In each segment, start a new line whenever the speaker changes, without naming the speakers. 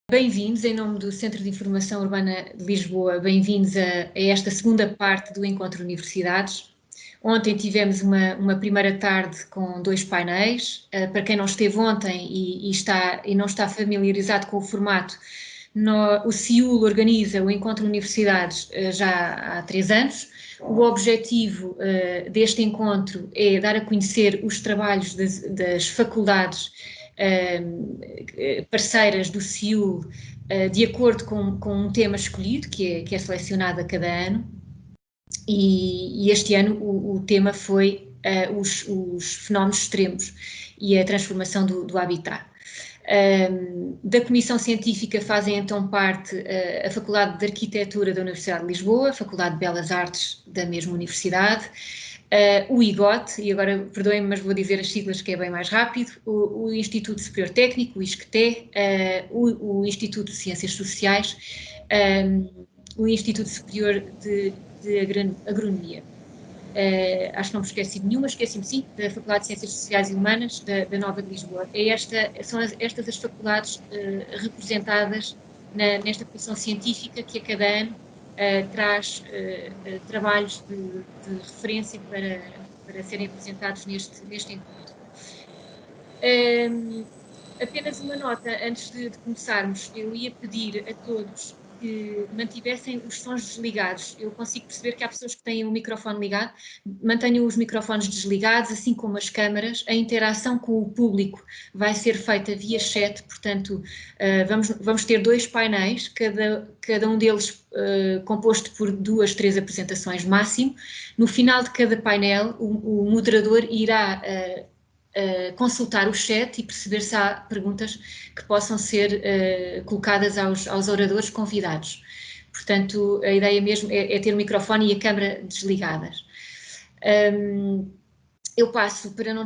Bem-vindos, em nome do Centro de Informação Urbana de Lisboa, bem-vindos a esta segunda parte do Encontro Universidades. Ontem tivemos uma primeira tarde com 2 painéis. Para quem não esteve ontem e não está familiarizado com o formato, o CIUL organiza o Encontro Universidades já há 3 anos. O objetivo deste encontro é dar a conhecer os trabalhos das faculdades parceiras do CIUL de acordo com um tema escolhido, que é selecionado a cada ano, e este ano o tema foi os fenómenos extremos e a transformação do habitat. Da Comissão Científica fazem então parte a Faculdade de Arquitetura da Universidade de Lisboa, a Faculdade de Belas Artes da mesma universidade, o IGOT, e agora perdoem-me, mas vou dizer as siglas que é bem mais rápido, o Instituto Superior Técnico, o ISCTE, o Instituto de Ciências Sociais, o Instituto Superior de Agronomia. Acho que não me esqueci de nenhuma, esqueci-me sim, da Faculdade de Ciências Sociais e Humanas da Nova de Lisboa. São estas as faculdades representadas nesta comissão científica que a cada ano traz trabalhos de referência para serem apresentados neste encontro. Apenas uma nota antes de começarmos, eu ia pedir a todos que mantivessem os sons desligados. Eu consigo perceber que há pessoas que têm o microfone ligado, mantenham os microfones desligados, assim como as câmaras. A interação com o público vai ser feita via chat, portanto, vamos ter 2 painéis, cada um deles composto por 2, 3 apresentações máximo. No final de cada painel, o moderador irá consultar o chat e perceber se há perguntas que possam ser colocadas aos oradores convidados. Portanto, a ideia mesmo é ter o microfone e a câmara desligadas. Eu passo, para não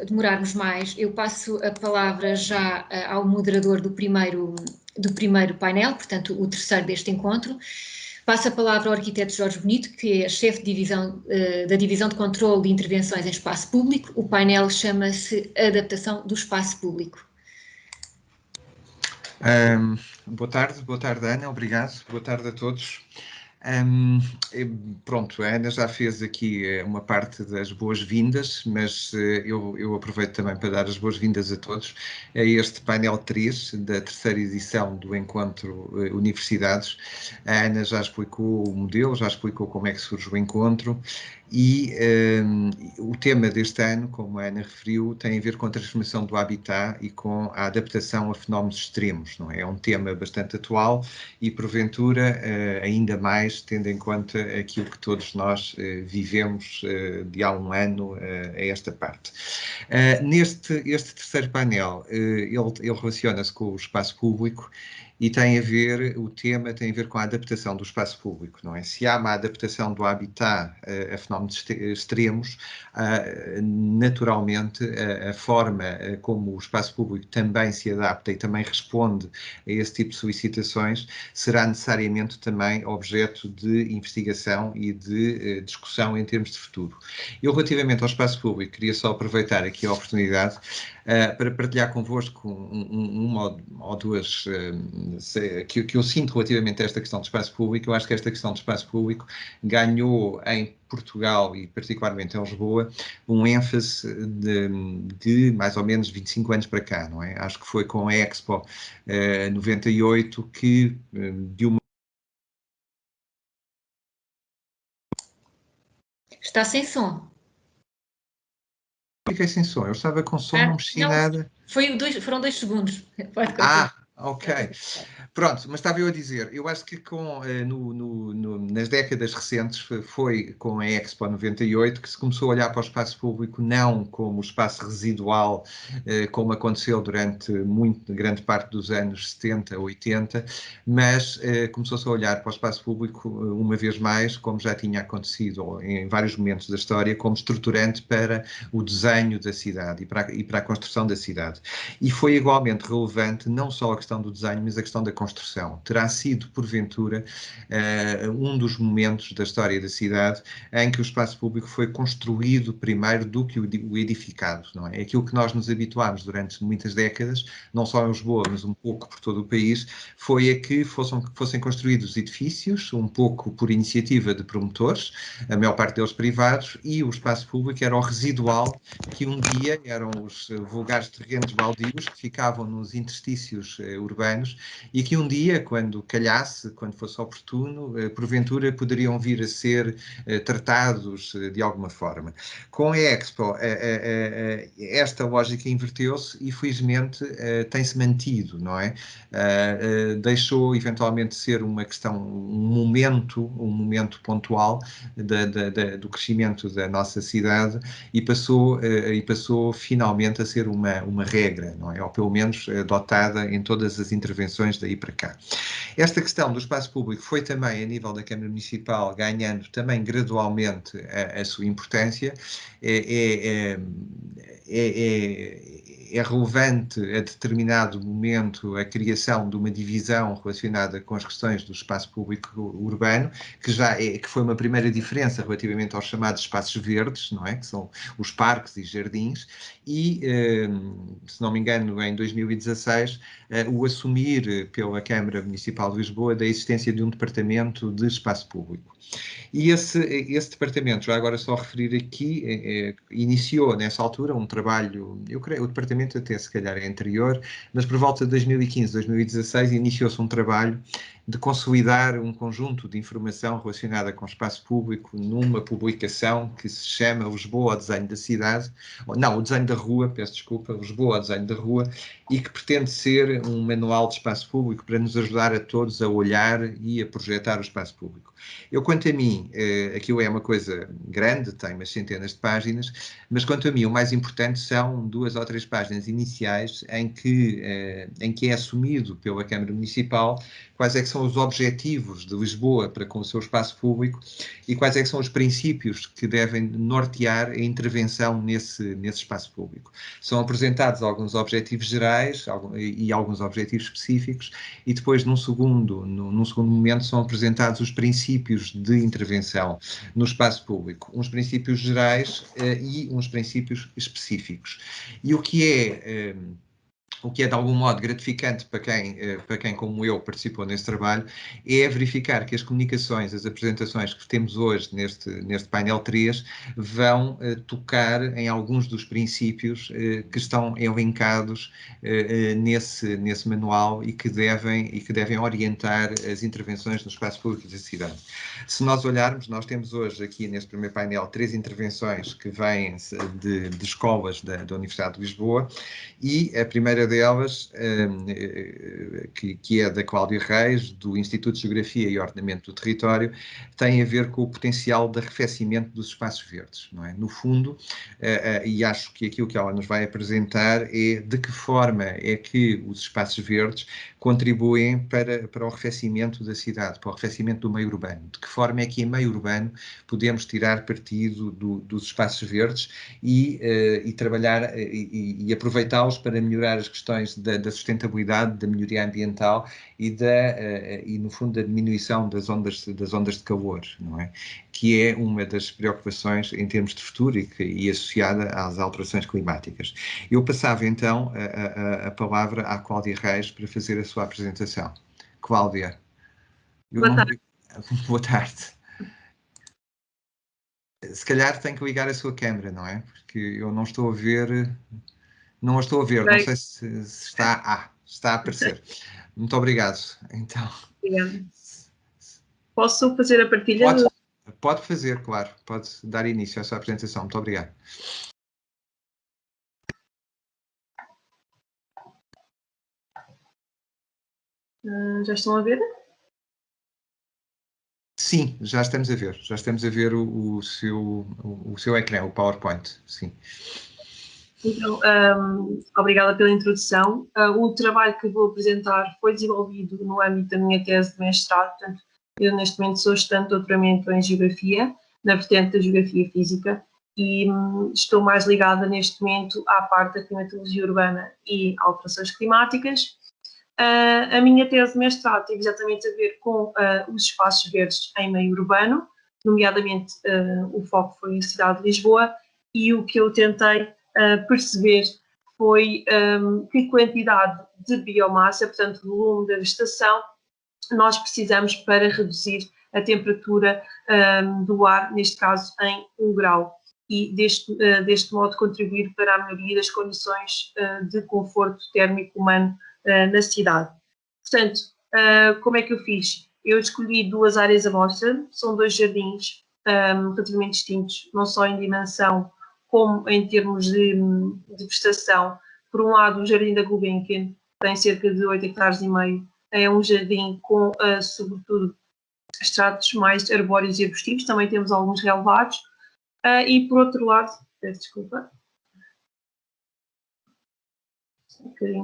demorarmos mais, eu passo a palavra já ao moderador do primeiro painel, portanto, o terceiro deste encontro. Passo a palavra ao arquiteto Jorge Bonito, que é chefe da Divisão de Controlo de Intervenções em Espaço Público. O painel chama-se Adaptação do Espaço Público.
Boa tarde Ana, obrigado, boa tarde a todos. Pronto, a Ana já fez aqui uma parte das boas-vindas, mas eu aproveito também para dar as boas-vindas a todos a este painel 3 da terceira edição do Encontro Universidades. A Ana já explicou o modelo, já explicou como é que surge o encontro e o tema deste ano, como a Ana referiu, tem a ver com a transformação do habitat e com a adaptação a fenómenos extremos, não é? É um tema bastante atual e, porventura, ainda mais tendo em conta aquilo que todos nós vivemos de há um ano a esta parte. Este terceiro painel, ele relaciona-se com o espaço público e o tema tem a ver com a adaptação do espaço público, não é? Se há uma adaptação do habitat a fenómenos extremos, naturalmente a forma como o espaço público também se adapta e também responde a esse tipo de solicitações será necessariamente também objeto de investigação e de discussão em termos de futuro. Eu, relativamente ao espaço público, queria só aproveitar aqui a oportunidade para partilhar convosco uma ou duas que eu sinto relativamente a esta questão do espaço público. Eu acho que esta questão do espaço público ganhou em Portugal e particularmente em Lisboa um ênfase de mais ou menos 25 anos para cá, não é? Acho que foi com a Expo 98 que de uma...
Está sem som.
Fiquei sem som, eu estava com som, não mexi nada.
Foram 2 segundos.
Ok. Pronto, mas estava eu a dizer, eu acho que nas décadas recentes foi com a Expo 98 que se começou a olhar para o espaço público não como espaço residual, como aconteceu durante grande parte dos anos 70, 80, mas começou-se a olhar para o espaço público uma vez mais, como já tinha acontecido em vários momentos da história, como estruturante para o desenho da cidade e para a construção da cidade. E foi igualmente relevante não só a questão do desenho, mas a questão da construção. Terá sido, porventura, um dos momentos da história da cidade em que o espaço público foi construído primeiro do que o edificado, não é? Aquilo que nós nos habituámos durante muitas décadas, não só em Lisboa, mas um pouco por todo o país, foi a que fossem construídos edifícios, um pouco por iniciativa de promotores, a maior parte deles privados, e o espaço público era o residual que um dia eram os vulgares terrenos baldios que ficavam nos interstícios urbanos e que um dia, quando calhasse, quando fosse oportuno, porventura poderiam vir a ser tratados de alguma forma. Com a Expo, esta lógica inverteu-se e felizmente tem-se mantido, não é? Deixou eventualmente ser uma questão, um momento pontual do crescimento da nossa cidade e passou finalmente a ser uma regra, não é? Ou pelo menos adotada em todas as intervenções daí para cá. Esta questão do espaço público foi também, a nível da Câmara Municipal, ganhando também gradualmente a sua importância. É relevante a determinado momento a criação de uma divisão relacionada com as questões do espaço público urbano, que foi uma primeira diferença relativamente aos chamados espaços verdes, não é? Que são os parques e jardins, e, se não me engano, em 2016, o assumir pela Câmara Municipal de Lisboa da existência de um departamento de espaço público. E esse departamento, já agora só referir aqui, iniciou nessa altura um trabalho, eu creio, o departamento até se calhar é anterior, mas por volta de 2015, 2016, iniciou-se um trabalho de consolidar um conjunto de informação relacionada com o espaço público numa publicação que se chama Lisboa ao Desenho da Cidade, não, o Desenho da Rua, peço desculpa, Lisboa ao Desenho da Rua, e que pretende ser um manual de espaço público para nos ajudar a todos a olhar e a projetar o espaço público. Eu, quanto a mim, aquilo é uma coisa grande, tem umas centenas de páginas, mas quanto a mim o mais importante são 2 ou 3 páginas iniciais em que é assumido pela Câmara Municipal quais é que são os objetivos de Lisboa para com o seu espaço público e quais é que são os princípios que devem nortear a intervenção nesse espaço público. São apresentados alguns objetivos gerais e alguns objetivos específicos e depois, num segundo momento, são apresentados os princípios de intervenção no espaço público. Uns princípios gerais e uns princípios específicos. E o que é de algum modo gratificante para quem como eu participou nesse trabalho, é verificar que as comunicações, as apresentações que temos hoje neste painel 3, vão tocar em alguns dos princípios que estão elencados nesse manual e que devem orientar as intervenções no espaço público da cidade. Se nós olharmos, nós temos hoje aqui neste primeiro painel 3 intervenções que vêm de escolas da Universidade de Lisboa e a primeira delas, que é da Cláudia Reis, do Instituto de Geografia e Ordenamento do Território, tem a ver com o potencial de arrefecimento dos espaços verdes, não é? No fundo, e acho que aquilo que ela nos vai apresentar é de que forma é que os espaços verdes contribuem para o arrefecimento da cidade, para o arrefecimento do meio urbano. De que forma é que em meio urbano podemos tirar partido dos espaços verdes e trabalhar e aproveitá-los para melhorar as questões da sustentabilidade, da melhoria ambiental e no fundo, da diminuição das ondas de calor, não é? Que é uma das preocupações em termos de futuro e associada às alterações climáticas. Eu passava então a palavra à Cláudia Reis para fazer a sua apresentação. Cláudia.
Boa tarde.
Boa tarde. Se calhar tem que ligar a sua câmera, não é? Porque eu não estou a ver. Não a estou a ver, não sei se está. Está a aparecer. Muito obrigado. Então.
Obrigada. Posso fazer a partilha?
Pode fazer, claro. Pode dar início à sua apresentação. Muito obrigado.
Já estão a ver?
Sim, já estamos a ver. Já estamos a ver o seu ecrã, o PowerPoint. Sim.
Então, obrigada pela introdução. O trabalho que vou apresentar foi desenvolvido no âmbito da minha tese de mestrado. Portanto, eu neste momento sou estudante de doutoramento em Geografia, na vertente da Geografia Física, e estou mais ligada neste momento à parte da climatologia urbana e alterações climáticas. A minha tese de mestrado teve exatamente a ver com os espaços verdes em meio urbano, nomeadamente o foco foi a cidade de Lisboa, e o que eu tentei perceber foi que quantidade de biomassa, portanto volume da vegetação, nós precisamos para reduzir a temperatura do ar, neste caso em 1 grau, e deste modo contribuir para a melhoria das condições de conforto térmico humano na cidade. Portanto, como é que eu fiz? Eu escolhi 2 áreas amostra, são 2 jardins relativamente distintos, não só em dimensão como em termos de vegetação. Por um lado, o Jardim da Gulbenkian tem cerca de 8,5 hectares, é um jardim com, sobretudo, estratos mais arbóreos e arbustivos, também temos alguns relevados, e por outro lado, peço desculpa, okay.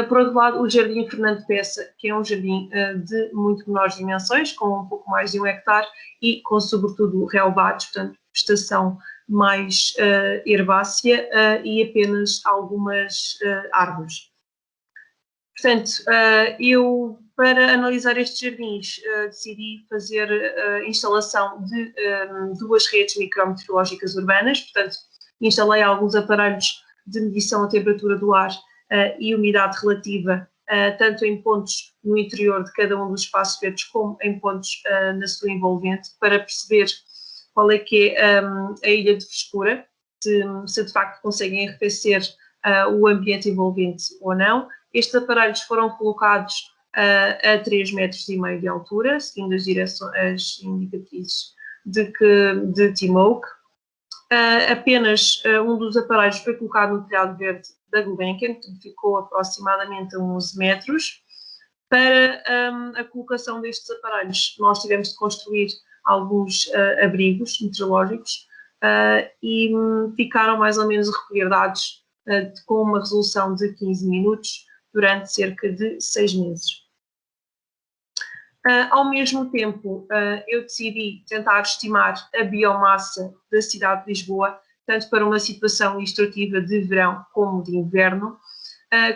Por outro lado, o Jardim Fernando Peça, que é um jardim de muito menores dimensões, com um pouco mais de 1 hectare e com, sobretudo, relevados, portanto, vegetação mais herbácea e apenas algumas árvores. Portanto, eu, para analisar estes jardins, decidi fazer a instalação de 2 redes micrometeorológicas urbanas, portanto, instalei alguns aparelhos de medição da temperatura do ar e umidade relativa, tanto em pontos no interior de cada um dos espaços verdes, como em pontos na sua envolvente, para perceber qual é que é a ilha de frescura, se de facto conseguem arrefecer o ambiente envolvente ou não. Estes aparelhos foram colocados a 3,5 metros de altura, seguindo as indiretrizes de TIMOC. Apenas um dos aparelhos foi colocado no telhado verde da Gulbenkian, que ficou aproximadamente a 11 metros. Para a colocação destes aparelhos, nós tivemos de construir alguns abrigos meteorológicos e ficaram mais ou menos a recolher dados com uma resolução de 15 minutos durante cerca de 6 meses. Ao mesmo tempo, eu decidi tentar estimar a biomassa da cidade de Lisboa, tanto para uma situação ilustrativa de verão como de inverno.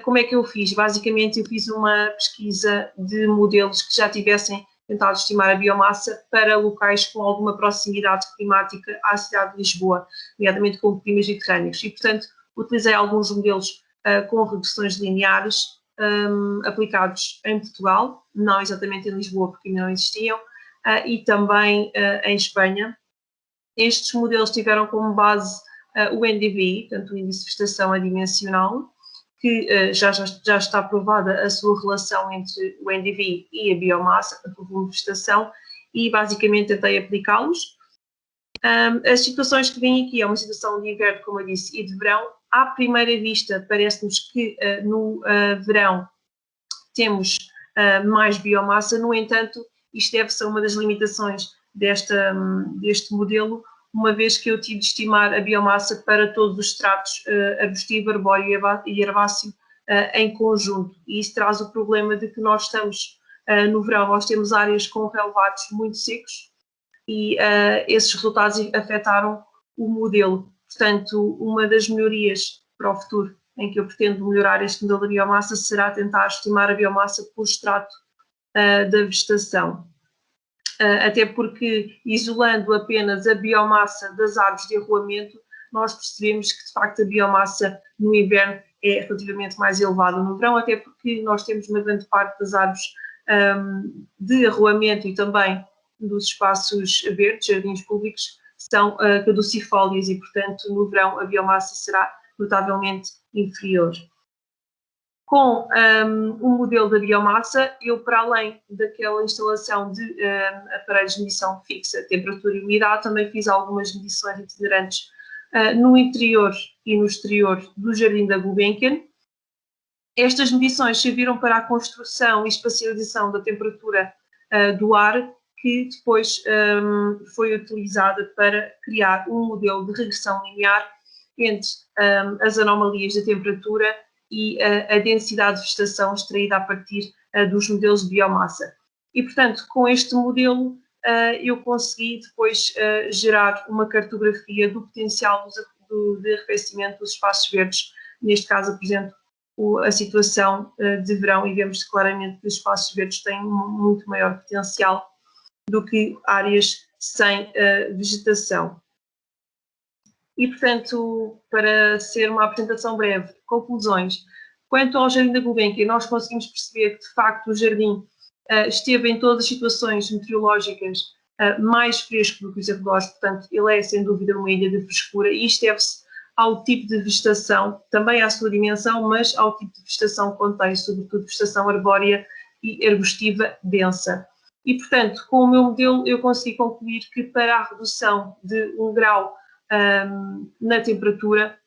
Como é que eu fiz? Basicamente, eu fiz uma pesquisa de modelos que já tivessem tentado estimar a biomassa para locais com alguma proximidade climática à cidade de Lisboa, nomeadamente com climas mediterrâneos. E, portanto, utilizei alguns modelos com regressões lineares aplicados em Portugal, não exatamente em Lisboa, porque ainda não existiam, e também em Espanha. Estes modelos tiveram como base o NDVI, portanto, o Índice de Vegetação Adimensional, que já está provada a sua relação entre o NDVI e a biomassa, portanto, o volume de vegetação, e basicamente tentei aplicá-los. As situações que vêm aqui é uma situação de inverno, como eu disse, e de verão. À primeira vista, parece-nos que no verão temos mais biomassa, no entanto, isto deve-se a uma das limitações deste modelo, uma vez que eu tive de estimar a biomassa para todos os estratos arbustivo, arbóreo e herbáceo em conjunto. E isso traz o problema de que nós estamos, no verão, nós temos áreas com relevados muito secos e esses resultados afetaram o modelo. Portanto, uma das melhorias para o futuro em que eu pretendo melhorar este modelo da biomassa será tentar estimar a biomassa por extrato da vegetação. Até porque, isolando apenas a biomassa das árvores de arruamento, nós percebemos que, de facto, a biomassa no inverno é relativamente mais elevada no verão, até porque nós temos uma grande parte das árvores de arruamento e também dos espaços verdes, jardins públicos, são caducifólias e, portanto, no verão a biomassa será notavelmente inferior. Com o modelo da biomassa, eu, para além daquela instalação de aparelhos de medição fixa, temperatura e umidade, também fiz algumas medições itinerantes no interior e no exterior do Jardim da Gulbenkian. Estas medições serviram para a construção e espacialização da temperatura do ar, que depois foi utilizada para criar um modelo de regressão linear entre as anomalias da temperatura e a densidade de vegetação extraída a partir dos modelos de biomassa. E, portanto, com este modelo, eu consegui depois gerar uma cartografia do potencial de arrefecimento dos espaços verdes, neste caso, por exemplo, a situação de verão e vemos claramente que os espaços verdes têm muito maior potencial do que áreas sem vegetação. E, portanto, para ser uma apresentação breve, conclusões. Quanto ao Jardim da Gulbenkian, nós conseguimos perceber que, de facto, o jardim esteve em todas as situações meteorológicas mais fresco do que os arredores, portanto, ele é, sem dúvida, uma ilha de frescura, e isto deve-se ao tipo de vegetação, também à sua dimensão, mas ao tipo de vegetação que contém, sobretudo vegetação arbórea e arbustiva densa. E, portanto, com o meu modelo, eu consegui concluir que para a redução de 1 grau na temperatura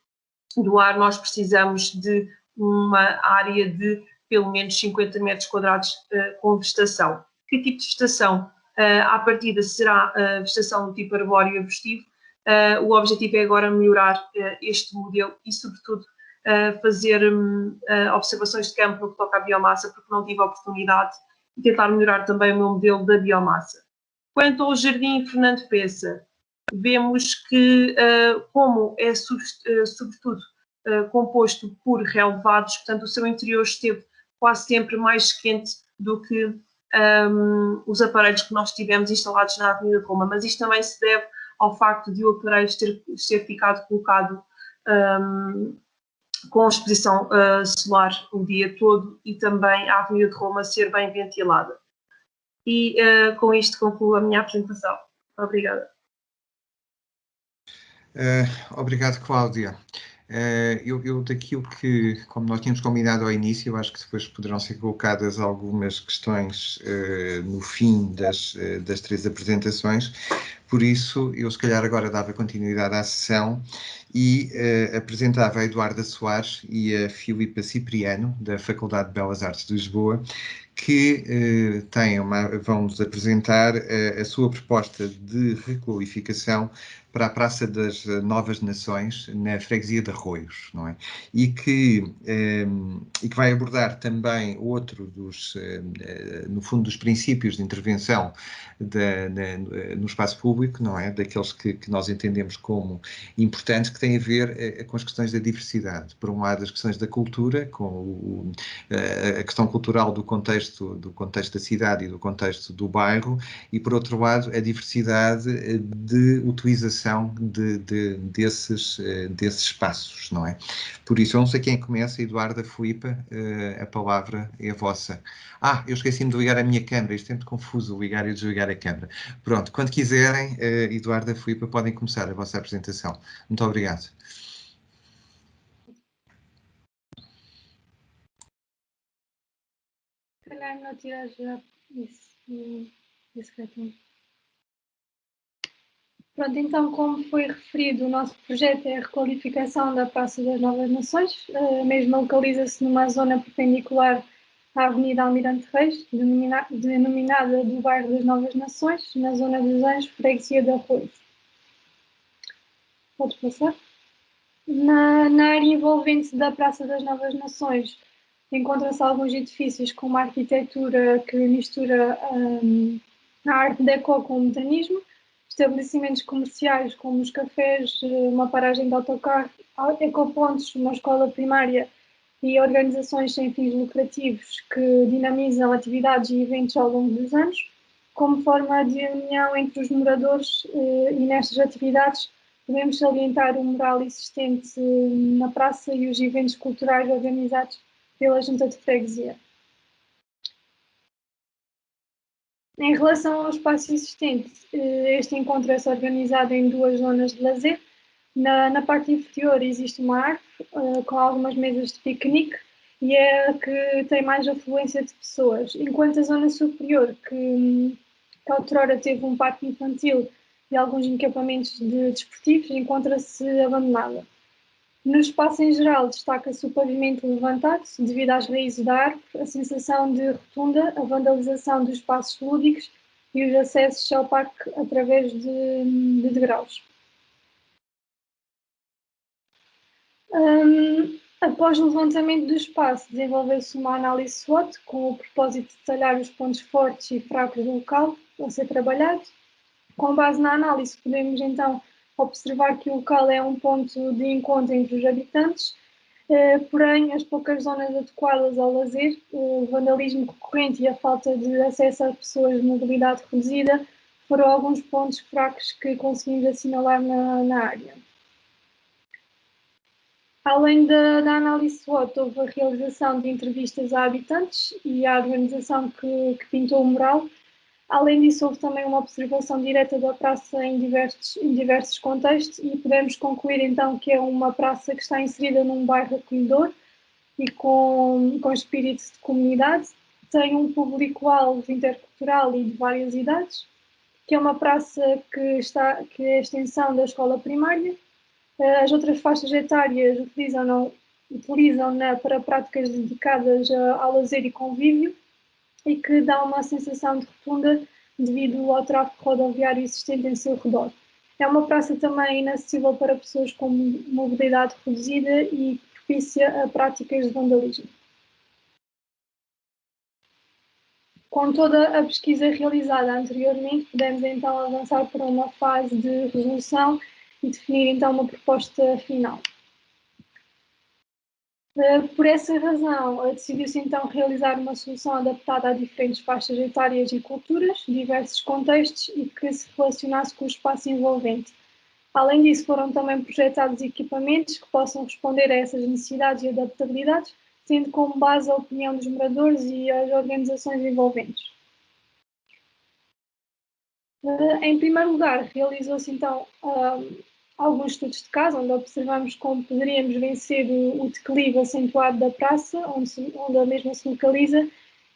do ar, nós precisamos de uma área de pelo menos 50 metros quadrados com vegetação. Que tipo de vegetação? À partida será vegetação do tipo arbóreo e arbustivo. O objetivo é agora melhorar este modelo e, sobretudo, fazer observações de campo no que toca à biomassa, porque não tive a oportunidade, e tentar melhorar também o meu modelo da biomassa. Quanto ao Jardim Fernando Peça, vemos que, como é sobretudo composto por relevados, portanto, o seu interior esteve quase sempre mais quente do que os aparelhos que nós tivemos instalados na Avenida de Roma, mas isto também se deve ao facto de o aparelho ter ficado colocado com exposição solar o dia todo e também a Avenida de Roma ser bem ventilada. E com isto concluo a minha apresentação. Obrigada.
Obrigado, Cláudia. Eu daquilo que, como nós tínhamos combinado ao início, eu acho que depois poderão ser colocadas algumas questões no fim das 3 apresentações, por isso eu se calhar agora dava continuidade à sessão e apresentava a Eduarda Soares e a Filipa Cipriano, da Faculdade de Belas Artes de Lisboa, que vão-nos apresentar a sua proposta de requalificação para a Praça das Novas Nações, na freguesia de Arroios, não é? E que vai abordar também outro no fundo, dos princípios de intervenção no espaço público, não é? Daqueles que nós entendemos como importantes, que têm a ver com as questões da diversidade. Por um lado, as questões da cultura, com a questão cultural do contexto da cidade e do contexto do bairro, e por outro lado, a diversidade de utilização desses espaços, não é? Por isso, eu não sei quem começa, Eduarda, Filipa, a palavra é a vossa. Eu esqueci-me de ligar a minha câmara, isto é muito confuso, ligar e desligar a câmara. Pronto, quando quiserem, Eduarda, Filipa, podem começar a vossa apresentação. Muito obrigado.
Se calhar não tirar já isso retinho. Pronto, então, como foi referido, o nosso projeto é a requalificação da Praça das Novas Nações. A mesma localiza-se numa zona perpendicular à Avenida Almirante Reis, denominada do bairro das Novas Nações, na zona dos Anjos, freguesia de Arroios. Pode passar? Na área envolvente da Praça das Novas Nações, encontram-se alguns edifícios com uma arquitetura que mistura a arte déco com o modernismo, estabelecimentos comerciais como os cafés, uma paragem de autocarro, ecopontos, uma escola primária e organizações sem fins lucrativos que dinamizam atividades e eventos ao longo dos anos, como forma de união entre os moradores, e nestas atividades podemos salientar o mural existente na praça e os eventos culturais organizados pela Junta de Freguesia. Em relação ao espaço existente, este encontra-se organizado em 2 zonas de lazer. Na parte inferior existe uma árvore com algumas mesas de piquenique e é a que tem mais afluência de pessoas, enquanto a zona superior, que outrora teve um parque infantil e alguns equipamentos desportivos, encontra-se abandonada. No espaço em geral, destaca-se o pavimento levantado, devido às raízes da árvore, a sensação de rotunda, a vandalização dos espaços lúdicos e os acessos ao parque através de degraus. Após o levantamento do espaço, desenvolveu-se uma análise SWOT com o propósito de detalhar os pontos fortes e fracos do local a ser trabalhado. Com base na análise, podemos então observar que o local é um ponto de encontro entre os habitantes, Porém, as poucas zonas adequadas ao lazer, o vandalismo recorrente e a falta de acesso a pessoas de mobilidade reduzida foram alguns pontos fracos que conseguimos assinalar na área. Além da análise SWOT, houve a realização de entrevistas a habitantes e à organização que pintou o mural. Além disso, houve também uma observação direta da praça em diversos contextos e podemos concluir então que é uma praça que está inserida num bairro acolhedor e com espírito de comunidade. Tem um público-alvo intercultural e de várias idades, que é uma praça que é a extensão da escola primária. As outras faixas etárias utilizam-na para práticas dedicadas ao lazer e convívio, e que dá uma sensação de rotunda devido ao tráfego rodoviário existente em seu redor. É uma praça também inacessível para pessoas com mobilidade reduzida e propícia a práticas de vandalismo. Com toda a pesquisa realizada anteriormente, podemos então avançar para uma fase de resolução e definir então uma proposta final. Por essa razão, decidiu-se então realizar uma solução adaptada a diferentes faixas etárias e culturas, diversos contextos e que se relacionasse com o espaço envolvente. Além disso, foram também projetados equipamentos que possam responder a essas necessidades e adaptabilidades, tendo como base a opinião dos moradores e as organizações envolventes. Em primeiro lugar, realizou-se então alguns estudos de caso, onde observamos como poderíamos vencer o declive acentuado da praça, onde a mesma se localiza,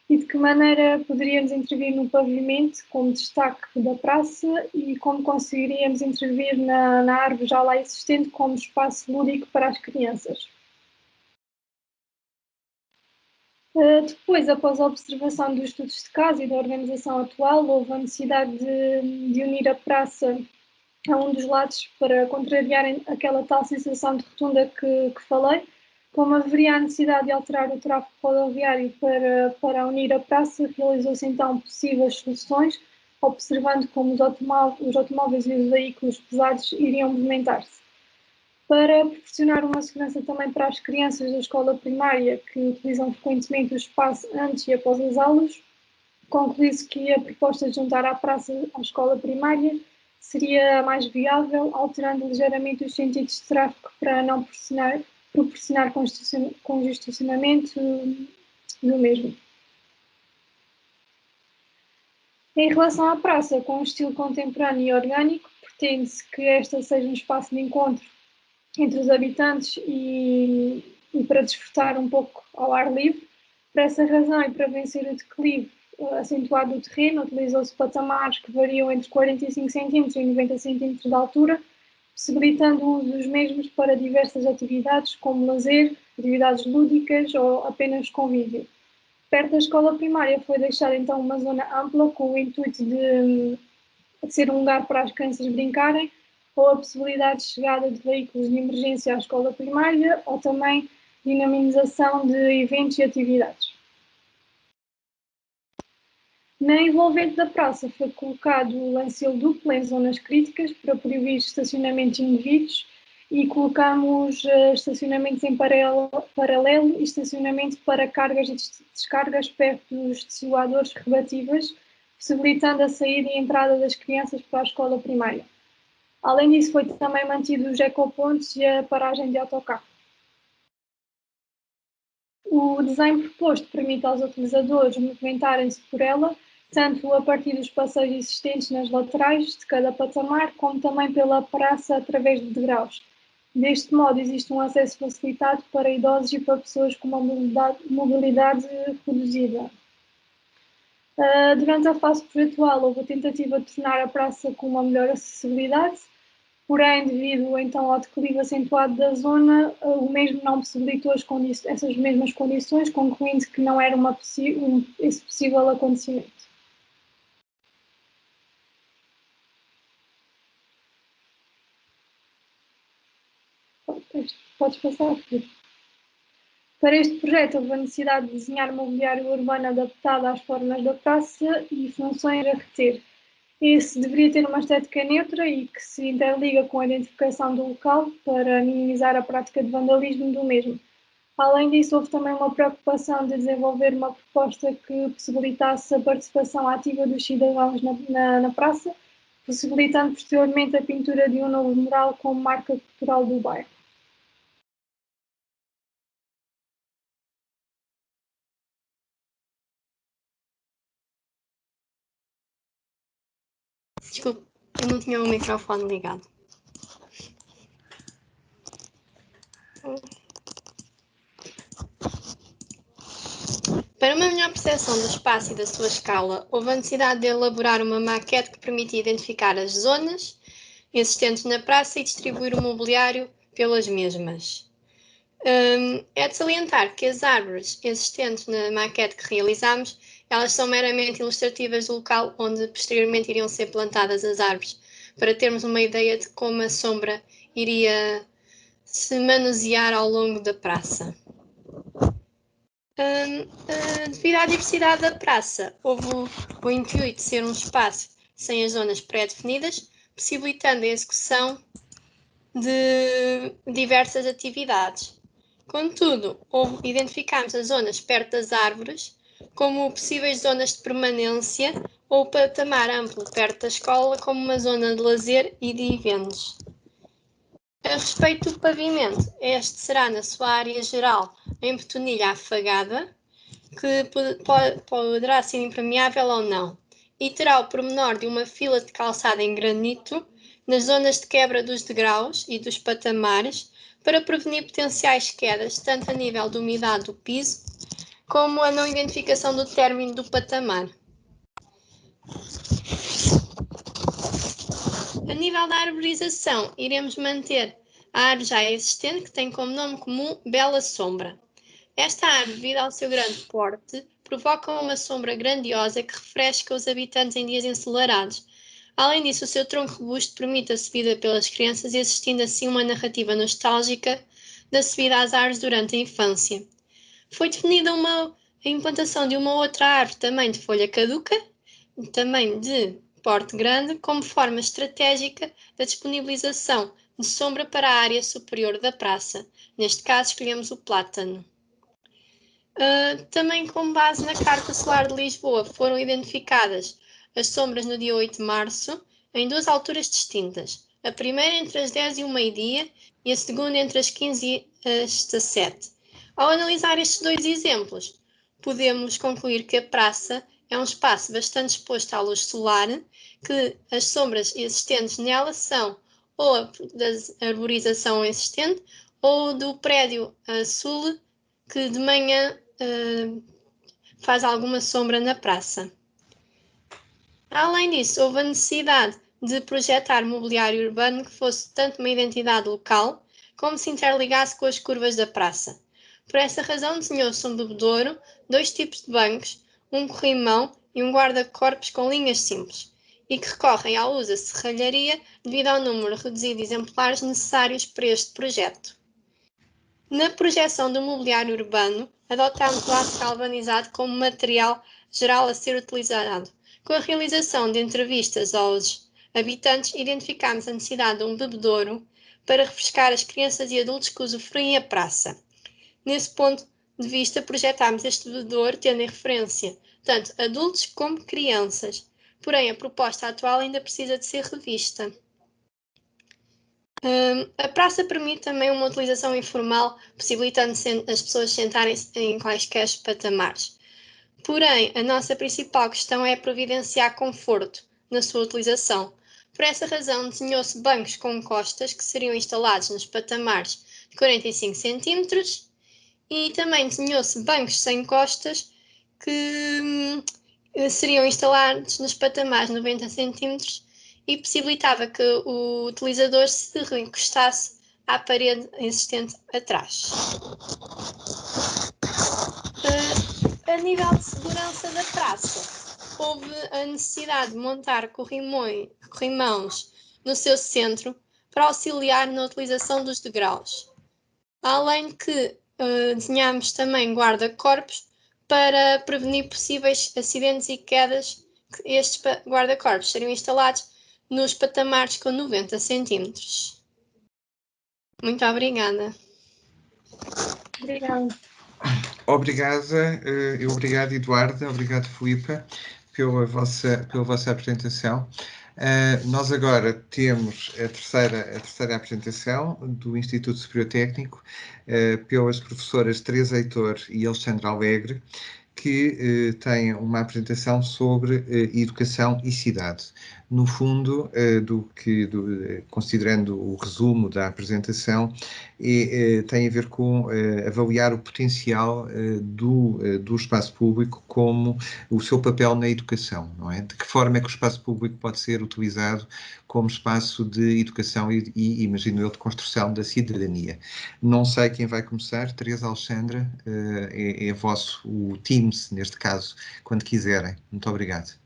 e de que maneira poderíamos intervir no pavimento como destaque da praça e como conseguiríamos intervir na árvore já lá existente como espaço lúdico para as crianças. Depois, após a observação dos estudos de caso e da organização atual, houve a necessidade de unir a praça a um dos lados para contrariar aquela tal sensação de rotunda que falei. Como haveria a necessidade de alterar o tráfego rodoviário para unir a praça, realizou-se então possíveis soluções, observando como os automóveis e os veículos pesados iriam movimentar-se. Para proporcionar uma segurança também para as crianças da escola primária que utilizam frequentemente o espaço antes e após as aulas, concluiu-se que a proposta de juntar a praça à escola primária seria mais viável, alterando ligeiramente os sentidos de tráfego para não proporcionar congestionamento do mesmo. Em relação à praça, com um estilo contemporâneo e orgânico, pretende-se que esta seja um espaço de encontro entre os habitantes e para desfrutar um pouco ao ar livre. Por essa razão e para vencer o declive acentuado do terreno, utilizou-se patamares que variam entre 45 cm e 90 cm de altura, possibilitando o uso dos mesmos para diversas atividades, como lazer, atividades lúdicas ou apenas convívio. Perto da escola primária foi deixada então uma zona ampla com o intuito de ser um lugar para as crianças brincarem, ou a possibilidade de chegada de veículos de emergência à escola primária, ou também dinamização de eventos e atividades. Na envolvente da praça foi colocado o lancel duplo em zonas críticas para proibir estacionamentos indevidos e colocamos estacionamentos em paralelo e estacionamento para cargas e descargas perto dos desfiladores rebatíveis, possibilitando a saída e entrada das crianças para a escola primária. Além disso, foi também mantido os ecopontos e a paragem de autocarro. O desenho proposto permite aos utilizadores movimentarem-se por ela, tanto a partir dos passeios existentes nas laterais de cada patamar, como também pela praça através de degraus. Deste modo, existe um acesso facilitado para idosos e para pessoas com uma mobilidade reduzida. Durante a fase projetual, houve a tentativa de tornar a praça com uma melhor acessibilidade, porém, devido então ao declive acentuado da zona, o mesmo não possibilitou essas mesmas condições, concluindo que não era esse possível acontecimento. Podes passar aqui. Para este projeto, houve a necessidade de desenhar mobiliário urbano adaptado às formas da praça e funções a reter. Esse deveria ter uma estética neutra e que se interliga com a identificação do local para minimizar a prática de vandalismo do mesmo. Além disso, houve também uma preocupação de desenvolver uma proposta que possibilitasse a participação ativa dos cidadãos na praça, possibilitando posteriormente a pintura de um novo mural como marca cultural do bairro.
Desculpe, eu não tinha o microfone ligado. Para uma melhor percepção do espaço e da sua escala, houve a necessidade de elaborar uma maquete que permitia identificar as zonas existentes na praça e distribuir o mobiliário pelas mesmas. É de salientar que as árvores existentes na maquete que realizámos, elas são meramente ilustrativas do local onde posteriormente iriam ser plantadas as árvores, para termos uma ideia de como a sombra iria se manusear ao longo da praça. Devido à diversidade da praça, houve o intuito de ser um espaço sem as zonas pré-definidas, possibilitando a execução de diversas atividades. Contudo, identificámos as zonas perto das árvores como possíveis zonas de permanência ou patamar amplo perto da escola como uma zona de lazer e de eventos. A respeito do pavimento, este será na sua área geral em betonilha afagada, que poderá ser impermeável ou não, e terá o pormenor de uma fila de calçada em granito nas zonas de quebra dos degraus e dos patamares, para prevenir potenciais quedas, tanto a nível de umidade do piso, como a não identificação do término do patamar. A nível da arborização, iremos manter a árvore já existente, que tem como nome comum Bela Sombra. Esta árvore, devido ao seu grande porte, provoca uma sombra grandiosa que refresca os habitantes em dias ensolarados. Além disso, o seu tronco robusto permite a subida pelas crianças, existindo assim uma narrativa nostálgica da subida às árvores durante a infância. Foi definida a implantação de uma outra árvore, também de folha caduca, também de porte grande, como forma estratégica da disponibilização de sombra para a área superior da praça. Neste caso, escolhemos o plátano. Também com base na Carta Solar de Lisboa, foram identificadas as sombras no dia 8 de março, em duas alturas distintas. A primeira entre as 10 e o meio-dia e a segunda entre as 15 e as 17. Ao analisar estes dois exemplos, podemos concluir que a praça é um espaço bastante exposto à luz solar, que as sombras existentes nela são ou da arborização existente ou do prédio sul, que de manhã faz alguma sombra na praça. Além disso, houve a necessidade de projetar mobiliário urbano que fosse tanto uma identidade local, como se interligasse com as curvas da praça. Por essa razão, desenhou-se um bebedouro, 2 tipos de bancos, um corrimão e um guarda-corpos com linhas simples, e que recorrem ao uso da serralharia devido ao número reduzido de exemplares necessários para este projeto. Na projeção do mobiliário urbano, adotámos o aço galvanizado como material geral a ser utilizado. Com a realização de entrevistas aos habitantes, identificámos a necessidade de um bebedouro para refrescar as crianças e adultos que usufruem a praça. Nesse ponto de vista, projetámos este bebedouro tendo em referência tanto adultos como crianças. Porém, a proposta atual ainda precisa de ser revista. A praça permite também uma utilização informal, possibilitando as pessoas sentarem-se em quaisquer patamares. Porém, a nossa principal questão é providenciar conforto na sua utilização. Por essa razão, desenhou-se bancos com costas que seriam instalados nos patamares de 45 cm e também desenhou-se bancos sem costas que seriam instalados nos patamares de 90 cm e possibilitava que o utilizador se encostasse à parede existente atrás. A nível de segurança da praça, houve a necessidade de montar corrimãos no seu centro para auxiliar na utilização dos degraus. Além de que desenhámos também guarda-corpos para prevenir possíveis acidentes e quedas, que estes guarda-corpos seriam instalados nos patamares com 90 cm. Muito obrigada.
Obrigada.
Obrigado, Eduarda, obrigado, Filipa, pela vossa apresentação. Nós agora temos a terceira apresentação do Instituto Superior Técnico, pelas professoras Teresa Heitor e Alexandra Alegre, que têm uma apresentação sobre educação e cidade. No fundo, considerando o resumo da apresentação, tem a ver com avaliar o potencial do espaço público como o seu papel na educação, não é? De que forma é que o espaço público pode ser utilizado como espaço de educação e imagino eu, de construção da cidadania. Não sei quem vai começar, Teresa, Alexandra, é vosso, o Teams, neste caso, quando quiserem. Muito obrigado.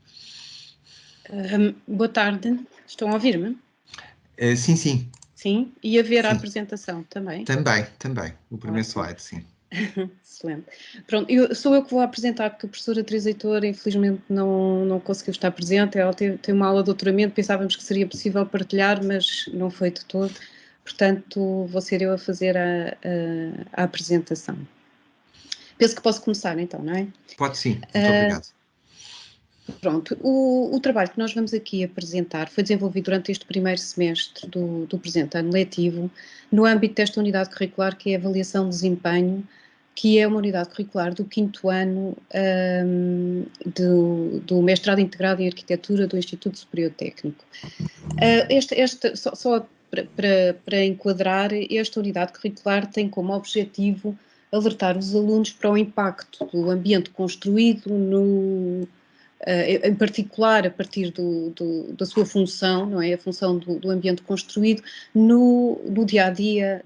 Boa tarde, estão a ouvir-me?
Sim, sim.
Sim, e a ver
sim.
A apresentação também?
Também, o primeiro slide, sim.
Excelente. Pronto, sou eu que vou apresentar, porque a professora Teresa Heitor, infelizmente, não conseguiu estar presente. Ela tem uma aula de doutoramento, pensávamos que seria possível partilhar, mas não foi de todo. Portanto, vou ser eu a fazer a apresentação. Penso que posso começar, então, não é?
Pode sim, muito obrigado.
Pronto, o trabalho que nós vamos aqui apresentar foi desenvolvido durante este primeiro semestre do presente ano letivo, no âmbito desta unidade curricular, que é a avaliação de desempenho, que é uma unidade curricular do 5º ano do mestrado integrado em arquitetura do Instituto Superior Técnico. Só para enquadrar, esta unidade curricular tem como objetivo alertar os alunos para o impacto do ambiente construído em particular a partir da sua função, não é? A função do ambiente construído no dia-a-dia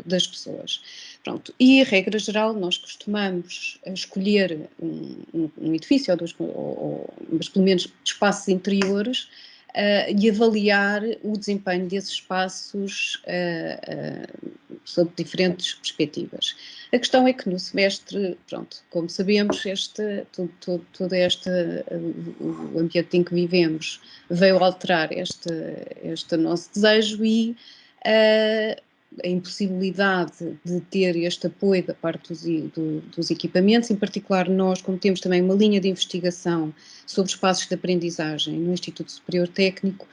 das pessoas. Pronto. E, regra geral, nós costumamos escolher um edifício mas pelo menos espaços interiores e avaliar o desempenho desses espaços sob diferentes perspectivas. A questão é que no semestre, pronto, como sabemos, todo o ambiente em que vivemos veio alterar este nosso desejo e a impossibilidade de ter este apoio da parte dos equipamentos, em particular nós, como temos também uma linha de investigação sobre espaços de aprendizagem no Instituto Superior Técnico,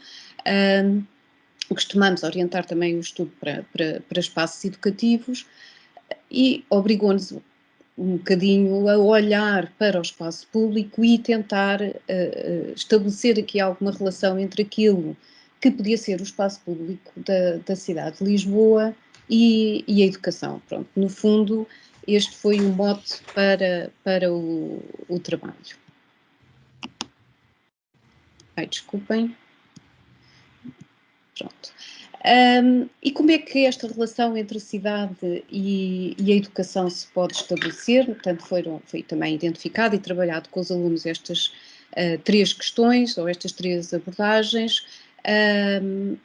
costumamos orientar também o estudo para espaços educativos e obrigou-nos um bocadinho a olhar para o espaço público e tentar estabelecer aqui alguma relação entre aquilo que podia ser o espaço público da cidade de Lisboa e a educação. Pronto, no fundo, este foi o mote para o trabalho. Desculpem. Pronto. E como é que esta relação entre a cidade e a educação se pode estabelecer? Portanto, foi também identificado e trabalhado com os alunos estas 3 questões, ou estas 3 abordagens,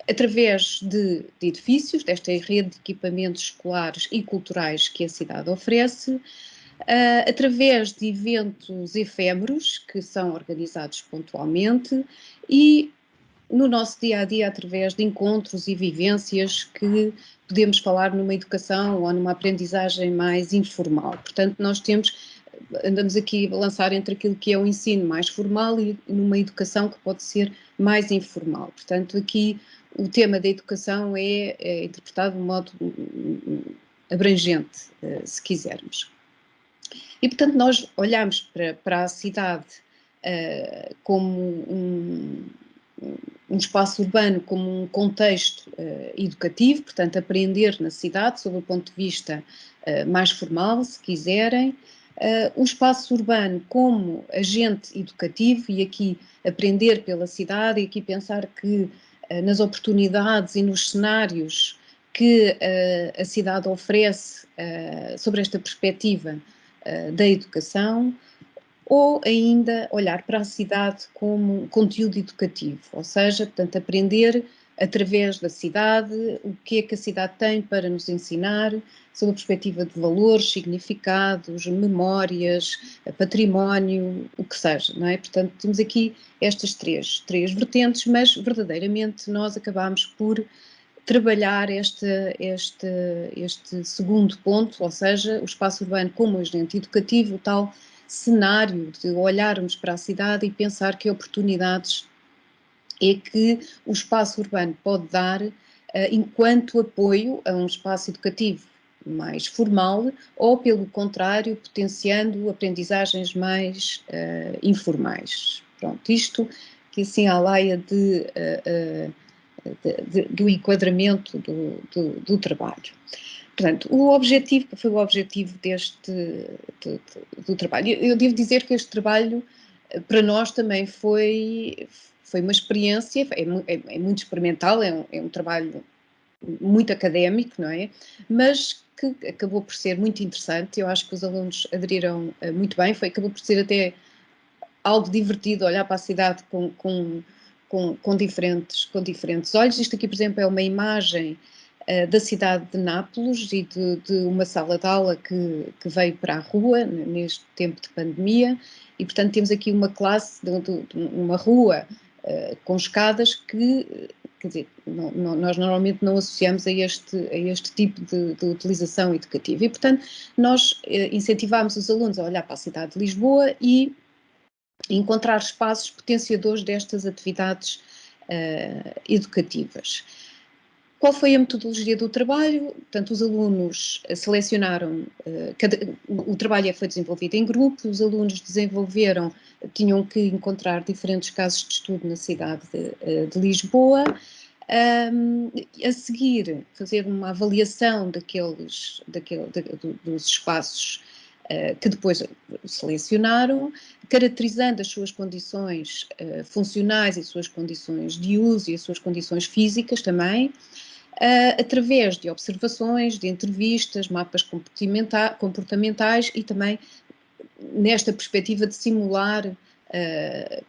através de edifícios, desta rede de equipamentos escolares e culturais que a cidade oferece, através de eventos efêmeros que são organizados pontualmente e no nosso dia-a-dia através de encontros e vivências que podemos falar numa educação ou numa aprendizagem mais informal. Portanto, nós andamos aqui a balançar entre aquilo que é o ensino mais formal e numa educação que pode ser mais informal. Portanto, aqui o tema da educação é interpretado de um modo abrangente, se quisermos. E, portanto, nós olhamos para a cidade como um espaço urbano, como um contexto educativo, portanto, aprender na cidade, sob o ponto de vista mais formal, se quiserem, o espaço urbano como agente educativo, e aqui aprender pela cidade, e aqui pensar que nas oportunidades e nos cenários que a cidade oferece sobre esta perspectiva da educação, ou ainda olhar para a cidade como conteúdo educativo, ou seja, portanto, aprender através da cidade o que é que a cidade tem para nos ensinar, sob a perspectiva de valores, significados, memórias, património, o que seja, não é? Portanto, temos aqui estas três vertentes, mas verdadeiramente nós acabamos por trabalhar este segundo ponto, ou seja, o espaço urbano como agente educativo, o tal cenário de olharmos para a cidade e pensar que oportunidades é que o espaço urbano pode dar enquanto apoio a um espaço educativo mais formal ou, pelo contrário, potenciando aprendizagens mais informais. Pronto, isto que assim à laia do enquadramento do trabalho. Portanto, o objetivo, que foi o objetivo do trabalho, eu devo dizer que este trabalho para nós também foi uma experiência, é muito experimental, é um trabalho muito académico, não é? Mas que acabou por ser muito interessante, eu acho que os alunos aderiram muito bem, acabou por ser até algo divertido olhar para a cidade com diferentes olhos. Isto aqui, por exemplo, é uma imagem da cidade de Nápoles e de uma sala de aula que veio para a rua neste tempo de pandemia, e portanto temos aqui uma classe, uma rua com escadas que, quer dizer, nós normalmente não associamos a este tipo de utilização educativa, e portanto nós incentivámos os alunos a olhar para a cidade de Lisboa e encontrar espaços potenciadores destas atividades educativas. Qual foi a metodologia do trabalho? Portanto, os alunos selecionaram, o trabalho foi desenvolvido em grupo, os alunos tinham que encontrar diferentes casos de estudo na cidade de Lisboa, a seguir fazer uma avaliação dos espaços que depois selecionaram, caracterizando as suas condições funcionais e as suas condições de uso e as suas condições físicas também, através de observações, de entrevistas, mapas comportamentais e também nesta perspectiva de simular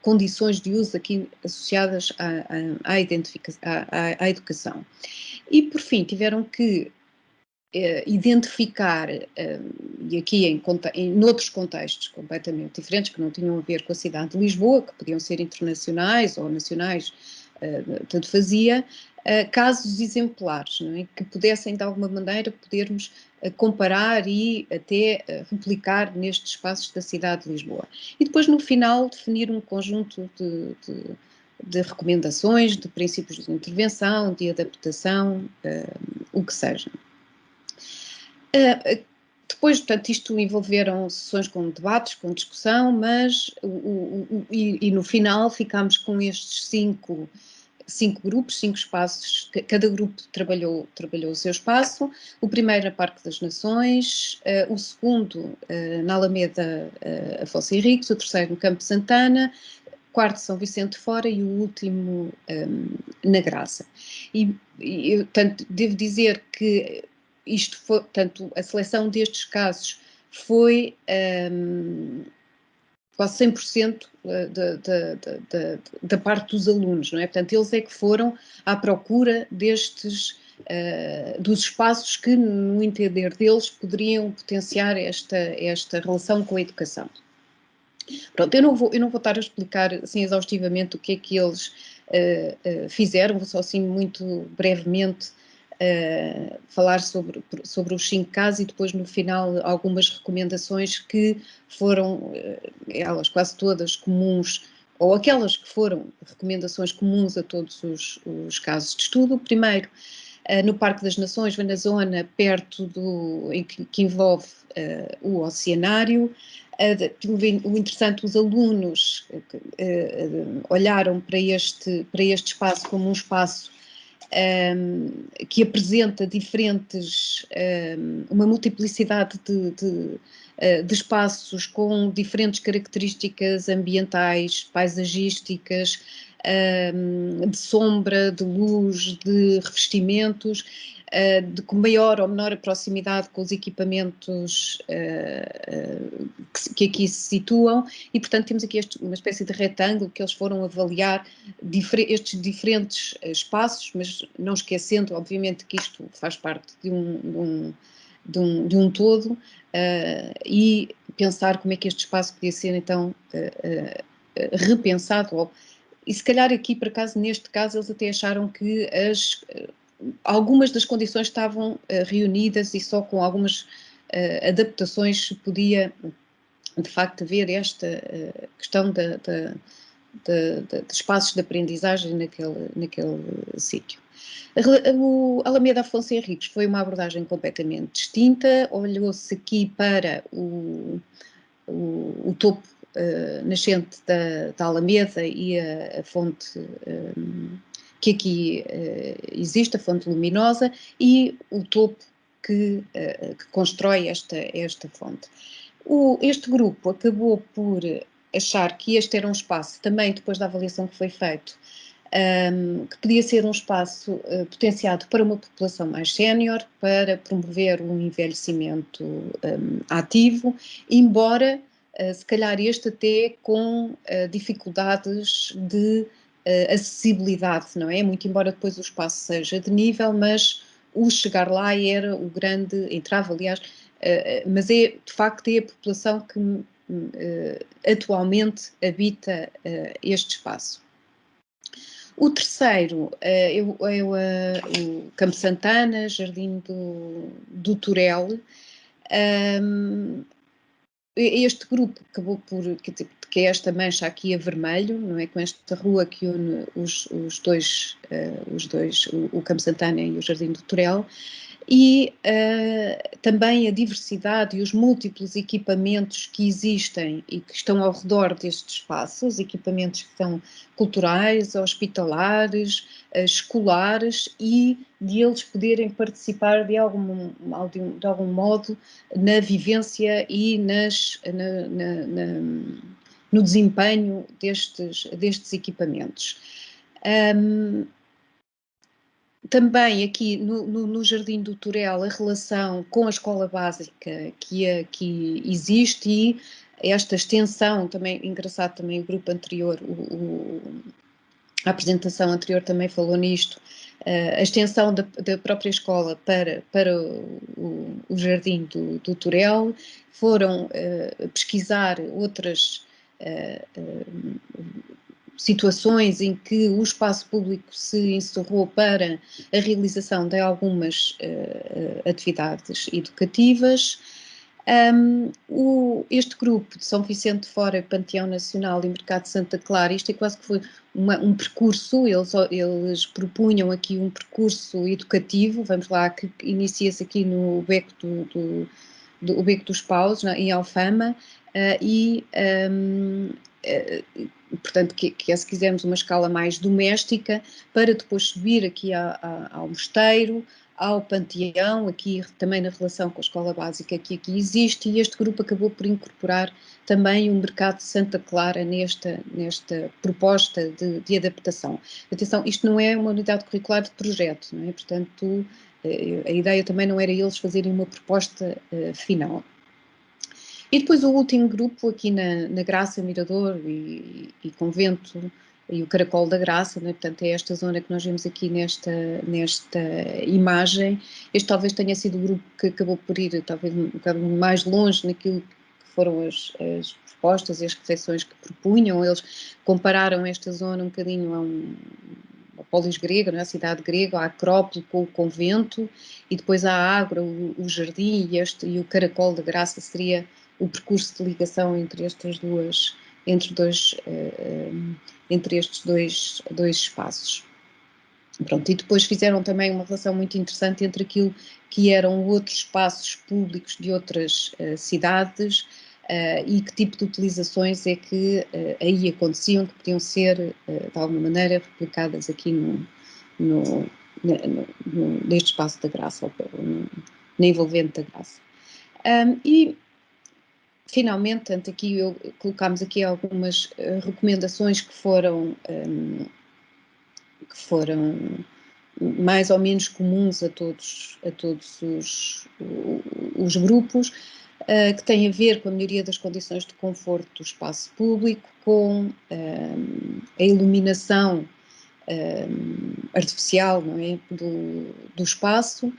condições de uso aqui associadas à educação. E, por fim, tiveram que identificar, e aqui em outros contextos completamente diferentes, que não tinham a ver com a cidade de Lisboa, que podiam ser internacionais ou nacionais, tanto fazia, casos exemplares, não é? Que pudessem de alguma maneira podermos comparar e até replicar nestes espaços da cidade de Lisboa. E depois no final definir um conjunto de recomendações, de princípios de intervenção, de adaptação, o que seja. Depois, portanto, isto envolveram sessões com debates, com discussão, mas e no final ficámos com estes cinco grupos, 5 espaços, cada grupo trabalhou o seu espaço. O primeiro na Parque das Nações, o segundo na Alameda Afonso Henriques, o terceiro no Campo Santana, o quarto São Vicente de Fora e o último na Graça. E portanto, devo dizer que isto foi, portanto, a seleção destes casos foi quase 100% da parte dos alunos, não é? Portanto, eles é que foram à procura dos espaços que, no entender deles, poderiam potenciar esta relação com a educação. Pronto, eu não vou estar a explicar assim exaustivamente o que é que eles fizeram, vou só assim muito brevemente falar sobre os 5 casos e depois no final algumas recomendações que foram, elas quase todas comuns, ou aquelas que foram recomendações comuns a todos os casos de estudo. Primeiro, no Parque das Nações, na zona perto que envolve o oceanário. O interessante, os alunos olharam para este espaço como um espaço que apresenta uma multiplicidade de espaços com diferentes características ambientais, paisagísticas, de sombra, de luz, de revestimentos, com maior ou menor proximidade com os equipamentos que aqui se situam, e portanto temos aqui uma espécie de retângulo que eles foram avaliar estes diferentes espaços, mas não esquecendo, obviamente, que isto faz parte de um todo, e pensar como é que este espaço podia ser então repensado, e se calhar aqui, por acaso, neste caso, eles até acharam que algumas das condições estavam reunidas e só com algumas adaptações se podia, de facto, haver esta questão de espaços de aprendizagem naquele sítio. O Alameda Afonso Henriques foi uma abordagem completamente distinta, olhou-se aqui para o topo nascente da Alameda e a fonte que aqui existe, a fonte luminosa, e o topo que constrói esta fonte. Este grupo acabou por achar que este era um espaço, também depois da avaliação que foi feito, que podia ser um espaço potenciado para uma população mais sénior, para promover um envelhecimento ativo, embora se calhar este até com dificuldades de acessibilidade, não é? Muito embora depois o espaço seja de nível, mas o chegar lá era o grande entrave, aliás, mas de facto é a população que atualmente habita este espaço. O terceiro é o Campo Santana, Jardim do Turel. Este grupo acabou por, que é esta mancha aqui a vermelho, não é? Com esta rua que une os dois, o Campo Santana e o Jardim do Turel, e também a diversidade e os múltiplos equipamentos que existem e que estão ao redor destes espaços, equipamentos que são culturais, hospitalares, escolares, e de eles poderem participar de algum modo na vivência e no desempenho destes equipamentos. Também aqui no Jardim do Turel a relação com a escola básica que aqui existe, e esta extensão, também engraçado, também o grupo anterior, a apresentação anterior também falou nisto, a extensão da própria escola para o Jardim do Turel. Foram pesquisar outras situações em que o espaço público se encerrou para a realização de algumas atividades educativas. Este grupo de São Vicente de Fora, Panteão Nacional e Mercado de Santa Clara, isto é quase que foi um percurso, eles propunham aqui um percurso educativo, vamos lá, que inicia-se aqui no Beco do Beco dos Paus, em Alfama, portanto, que é, se quisermos, uma escala mais doméstica, para depois subir aqui ao mosteiro, ao panteão, aqui também na relação com a escola básica que aqui existe, e este grupo acabou por incorporar também o mercado de Santa Clara nesta proposta de adaptação. Atenção, isto não é uma unidade curricular de projeto, não é? Portanto, a ideia também não era eles fazerem uma proposta final. E depois o último grupo aqui na Graça, Mirador e Convento e o Caracol da Graça, né? Portanto é esta zona que nós vemos aqui nesta imagem. Este talvez tenha sido o grupo que acabou por ir talvez um bocado mais longe naquilo que foram as propostas e as reflexões que propunham. Eles compararam esta zona um bocadinho a polis grega, não é? A cidade grega, a Acrópole com o convento, e depois a Ágora, o jardim, e o Caracol da Graça seria o percurso de ligação entre estes dois espaços. Pronto, e depois fizeram também uma relação muito interessante entre aquilo que eram outros espaços públicos de outras cidades e que tipo de utilizações é que aí aconteciam, que podiam ser de alguma maneira replicadas aqui neste espaço da Graça, ou na envolvente da Graça. E finalmente, aqui colocámos aqui algumas recomendações que foram mais ou menos comuns a todos os grupos, que têm a ver com a melhoria das condições de conforto do espaço público, com a iluminação artificial, não é, do espaço,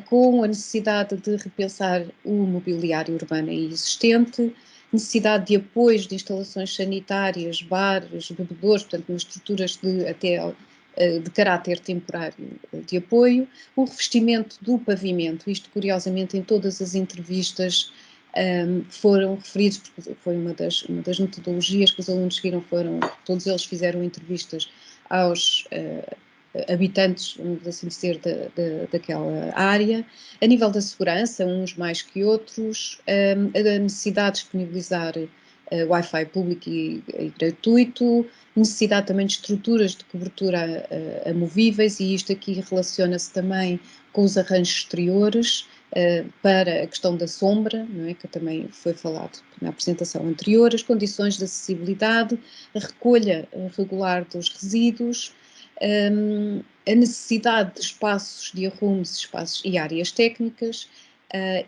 com a necessidade de repensar o mobiliário urbano existente, necessidade de apoios de instalações sanitárias, bares, bebedouros, portanto, nas estruturas de até de caráter temporário de apoio, o revestimento do pavimento, isto curiosamente em todas as entrevistas foram referidos, porque foi uma das metodologias que os alunos seguiram, todos eles fizeram entrevistas aos habitantes, vamos assim dizer, daquela área. A nível da segurança, uns mais que outros, a necessidade de disponibilizar Wi-Fi público e gratuito, necessidade também de estruturas de cobertura amovíveis, e isto aqui relaciona-se também com os arranjos exteriores, para a questão da sombra, não é, que também foi falado na apresentação anterior, as condições de acessibilidade, a recolha regular dos resíduos, a necessidade de espaços de arrumos, espaços e áreas técnicas,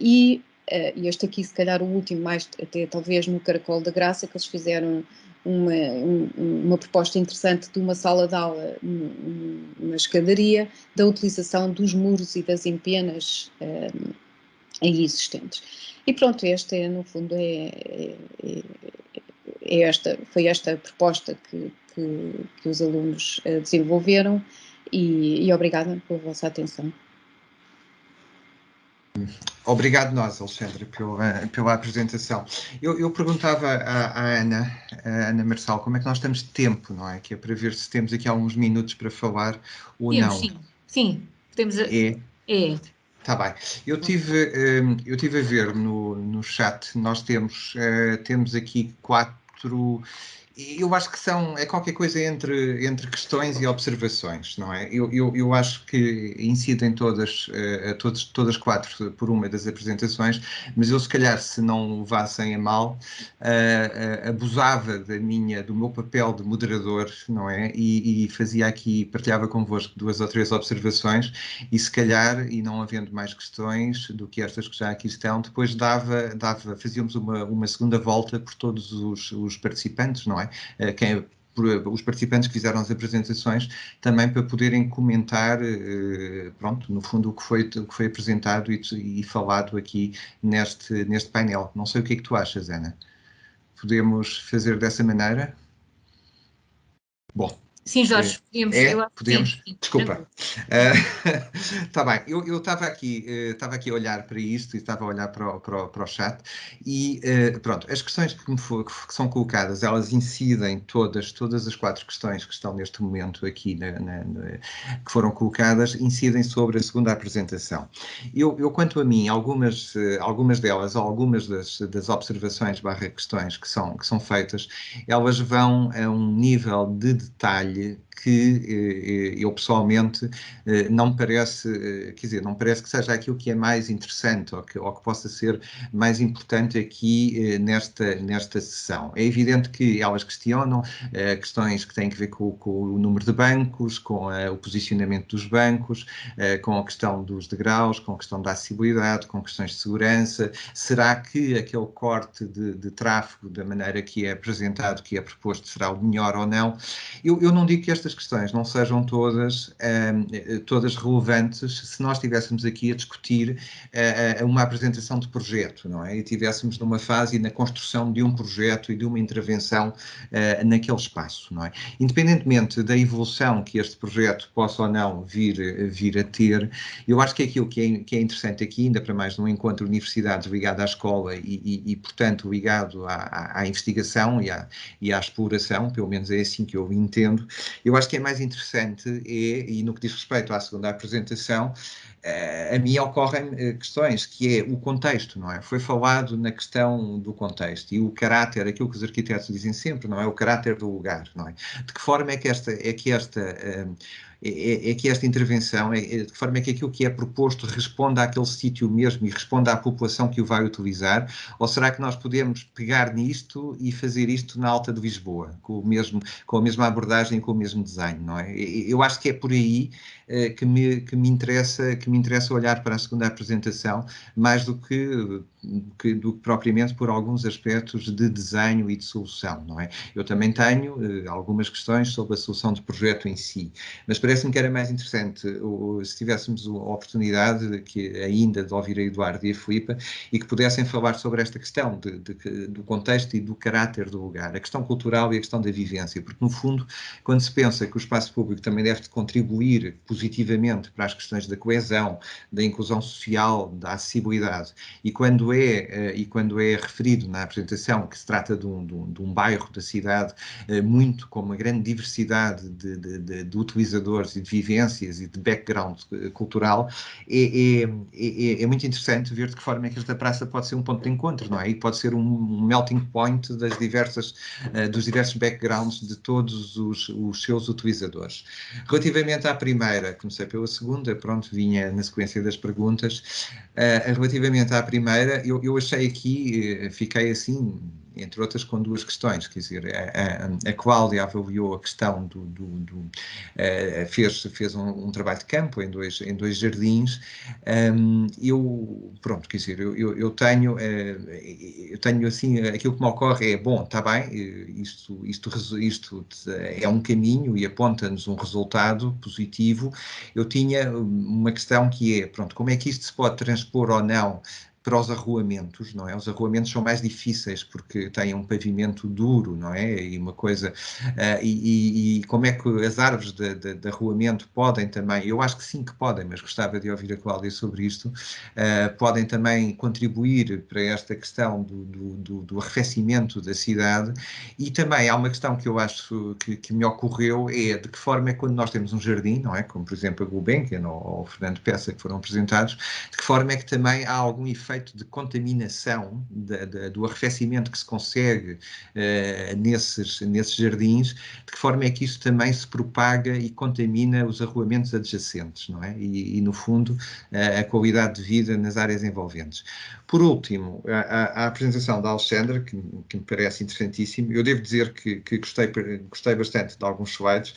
e este aqui, se calhar o último, mais até talvez no Caracol da Graça, que eles fizeram uma proposta interessante de uma sala de aula numa escadaria, da utilização dos muros e das empenas aí existentes. E pronto, esta no fundo foi esta a proposta que os alunos desenvolveram, e obrigada pela vossa atenção.
Obrigado nós, Alexandra, pela apresentação. Eu perguntava à Ana Marçal, como é que nós estamos de tempo, não é? Que é para ver se temos aqui alguns minutos para falar ou não.
Sim, podemos...
É. Está bem. Eu tive a ver no chat, nós temos aqui 4... Eu acho que é qualquer coisa entre questões e observações, não é? Eu acho que incidem todas 4 por uma das apresentações, mas eu, se calhar, se não levassem a mal, abusava do meu papel de moderador, não é? E partilhava convosco 2 ou 3 observações, e se calhar, e não havendo mais questões do que estas que já aqui estão, depois fazíamos uma segunda volta por todos os participantes, não é? Os participantes que fizeram as apresentações, também para poderem comentar, pronto, no fundo o que foi apresentado e falado aqui neste painel. Não sei o que é que tu achas, Ana? Podemos fazer dessa maneira? Bom.
Sim, Jorge, podemos.
Podemos?
Sim,
desculpa. Está bem, eu estava aqui a olhar para isto e estava a olhar para o chat e pronto, as questões que são colocadas, elas incidem todas as 4 questões que estão neste momento aqui, que foram colocadas, incidem sobre a segunda apresentação. Eu quanto a mim, algumas delas, algumas das observações / questões que são feitas, elas vão a um nível de detalhe que eu pessoalmente não me parece, não parece que seja aquilo que é mais interessante ou que possa ser mais importante aqui nesta sessão. É evidente que elas questionam questões que têm a ver com o número de bancos, com o posicionamento dos bancos, com a questão dos degraus, com a questão da acessibilidade, com questões de segurança. Será que aquele corte de tráfego, da maneira que é apresentado, que é proposto, será o melhor ou não? Eu não digo que estas questões não sejam todas relevantes se nós estivéssemos aqui a discutir uma apresentação de projeto, não é? E estivéssemos numa fase na construção de um projeto e de uma intervenção naquele espaço, não é? Independentemente da evolução que este projeto possa ou não vir a ter, eu acho que aquilo que é interessante aqui, ainda para mais num encontro de universidades ligado à escola e portanto, ligado à investigação e à exploração, pelo menos é assim que eu entendo, eu acho que é mais interessante e no que diz respeito à segunda apresentação, a mim ocorrem questões, que é o contexto, não é? Foi falado na questão do contexto e o caráter, aquilo que os arquitetos dizem sempre, não é? O caráter do lugar, não é? De que forma é que esta intervenção, de que forma é que aquilo que é proposto responde àquele sítio mesmo e responde à população que o vai utilizar, ou será que nós podemos pegar nisto e fazer isto na Alta de Lisboa, com a mesma abordagem e com o mesmo desenho, não é? Eu acho que é por aí que me interessa olhar para a segunda apresentação, mais do que do que propriamente por alguns aspectos de desenho e de solução, não é? Eu também tenho algumas questões sobre a solução do projeto em si, mas parece-me que era mais interessante se tivéssemos a oportunidade ainda de ouvir a Eduardo e a Filipa e que pudessem falar sobre esta questão do contexto e do caráter do lugar, a questão cultural e a questão da vivência, porque no fundo, quando se pensa que o espaço público também deve contribuir positivamente para as questões da coesão, da inclusão social, da acessibilidade, e quando é referido na apresentação que se trata de um bairro da cidade muito com uma grande diversidade de utilizadores e de vivências e de background cultural, é muito interessante ver de que forma é que esta praça pode ser um ponto de encontro, não é? E pode ser um melting point dos diversos backgrounds de todos os seus utilizadores. Relativamente à primeira, comecei pela segunda, pronto, vinha na sequência das perguntas. Relativamente à primeira, eu achei aqui, fiquei assim, entre outras, com duas questões, quer dizer, a Cláudia avaliou a questão fez um trabalho de campo em dois jardins. Pronto, quer dizer, eu tenho assim, aquilo que me ocorre é, bom, está bem, isto é um caminho e aponta-nos um resultado positivo. Eu tinha uma questão que é, pronto, como é que isto se pode transpor ou não para os arruamentos, não é? Os arruamentos são mais difíceis porque têm um pavimento duro, não é? E uma coisa... e como é que as árvores de arruamento podem também... Eu acho que sim que podem, mas gostava de ouvir a Cláudia sobre isto. Podem também contribuir para esta questão do arrefecimento da cidade. E também há uma questão que eu acho que me ocorreu, é de que forma é quando nós temos um jardim, não é? Como, por exemplo, a Gulbenkian ou o Fernando Peça, que foram apresentados, de que forma é que também há algum efeito de contaminação do arrefecimento que se consegue nesses jardins, de que forma é que isso também se propaga e contamina os arruamentos adjacentes, não é? E no fundo, a qualidade de vida nas áreas envolventes. Por último, a apresentação da Alexandra, que me parece interessantíssimo. Eu devo dizer que gostei bastante de alguns slides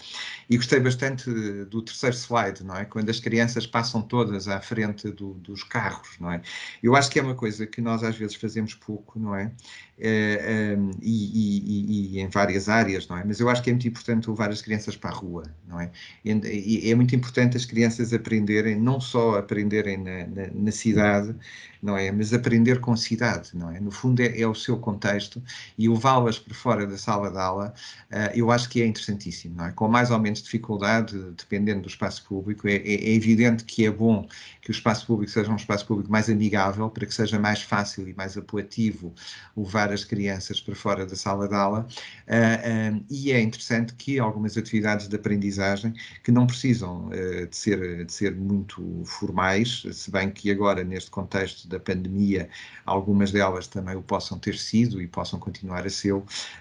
e gostei bastante do terceiro slide, não é? Quando as crianças passam todas à frente dos carros, não é? Eu acho que é uma coisa que nós às vezes fazemos pouco, não é? E em várias áreas, não é? Mas eu acho que é muito importante levar as crianças para a rua, não é? E é muito importante as crianças aprenderem, não só aprenderem na cidade, não é? Mas aprender com a cidade, não é? No fundo é o seu contexto, e levá-las por fora da sala de aula, eu acho que é interessantíssimo, não é? Com mais ou menos dificuldade, dependendo do espaço público, é evidente que é bom que o espaço público seja um espaço público mais amigável, para que seja mais fácil e mais apelativo levar as crianças para fora da sala de aula, e é interessante que algumas atividades de aprendizagem que não precisam de ser muito formais, se bem que agora, neste contexto da pandemia, algumas delas também o possam ter sido e possam continuar a ser,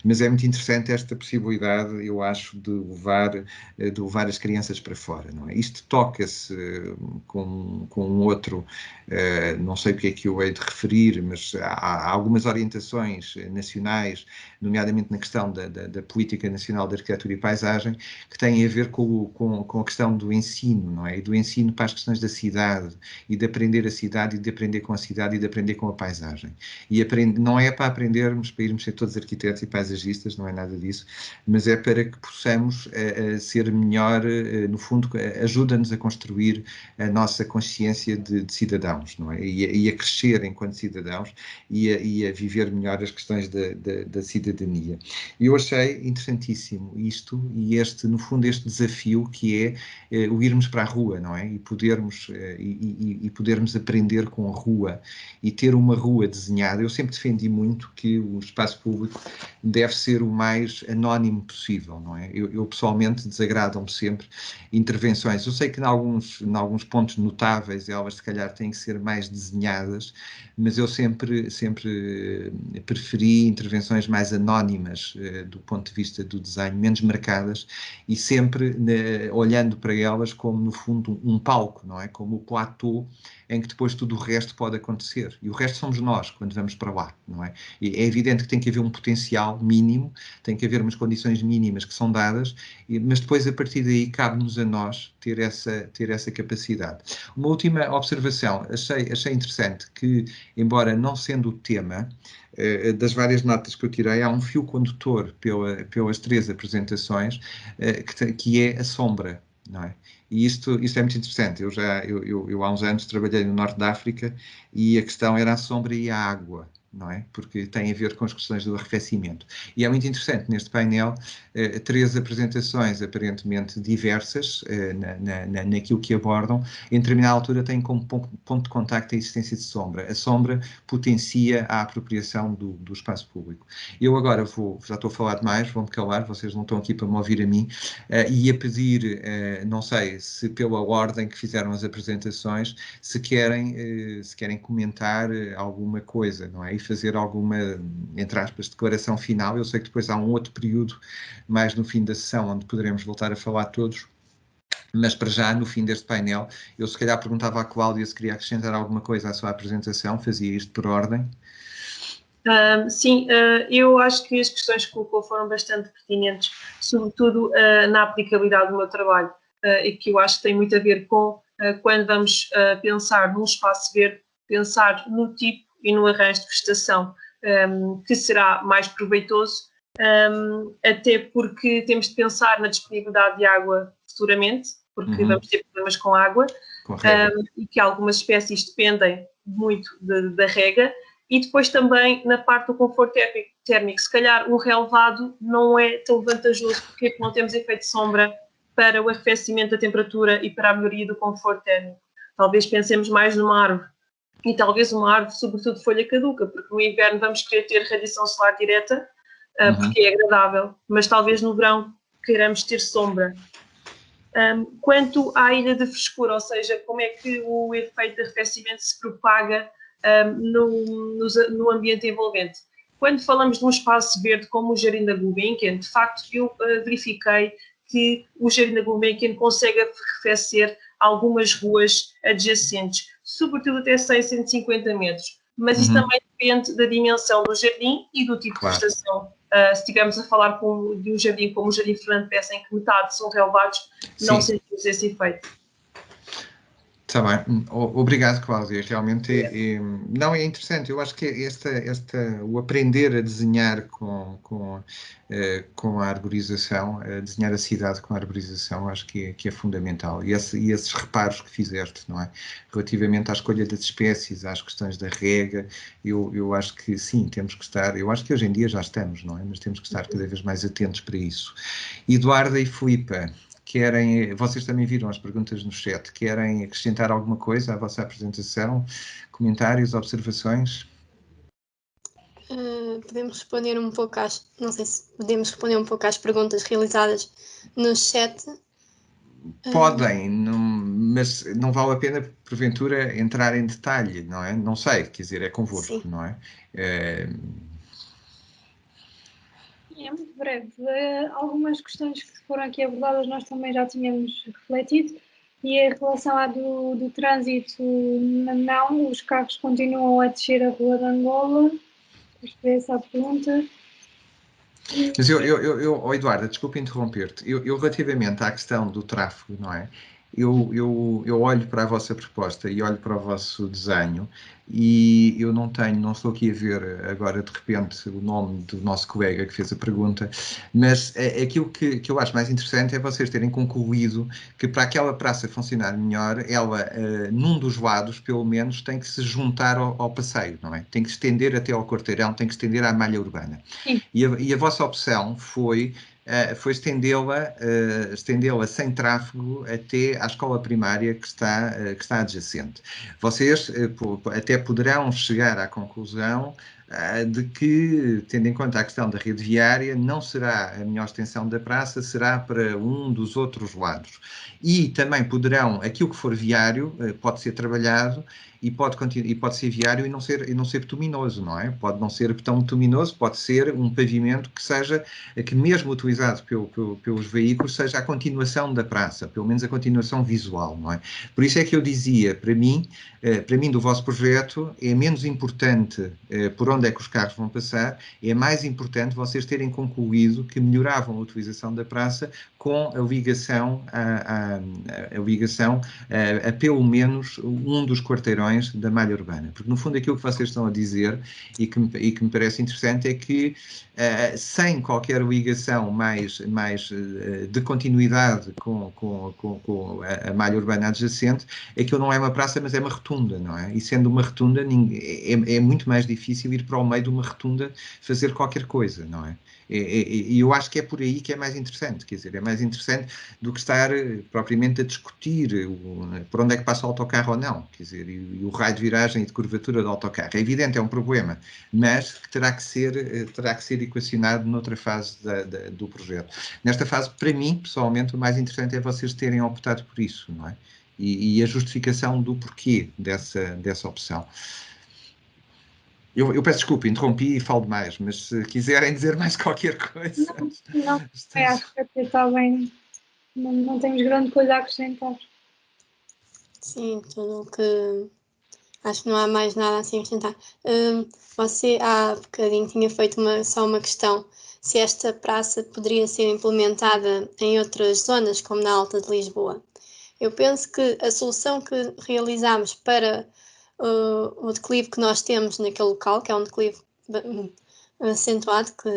mas é muito interessante esta possibilidade, eu acho, de levar as crianças para fora, não é? Isto toca-se com um outro, não sei o que é que eu hei de referir, mas há algumas orientações nacionais, nomeadamente na questão da Política Nacional de Arquitetura e Paisagem, que têm a ver com a questão do ensino, não é? E do ensino para as questões da cidade, e de aprender a cidade, e de aprender com a cidade, e de aprender com a paisagem. E não é para aprendermos, para irmos ser todos arquitetos e paisagistas, não é nada disso, mas é para que possamos ser melhor, no fundo, ajuda-nos a construir a nossa consciência de cidadãos, não é? E a crescer enquanto cidadãos, e a viver melhor as questões da cidadania. E eu achei interessantíssimo isto, e no fundo, este desafio que é o irmos para a rua, não é? E podermos aprender com a rua, e ter uma rua desenhada. Eu sempre defendi muito que o espaço público deve ser o mais anónimo possível, não é? Eu pessoalmente, desagradam-me sempre intervenções. Eu sei que em alguns pontos notáveis elas se calhar têm que ser mais desenhadas, mas eu sempre preferi intervenções mais anónimas anónimas do ponto de vista do desenho, menos marcadas, e sempre olhando para elas como, no fundo, um palco, não é? Como o platô em que depois tudo o resto pode acontecer. E o resto somos nós, quando vamos para lá, não é? E é evidente que tem que haver um potencial mínimo, tem que haver umas condições mínimas que são dadas, mas depois, a partir daí, cabe-nos a nós ter essa capacidade. Uma última observação, achei interessante que, embora não sendo o tema, das várias notas que eu tirei, há um fio condutor pelas 3 apresentações, que é a sombra, não é? E isto é muito interessante. Eu há uns anos trabalhei no Norte da África e a questão era a sombra e a água, não é? Porque tem a ver com as questões do arrefecimento. E é muito interessante neste painel 3 apresentações aparentemente diversas naquilo que abordam. Em determinada altura têm como ponto de contacto a existência de sombra. A sombra potencia a apropriação do espaço público. Eu agora já estou a falar demais, vou-me calar, vocês não estão aqui para me ouvir a mim, e a pedir, não sei se pela ordem que fizeram as apresentações, se querem comentar alguma coisa, não é? E fazer alguma, entre aspas, declaração final. Eu sei que depois há um outro período, mais no fim da sessão, onde poderemos voltar a falar todos, mas para já, no fim deste painel, eu se calhar perguntava à Cláudia se queria acrescentar alguma coisa à sua apresentação, fazia isto por ordem.
Sim, eu acho que as questões que colocou foram bastante pertinentes, sobretudo na aplicabilidade do meu trabalho, e que eu acho que tem muito a ver com quando vamos pensar num espaço verde, pensar no tipo e no arranjo de vegetação que será mais proveitoso, até porque temos de pensar na disponibilidade de água futuramente, porque vamos ter problemas com água, e que algumas espécies dependem muito da rega. E depois também na parte do conforto térmico, se calhar um relevado não é tão vantajoso porque não temos efeito de sombra para o arrefecimento da temperatura e para a melhoria do conforto térmico. Talvez pensemos mais numa árvore, e talvez uma árvore, sobretudo folha caduca, porque no inverno vamos querer ter radiação solar direta, porque é agradável, mas talvez no verão queiramos ter sombra. Quanto à ilha de frescura, ou seja, como é que o efeito de arrefecimento se propaga no ambiente envolvente. Quando falamos de um espaço verde como o Jardim da Gulbenkian, de facto eu verifiquei que o Jardim da Gulbenkian consegue arrefecer algumas ruas adjacentes, sobretudo até 150 metros, mas isso também depende da dimensão do jardim e do tipo de vegetação. Se estivermos a falar de um jardim como o Jardim Fernando Peça, em que metade são relevados, não sentimos esse efeito.
Está bem, obrigado, Cláudia. Realmente não é interessante. Eu acho que o aprender a desenhar com a arborização, a desenhar a cidade com a arborização, acho que é fundamental. E esses reparos que fizeste, não é? Relativamente à escolha das espécies, às questões da rega, eu acho que sim, temos que estar. Eu acho que hoje em dia já estamos, não é? Mas temos que estar cada vez mais atentos para isso. Eduarda e Filipa, vocês também viram as perguntas no chat, querem acrescentar alguma coisa à vossa apresentação? Comentários, observações?
Podemos responder um pouco não sei se podemos responder um pouco às perguntas realizadas no chat.
Podem, mas não vale a pena, porventura, entrar em detalhe, não é? Não sei, quer dizer, é convosco, sim, não é?
É muito breve. Algumas questões que foram aqui abordadas nós também já tínhamos refletido, e em relação à do trânsito, não, os carros continuam a descer a Rua de Angola. Foi essa a pergunta.
Mas Eduardo, desculpa interromper-te, eu relativamente à questão do tráfego, não é? Eu olho para a vossa proposta e olho para o vosso desenho e eu não estou aqui a ver agora de repente o nome do nosso colega que fez a pergunta, mas aquilo que eu acho mais interessante é vocês terem concluído que para aquela praça funcionar melhor, ela, num dos lados, pelo menos, tem que se juntar ao passeio, não é? Tem que se estender até ao quarteirão, tem que se estender à malha urbana.
Sim.
E a vossa opção foi estendê-la sem tráfego até à escola primária que está adjacente. Vocês até poderão chegar à conclusão de que, tendo em conta a questão da rede viária, não será a melhor extensão da praça, será para um dos outros lados. E também poderão, aquilo que for viário, pode ser trabalhado e pode ser viário e não ser betuminoso, não é? Pode não ser betão betuminoso, pode ser um pavimento que mesmo utilizado pelos veículos, seja a continuação da praça, pelo menos a continuação visual, não é? Por isso é que eu dizia, para mim do vosso projeto, é menos importante por onde é que os carros vão passar, é mais importante vocês terem concluído que melhoravam a utilização da praça com a ligação a pelo menos um dos quarteirões da malha urbana. Porque, no fundo, aquilo que vocês estão a dizer e que me parece interessante é que, sem qualquer ligação mais de continuidade com a malha urbana adjacente, aquilo não é uma praça, mas é uma rotunda, não é? E sendo uma rotunda, é muito mais difícil ir para o meio de uma rotunda fazer qualquer coisa, não é? E eu acho que é por aí que é mais interessante, quer dizer, é mais interessante do que estar propriamente a discutir por onde é que passa o autocarro ou não, quer dizer, e o raio de viragem e de curvatura do autocarro. É evidente, é um problema, mas que terá que ser equacionado noutra fase do projeto. Nesta fase, para mim, pessoalmente, o mais interessante é vocês terem optado por isso, não é? E a justificação do porquê dessa opção. Eu peço desculpa, interrompi e falo demais, mas se quiserem dizer mais qualquer coisa...
Não, acho que está bem, não temos grande coisa a acrescentar.
Sim, tudo o que... Acho que não há mais nada assim a acrescentar. Você há bocadinho tinha feito só uma questão, se esta praça poderia ser implementada em outras zonas, como na Alta de Lisboa. Eu penso que a solução que realizámos para o declive que nós temos naquele local, que é um declive acentuado, que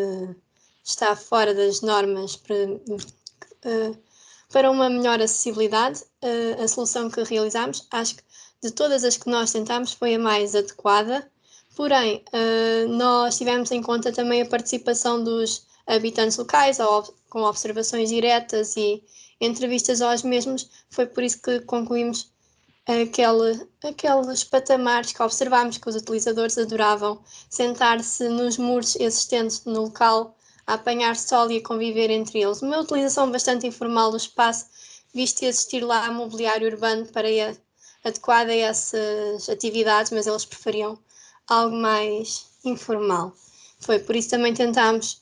está fora das normas para uma melhor acessibilidade, a solução que realizámos, acho que de todas as que nós tentámos foi a mais adequada, porém nós tivemos em conta também a participação dos habitantes locais, com observações diretas e entrevistas aos mesmos. Foi por isso que concluímos aqueles patamares que observámos que os utilizadores adoravam, sentar-se nos muros existentes no local, a apanhar sol e a conviver entre eles. Uma utilização bastante informal do espaço, visto existir lá mobiliário urbano adequado a essas atividades, mas eles preferiam algo mais informal. Foi por isso também tentámos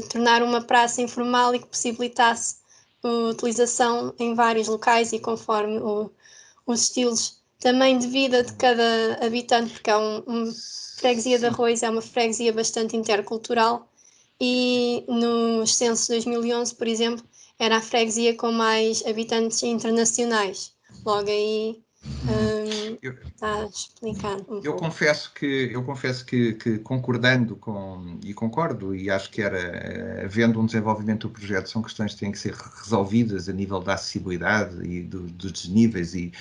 tornar uma praça informal e que possibilitasse a utilização em vários locais e conforme os estilos também de vida de cada habitante, porque freguesia de Arroios é uma freguesia bastante intercultural e no censo de 2011, por exemplo, era a freguesia com mais habitantes internacionais. Logo aí está explicado.
Eu confesso que concordando e concordo, e acho que havendo um desenvolvimento do projeto, são questões que têm que ser resolvidas a nível da acessibilidade e dos desníveis, e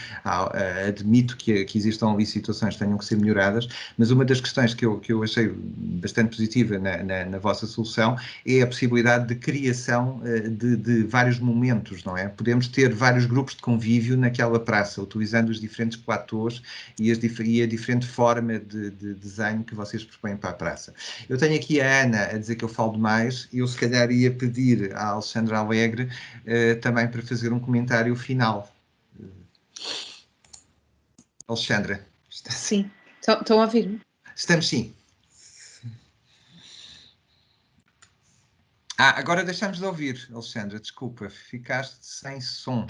admito que existam ali situações que tenham que ser melhoradas, mas uma das questões que eu achei bastante positiva na vossa solução é a possibilidade de criação de vários momentos, não é? Podemos ter vários grupos de convívio naquela praça, utilizando os diferentes platôs e a diferente forma de desenho que vocês propõem para a praça. Eu tenho aqui a Ana a dizer que eu falo demais, e eu se calhar ia pedir à Alexandra Alegre também para fazer um comentário final. Alexandra.
Sim, estão a ouvir-me?
Estamos sim. Agora deixamos de ouvir, Alexandra, desculpa, ficaste sem som.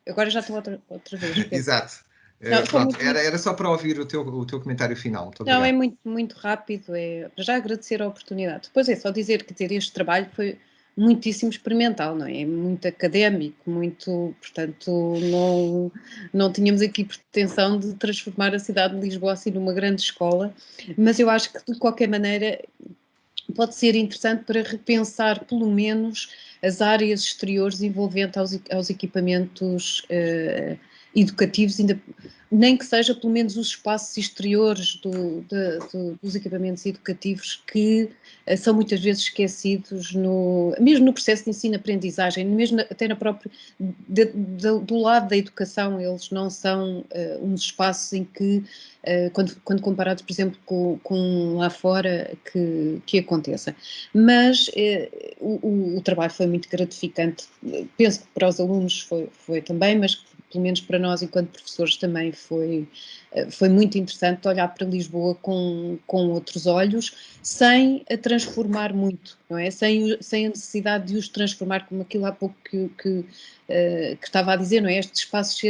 Agora já estou outra vez.
Exato.
Não,
pronto, era só para ouvir o teu comentário final. Muito obrigado.
Não, é muito, muito rápido, para já agradecer a oportunidade. Depois é só dizer que este trabalho foi muitíssimo experimental, não é? Muito académico, portanto, não tínhamos aqui pretensão de transformar a cidade de Lisboa assim numa grande escola, mas eu acho que de qualquer maneira pode ser interessante para repensar pelo menos as áreas exteriores envolventes aos equipamentos educativos, nem que seja pelo menos os espaços exteriores dos equipamentos educativos que são muitas vezes esquecidos mesmo no processo de ensino-aprendizagem, mesmo até do lado da educação, eles não são uns espaços em que, quando comparados, por exemplo, com lá fora, que aconteça. Mas o trabalho foi muito gratificante, penso que para os alunos foi também, mas pelo menos para nós, enquanto professores, também foi muito interessante olhar para Lisboa com outros olhos, sem a transformar muito, não é? Sem a necessidade de os transformar, como aquilo há pouco que estava a dizer, não é? Estes espaços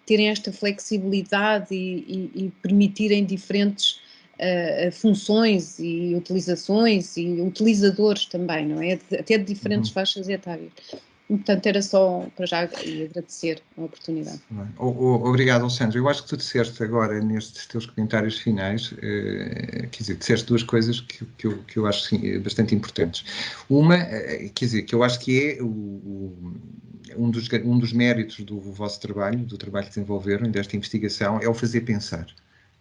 terem esta flexibilidade e permitirem diferentes funções e utilizações e utilizadores também, não é? Até de diferentes faixas etárias. Portanto, era só para já agradecer a oportunidade.
Obrigado, Alexandre. Eu acho que tu disseste agora, nestes teus comentários finais, quer dizer, disseste duas coisas que eu acho sim, bastante importantes. Uma, quer dizer, que eu acho que é um dos méritos do vosso trabalho, do trabalho que desenvolveram, desta investigação, é o fazer pensar.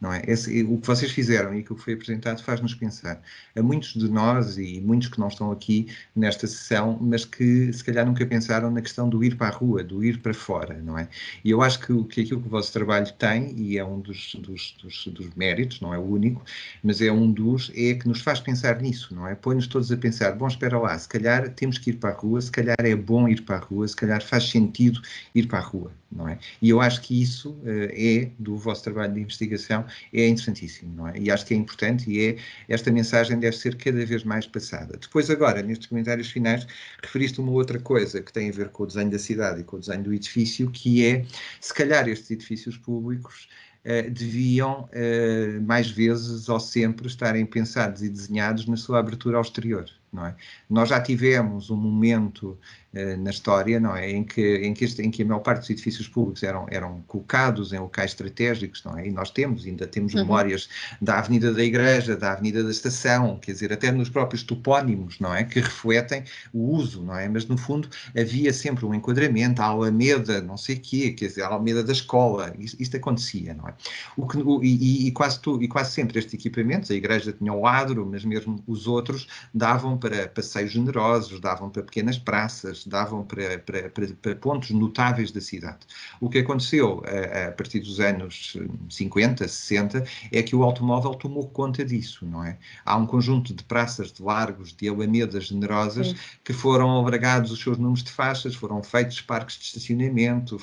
Não é? O que vocês fizeram e o que foi apresentado faz-nos pensar. A muitos de nós e muitos que não estão aqui nesta sessão, mas que se calhar nunca pensaram na questão do ir para a rua, do ir para fora, não é? E eu acho que aquilo que o vosso trabalho tem, e é um dos méritos, não é o único, mas é é que nos faz pensar nisso, não é? Põe-nos todos a pensar, bom, espera lá, se calhar temos que ir para a rua, se calhar é bom ir para a rua, se calhar faz sentido ir para a rua, não é? E eu acho que isso do vosso trabalho de investigação, é interessantíssimo, não é? E acho que é importante e esta mensagem deve ser cada vez mais passada. Depois agora, nestes comentários finais, referiste uma outra coisa que tem a ver com o desenho da cidade e com o desenho do edifício, que é, se calhar estes edifícios públicos deviam mais vezes ou sempre estarem pensados e desenhados na sua abertura ao exterior, não é? Nós já tivemos um momento na história, não é, em que a maior parte dos edifícios públicos eram colocados em locais estratégicos, não é? E nós ainda temos memórias da Avenida da Igreja, da Avenida da Estação, quer dizer, até nos próprios topónimos, não é, que refletem o uso, não é? Mas no fundo havia sempre um enquadramento, a Alameda, não sei o quê, quer dizer, a Alameda da escola, isto acontecia, não é? E quase sempre estes equipamentos, a Igreja tinha o adro, mas mesmo os outros davam para passeios generosos, davam para pequenas praças, davam para pontos notáveis da cidade. O que aconteceu a partir dos anos 50, 60, é que o automóvel tomou conta disso, não é? Há um conjunto de praças, de largos, de alamedas generosas que foram abragados os seus números de faixas, foram feitos parques de estacionamento,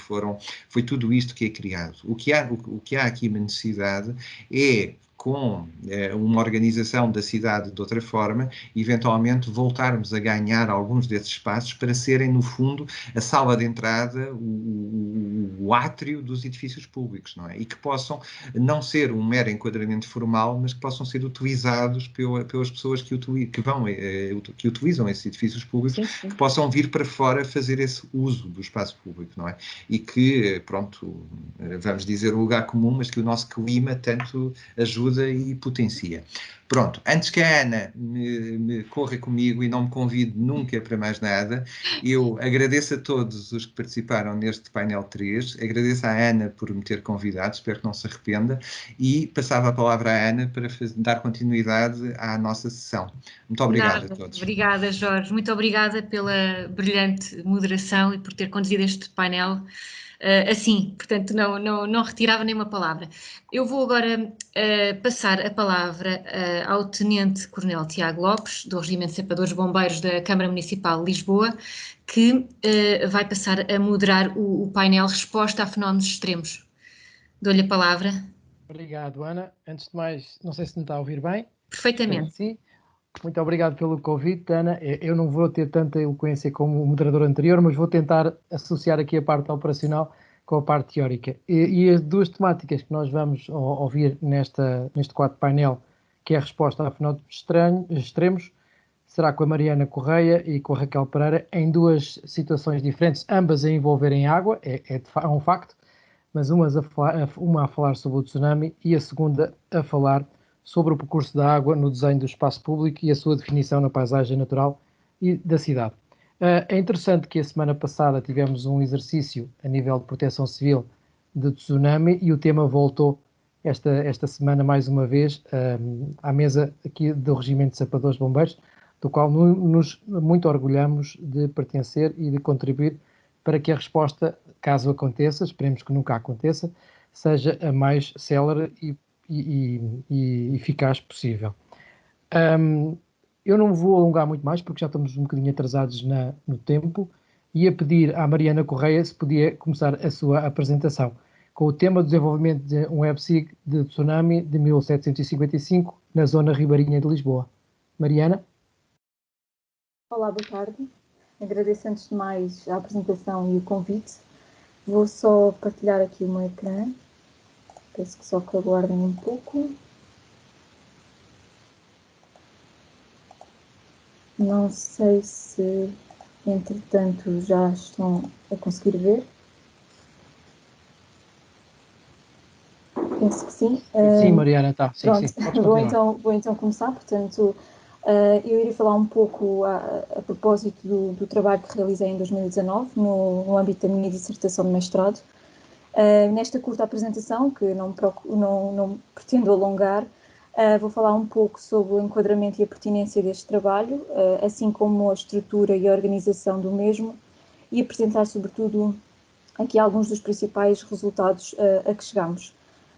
foi tudo isto que é criado. O que há aqui uma necessidade é, com uma organização da cidade de outra forma, eventualmente voltarmos a ganhar alguns desses espaços para serem, no fundo, a sala de entrada, o átrio dos edifícios públicos, não é? E que possam não ser um mero enquadramento formal, mas que possam ser utilizados pelas pessoas que utilizam esses edifícios públicos, que possam vir para fora fazer esse uso do espaço público, não é? E que, pronto, vamos dizer o lugar comum, mas que o nosso clima tanto ajuda e potencia. Pronto, antes que a Ana me corra comigo e não me convide nunca para mais nada, eu agradeço a todos os que participaram neste painel 3, agradeço à Ana por me ter convidado, espero que não se arrependa, e passava a palavra à Ana para dar continuidade à nossa sessão. Muito obrigado a todos.
Obrigada, Jorge, muito obrigada pela brilhante moderação e por ter conduzido este painel assim, portanto não retirava nenhuma palavra. Eu vou agora passar a palavra ao Tenente Coronel Tiago Lopes, do Regimento de Cepadores Bombeiros da Câmara Municipal de Lisboa, que vai passar a moderar o painel Resposta a Fenómenos Extremos. Dou-lhe a palavra.
Obrigado, Ana. Antes de mais, não sei se me está a ouvir bem.
Perfeitamente.
Sim. Muito obrigado pelo convite, Ana. Eu não vou ter tanta eloquência como o moderador anterior, mas vou tentar associar aqui a parte operacional com a parte teórica. E as duas temáticas que nós vamos ouvir neste quadro painel, que é a resposta a fenómenos extremos, será com a Mariana Correia e com a Raquel Pereira, em duas situações diferentes, ambas a envolverem água, é um facto, mas uma a falar sobre o tsunami e a segunda a falar sobre o percurso da água no desenho do espaço público e a sua definição na paisagem natural e da cidade. É interessante que a semana passada tivemos um exercício a nível de proteção civil de tsunami, e o tema voltou esta semana mais uma vez à mesa aqui do Regimento de Sapadores de Bombeiros, do qual nos muito orgulhamos de pertencer e de contribuir para que a resposta, caso aconteça, esperemos que nunca aconteça, seja a mais célere e eficaz possível. Eu não vou alongar muito mais, porque já estamos um bocadinho atrasados no tempo. Ia pedir à Mariana Correia se podia começar a sua apresentação com o tema do desenvolvimento de um websig de tsunami de 1755 na zona ribeirinha de Lisboa. Mariana?
Olá, boa tarde. Agradeço antes de mais a apresentação e o convite. Vou só partilhar aqui o meu ecrã. Peço que só que aguardem um pouco. Não sei se, entretanto, já estão a conseguir ver. Penso que sim.
Sim, Mariana, está. Sim,
pronto,
sim.
Vou então começar. Portanto, eu iria falar um pouco a propósito do trabalho que realizei em 2019 no âmbito da minha dissertação de mestrado. Nesta curta apresentação, que não pretendo alongar, vou falar um pouco sobre o enquadramento e a pertinência deste trabalho, assim como a estrutura e a organização do mesmo, e apresentar, sobretudo, aqui alguns dos principais resultados a que chegamos.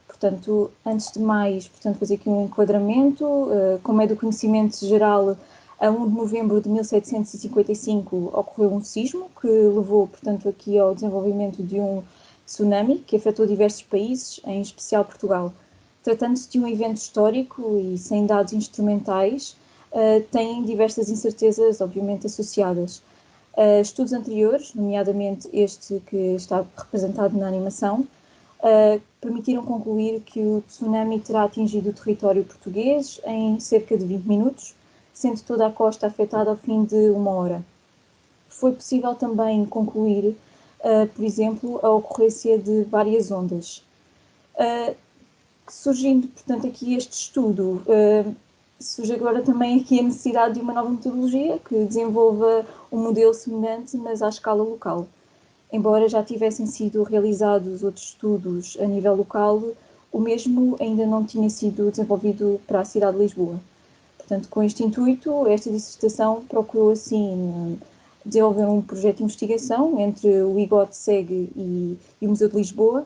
Portanto, antes de mais, fazer aqui um enquadramento, como é do conhecimento geral, a 1 de novembro de 1755 ocorreu um sismo que levou, portanto, aqui ao desenvolvimento de um tsunami que afetou diversos países, em especial Portugal. Tratando-se de um evento histórico e sem dados instrumentais, tem diversas incertezas, obviamente, associadas. Estudos anteriores, nomeadamente este que está representado na animação, permitiram concluir que o tsunami terá atingido o território português em cerca de 20 minutos, sendo toda a costa afetada ao fim de 1 hora. Foi possível também concluir, por exemplo, a ocorrência de várias ondas. Surgindo, portanto, aqui este estudo, surge agora também aqui a necessidade de uma nova metodologia que desenvolva um modelo semelhante, mas à escala local. Embora já tivessem sido realizados outros estudos a nível local, o mesmo ainda não tinha sido desenvolvido para a cidade de Lisboa. Portanto, com este intuito, esta dissertação procurou, assim, desenvolver um projeto de investigação entre o IGOT-SEG e o Museu de Lisboa,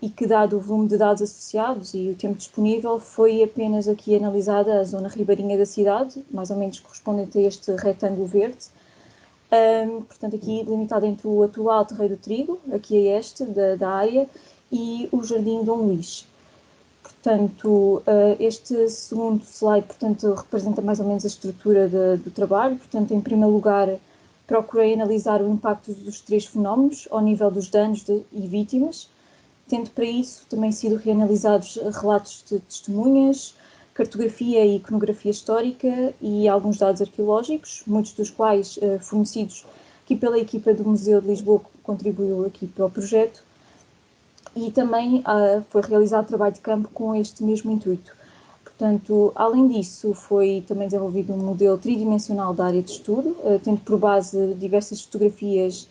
e que, dado o volume de dados associados e o tempo disponível, foi apenas aqui analisada a zona ribeirinha da cidade, mais ou menos correspondente a este retângulo verde, portanto aqui delimitado entre o atual Terreiro do Trigo, aqui a este da área, e o Jardim Dom Luís. Portanto, este segundo slide, portanto, representa mais ou menos a estrutura do trabalho. Portanto, em primeiro lugar, procurei analisar o impacto dos 3 fenómenos ao nível dos danos e vítimas, tendo para isso também sido reanalisados relatos de testemunhas, cartografia e iconografia histórica e alguns dados arqueológicos, muitos dos quais fornecidos aqui pela equipa do Museu de Lisboa, que contribuiu aqui para o projeto, e também foi realizado trabalho de campo com este mesmo intuito. Portanto, além disso, foi também desenvolvido um modelo tridimensional da área de estudo, tendo por base diversas fotografias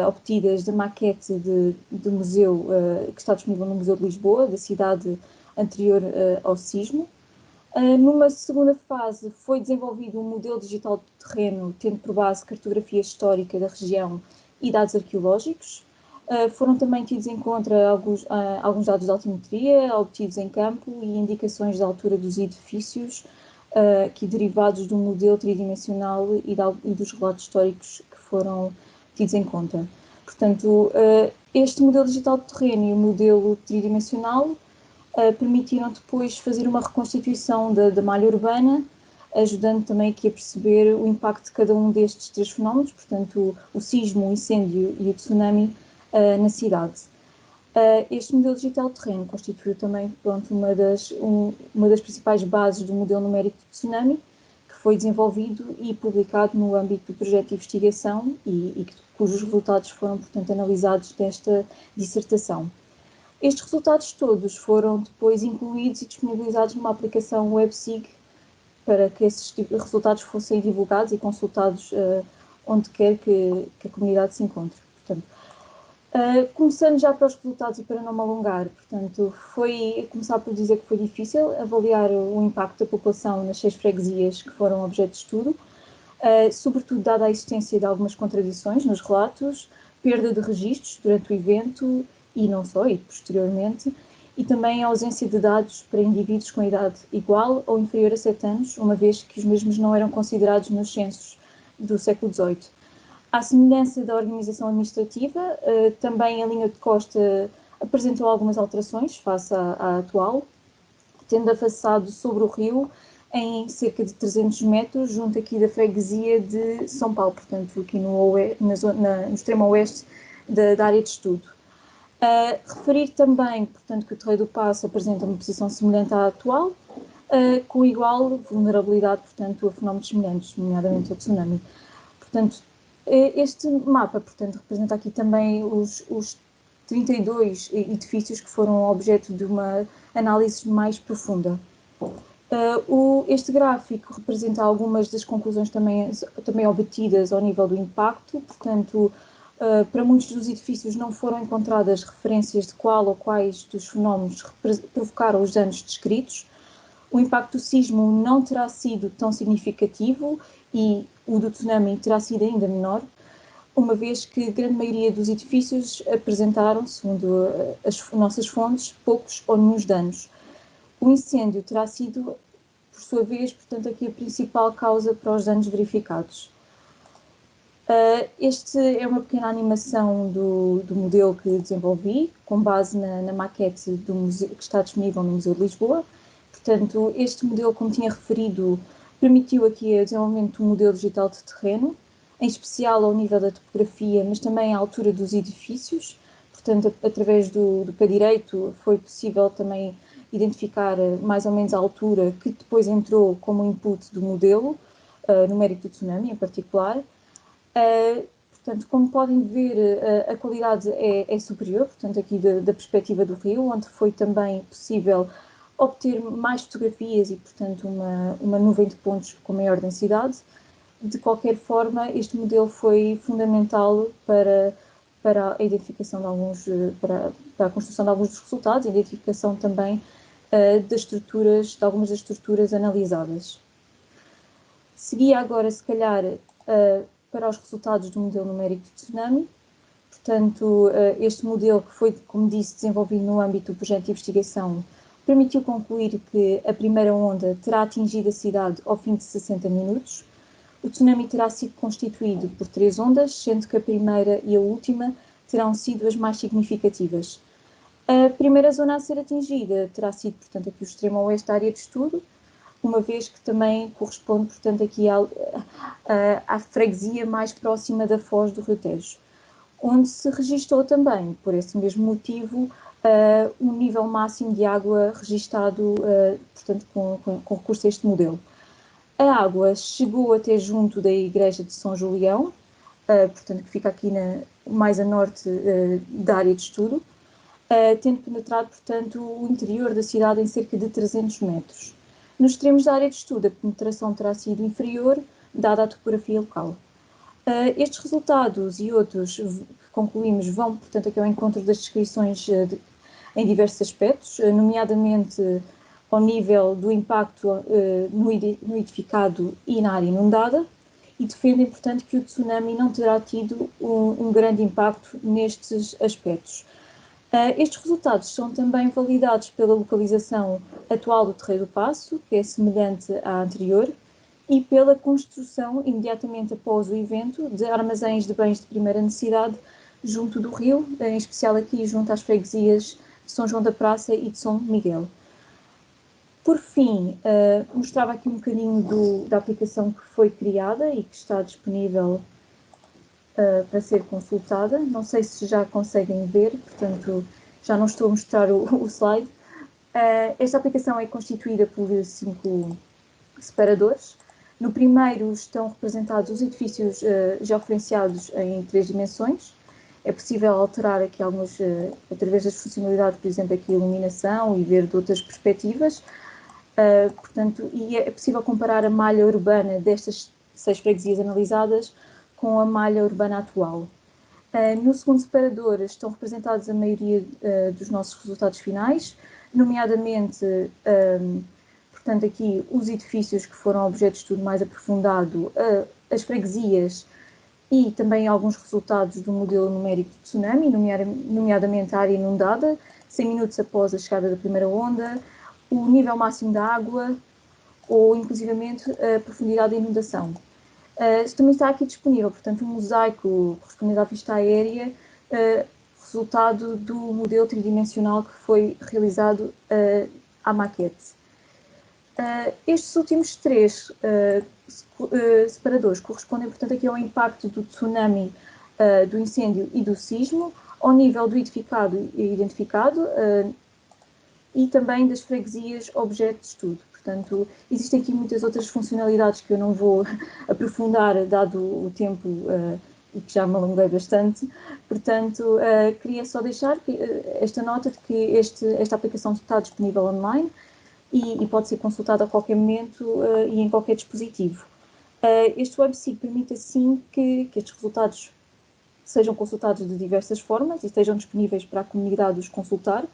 obtidas da maquete do museu, que está disponível no Museu de Lisboa, da cidade anterior ao sismo. Numa segunda fase, foi desenvolvido um modelo digital de terreno, tendo por base cartografia histórica da região e dados arqueológicos. Foram também tidos em conta alguns dados de altimetria obtidos em campo e indicações da altura dos edifícios, aqui derivados do modelo tridimensional e dos relatos históricos que foram tidos em conta. Portanto, este modelo digital de terreno e o modelo tridimensional permitiram depois fazer uma reconstituição da malha urbana, ajudando também aqui a perceber o impacto de cada um destes 3 fenómenos, portanto, o sismo, o incêndio e o tsunami na cidade. Este modelo digital de terreno constituiu também, pronto, uma das principais bases do modelo numérico de tsunami, que foi desenvolvido e publicado no âmbito do projeto de investigação e cujos resultados foram, portanto, analisados desta dissertação. Estes resultados todos foram depois incluídos e disponibilizados numa aplicação WebSig para que esses resultados fossem divulgados e consultados onde quer que a comunidade se encontre. Portanto, Começando já para os resultados e para não me alongar, portanto, foi começar por dizer que foi difícil avaliar o impacto da população nas 6 freguesias que foram objeto de estudo, sobretudo dada a existência de algumas contradições nos relatos, perda de registros durante o evento e não só, e posteriormente, e também a ausência de dados para indivíduos com idade igual ou inferior a 7 anos, uma vez que os mesmos não eram considerados nos censos do século XVIII. À semelhança da organização administrativa, também a linha de costa apresentou algumas alterações face à atual, tendo afastado sobre o rio em cerca de 300 metros, junto aqui da freguesia de São Paulo, portanto aqui no extremo oeste da área de estudo. Referir também, portanto, que o Terreiro do Paço apresenta uma posição semelhante à atual, com igual vulnerabilidade, portanto, a fenómenos semelhantes, nomeadamente ao tsunami. Portanto, este mapa, portanto, representa aqui também os 32 edifícios que foram objeto de uma análise mais profunda. Este gráfico representa algumas das conclusões também obtidas ao nível do impacto, portanto, para muitos dos edifícios não foram encontradas referências de qual ou quais dos fenómenos provocaram os danos descritos. O impacto do sismo não terá sido tão significativo e o do tsunami terá sido ainda menor, uma vez que a grande maioria dos edifícios apresentaram, segundo as nossas fontes, poucos ou nenhum danos. O incêndio terá sido, por sua vez, portanto, aqui a principal causa para os danos verificados. Este é uma pequena animação do modelo que desenvolvi, com base na maquete do museu, que está disponível no Museu de Lisboa. Portanto, este modelo, como tinha referido, permitiu aqui o desenvolvimento de um modelo digital de terreno, em especial ao nível da topografia, mas também à altura dos edifícios. Portanto, através do pé direito foi possível também identificar mais ou menos a altura que depois entrou como input do modelo, numérico do tsunami em particular. Portanto, como podem ver, a qualidade é superior, portanto, aqui da perspectiva do rio, onde foi também possível obter mais fotografias e, portanto, uma nuvem de pontos com maior densidade. De qualquer forma, este modelo foi fundamental para a identificação de alguns, para a construção de alguns dos resultados, e a identificação também de algumas das estruturas analisadas. Seguia agora, se calhar, para os resultados do modelo numérico de tsunami. Portanto, este modelo, que foi, como disse, desenvolvido no âmbito do projeto de investigação, permitiu concluir que a primeira onda terá atingido a cidade ao fim de 60 minutos. O tsunami terá sido constituído por 3 ondas, sendo que a primeira e a última terão sido as mais significativas. A primeira zona a ser atingida terá sido, portanto, aqui o extremo oeste da área de estudo, uma vez que também corresponde, portanto, aqui à freguesia mais próxima da foz do Rio Tejo, onde se registou também, por esse mesmo motivo, um nível máximo de água registado, portanto, com recurso a este modelo. A água chegou até junto da igreja de São Julião, portanto, que fica aqui mais a norte da área de estudo, tendo penetrado, portanto, o interior da cidade em cerca de 300 metros. Nos extremos da área de estudo, a penetração terá sido inferior, dada a topografia local. Estes resultados e outros que concluímos vão, portanto, aqui ao encontro das descrições em diversos aspectos, nomeadamente ao nível do impacto no edificado e na área inundada, e defendem, portanto, que o tsunami não terá tido um grande impacto nestes aspectos. Estes resultados são também validados pela localização atual do Terreiro do Paço, que é semelhante à anterior, e pela construção, imediatamente após o evento, de armazéns de bens de primeira necessidade junto do rio, em especial aqui junto às freguesias de São João da Praça e de São Miguel. Por fim, mostrava aqui um bocadinho da aplicação que foi criada e que está disponível para ser consultada. Não sei se já conseguem ver, portanto, já não estou a mostrar o slide. Esta aplicação é constituída por 5 separadores. No primeiro estão representados os edifícios georreferenciados em 3 dimensões. É possível alterar aqui alguns, através das funcionalidades, por exemplo, aqui a iluminação e ver de outras perspectivas. Portanto, e é possível comparar a malha urbana destas 6 freguesias analisadas com a malha urbana atual. No segundo separador estão representados a maioria dos nossos resultados finais, nomeadamente, portanto, aqui os edifícios que foram objeto de estudo mais aprofundado, as freguesias e também alguns resultados do modelo numérico de tsunami, nomeadamente a área inundada, 100 minutos após a chegada da primeira onda, o nível máximo da água ou, inclusivamente, a profundidade da inundação. Também está aqui disponível, portanto, um mosaico correspondente à vista aérea, resultado do modelo tridimensional que foi realizado à maquete. Estes últimos 3 separadores correspondem, portanto, aqui ao impacto do tsunami, do incêndio e do sismo, ao nível do edificado e identificado e também das freguesias objeto de estudo. Portanto, existem aqui muitas outras funcionalidades que eu não vou aprofundar, dado o tempo e que já me alonguei bastante. Portanto, queria só deixar esta nota de que esta aplicação está disponível online e pode ser consultada a qualquer momento e em qualquer dispositivo. Este WebSig permite, assim, que estes resultados sejam consultados de diversas formas e estejam disponíveis para a comunidade os consultar.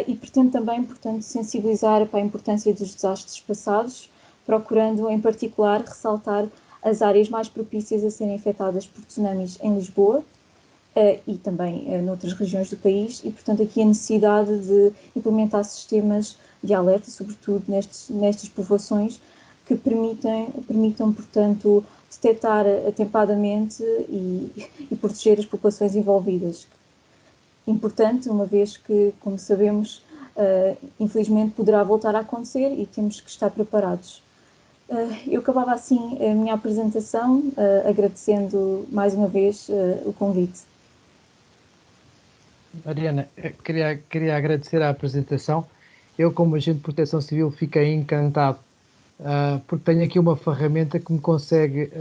E pretende também, portanto, sensibilizar para a importância dos desastres passados, procurando, em particular, ressaltar as áreas mais propícias a serem afetadas por tsunamis em Lisboa e também noutras regiões do país, e, portanto, aqui a necessidade de implementar sistemas de alerta, sobretudo nestas povoações, que permitam, portanto, detectar atempadamente e proteger as populações envolvidas. Importante, uma vez que, como sabemos, infelizmente poderá voltar a acontecer e temos que estar preparados. Eu acabava assim a minha apresentação, agradecendo mais uma vez o convite.
Mariana, queria agradecer a apresentação. Eu, como agente de proteção civil, fiquei encantado, porque tenho aqui uma ferramenta que me consegue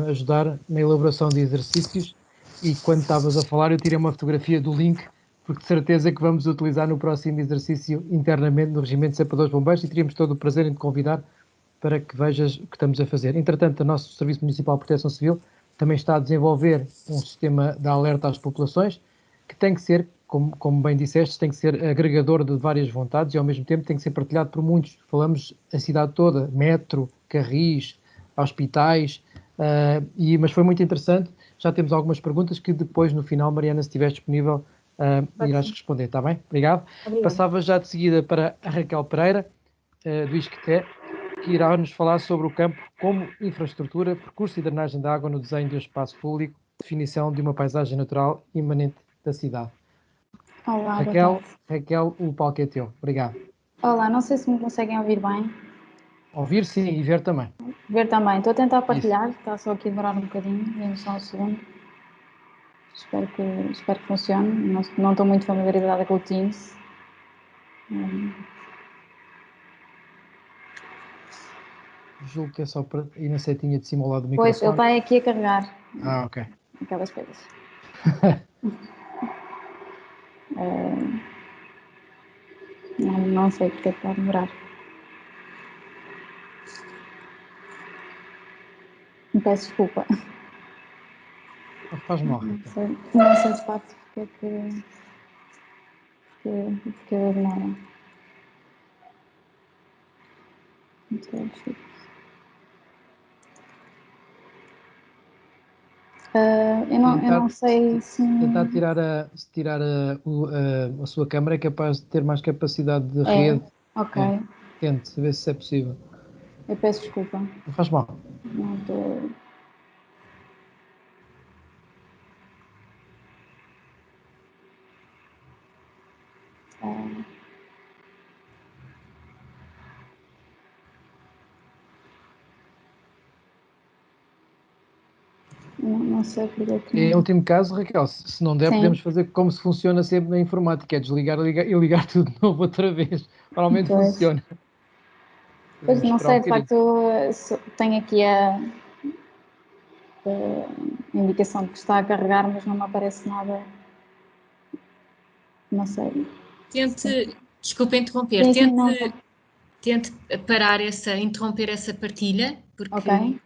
ajudar na elaboração de exercícios, e quando estavas a falar eu tirei uma fotografia do link, porque de certeza que vamos utilizar no próximo exercício internamente no Regimento de Sapadores Bombeiros, e teríamos todo o prazer em te convidar para que vejas o que estamos a fazer. Entretanto, o nosso Serviço Municipal de Proteção Civil também está a desenvolver um sistema de alerta às populações, que tem que ser, como bem disseste, tem que ser agregador de várias vontades e ao mesmo tempo tem que ser partilhado por muitos. Falamos a cidade toda, metro, carris, hospitais, mas foi muito interessante. Já temos algumas perguntas que depois, no final, Mariana, se estiver disponível, irás responder, está bem? Obrigado. Passava já de seguida para a Raquel Pereira, do ISCTE, que irá nos falar sobre o campo como infraestrutura, percurso e drenagem de água no desenho de um espaço público, definição de uma paisagem natural imanente da cidade.
Olá,
Raquel, o palco é teu. Obrigado.
Olá, não sei se me conseguem ouvir bem.
Ouvir sim e ver também.
Ver também. Estou a tentar partilhar, está só aqui a demorar um bocadinho, vem só um segundo. Espero que funcione. Não estou muito familiarizada com o Teams.
Julgo que é só para ir na setinha de cima ao lado do microfone.
Pois, ele está aqui a carregar.
Ok.
Aquelas coisas. Não sei porque está a demorar. Me peço desculpa.
Não faz mal.
Não sei de facto porque eu demoro. Eu não sei se...
Tentar tirar a sua câmara é capaz de ter mais capacidade de rede.
Ok.
Tente, ver se é possível.
Eu peço desculpa.
Não faz mal.
Não estou... Não sei porque que...
Em último caso, Raquel, se não der, podemos fazer como se funciona sempre na informática, é desligar e ligar tudo de novo outra vez. Normalmente funciona.
Pois não sei, de facto, tenho aqui a indicação de que está a carregar, mas não me aparece nada. Não sei.
Desculpa interromper, tente parar interromper essa partilha, porque,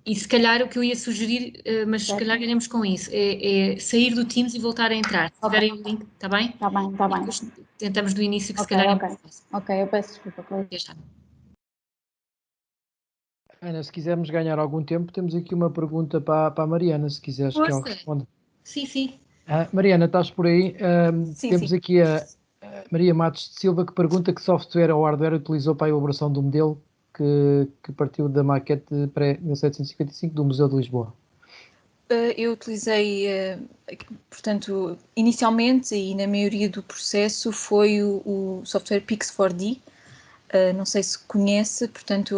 E se calhar o que eu ia sugerir, mas se calhar ganhamos com isso, é sair do Teams e voltar a entrar. Se tiverem o link, está bem?
Está bem, está bem.
Tentamos do início, que se
Ok,
calhar
ok.
é mais fácil.
Ok, eu peço desculpa, Cláudia.
Já está.
Ana, se quisermos ganhar algum tempo, temos aqui uma pergunta para a Mariana, se quiseres que ela responda.
Sim, sim.
Mariana, estás por aí?
Sim,
Temos
sim.
aqui a Maria Matos de Silva que pergunta que software ou hardware utilizou para a elaboração do modelo que partiu da maquete pré-1755 do Museu de Lisboa.
Eu utilizei, portanto, inicialmente e na maioria do processo foi o software Pix4D. Não sei se conhece, portanto,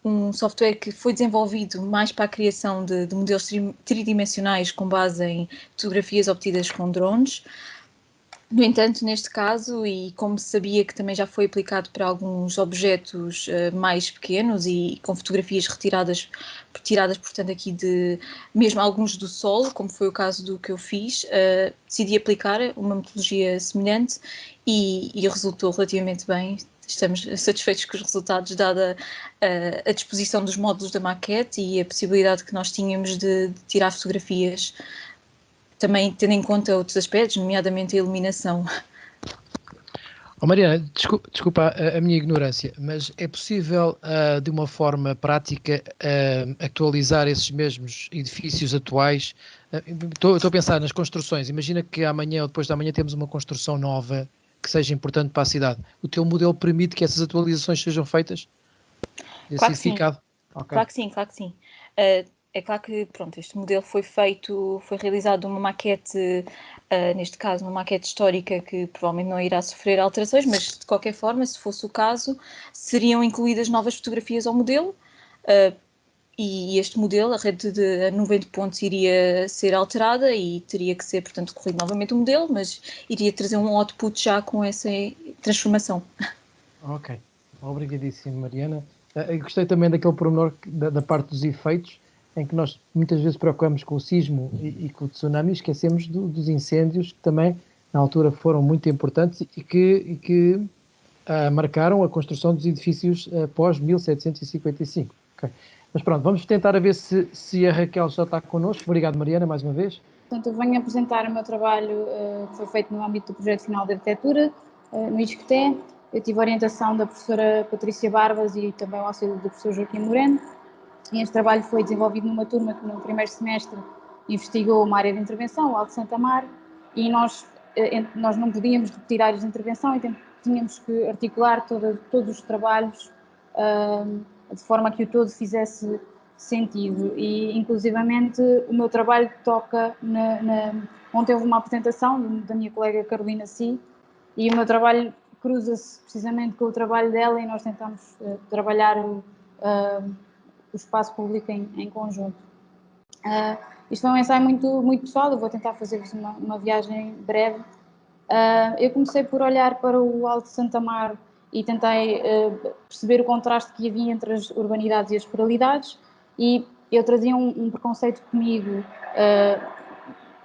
um software que foi desenvolvido mais para a criação de modelos tridimensionais com base em fotografias obtidas com drones. No entanto, neste caso, e como sabia que também já foi aplicado para alguns objetos mais pequenos e com fotografias retiradas, portanto, aqui de mesmo alguns do solo, como foi o caso do que eu fiz, decidi aplicar uma metodologia semelhante e resultou relativamente bem. Estamos satisfeitos com os resultados, dada a disposição dos módulos da maquete e a possibilidade que nós tínhamos de tirar fotografias, também tendo em conta outros aspectos, nomeadamente a iluminação.
Mariana, desculpa a minha ignorância, mas é possível, de uma forma prática, atualizar esses mesmos edifícios atuais? Estou a pensar nas construções. Imagina que amanhã ou depois de amanhã temos uma construção nova que seja importante para a cidade. O teu modelo permite que essas atualizações sejam feitas?
Claro que sim.
Okay.
Claro que sim, claro que sim. É claro que, pronto, este modelo foi realizado numa maquete, neste caso, uma maquete histórica que provavelmente não irá sofrer alterações, mas de qualquer forma, se fosse o caso, seriam incluídas novas fotografias ao modelo, e este modelo, a rede a nuvem de pontos, iria ser alterada e teria que ser, portanto, corrido novamente o modelo, mas iria trazer um output já com essa transformação.
Ok, obrigadíssimo, Mariana. Eu gostei também daquele pormenor da parte dos efeitos, em que nós muitas vezes preocupamos com o sismo e com o tsunami e esquecemos dos incêndios, que também na altura foram muito importantes e que marcaram a construção dos edifícios pós 1755. Okay. Mas pronto, vamos tentar a ver se a Raquel já está connosco. Obrigado, Mariana, mais uma vez.
Portanto, eu venho apresentar o meu trabalho que foi feito no âmbito do projeto final de arquitetura, no ISCTE. Eu tive a orientação da professora Patrícia Barbas e também o auxílio do professor Joaquim Moreno. E este trabalho foi desenvolvido numa turma que no primeiro semestre investigou uma área de intervenção, o Alto Santa Mar, e nós não podíamos repetir áreas de intervenção, então tínhamos que articular todos os trabalhos de forma que o todo fizesse sentido. E, inclusivamente, o meu trabalho toca ontem houve uma apresentação da minha colega Carolina Si, e o meu trabalho cruza-se precisamente com o trabalho dela e nós tentamos trabalhar o espaço público em conjunto. Isto foi um ensaio muito pessoal, eu vou tentar fazer-vos uma viagem breve. Eu comecei por olhar para o Alto Santa Mar e tentei perceber o contraste que havia entre as urbanidades e as ruralidades, e eu trazia um preconceito comigo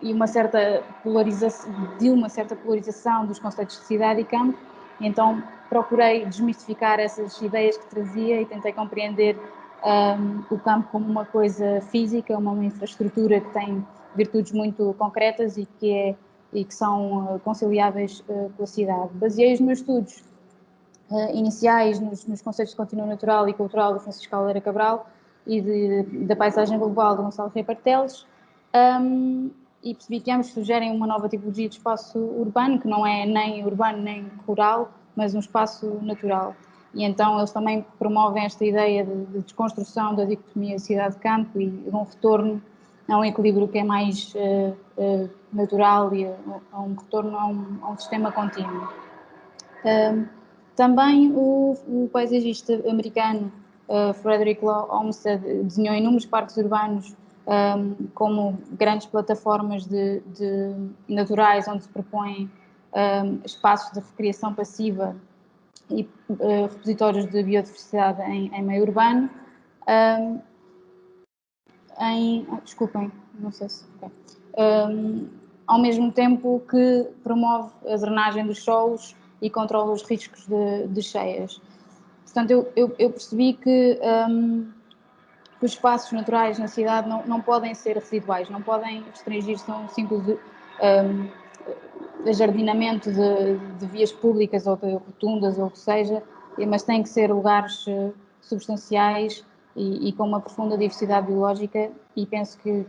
e uma certa polarização dos conceitos de cidade e campo, então procurei desmistificar essas ideias que trazia e tentei compreender o campo como uma coisa física, uma infraestrutura que tem virtudes muito concretas e que são conciliáveis com a cidade. Baseei os meus estudos iniciais nos conceitos de contínuo natural e cultural do Francisco Caldeira Cabral e da paisagem global do Gonçalo Rei Barteles, e percebi que ambos sugerem uma nova tipologia de espaço urbano, que não é nem urbano nem rural, mas um espaço natural. E então eles também promovem esta ideia de desconstrução da dicotomia cidade-campo e de um retorno a um equilíbrio que é mais natural e a um retorno a um sistema contínuo. Também o paisagista americano Frederick Law Olmsted desenhou inúmeros parques urbanos como grandes plataformas naturais onde se propõem espaços de recreação passiva e repositórios de biodiversidade em meio urbano. Desculpem, não sei se... ao mesmo tempo que promove a drenagem dos solos e controla os riscos de cheias. Portanto, eu percebi que que os espaços naturais na cidade não podem ser residuais, não podem restringir-se a um simples ajardinamento de vias públicas ou de rotundas ou o que seja, mas têm que ser lugares substanciais e com uma profunda diversidade biológica, e penso que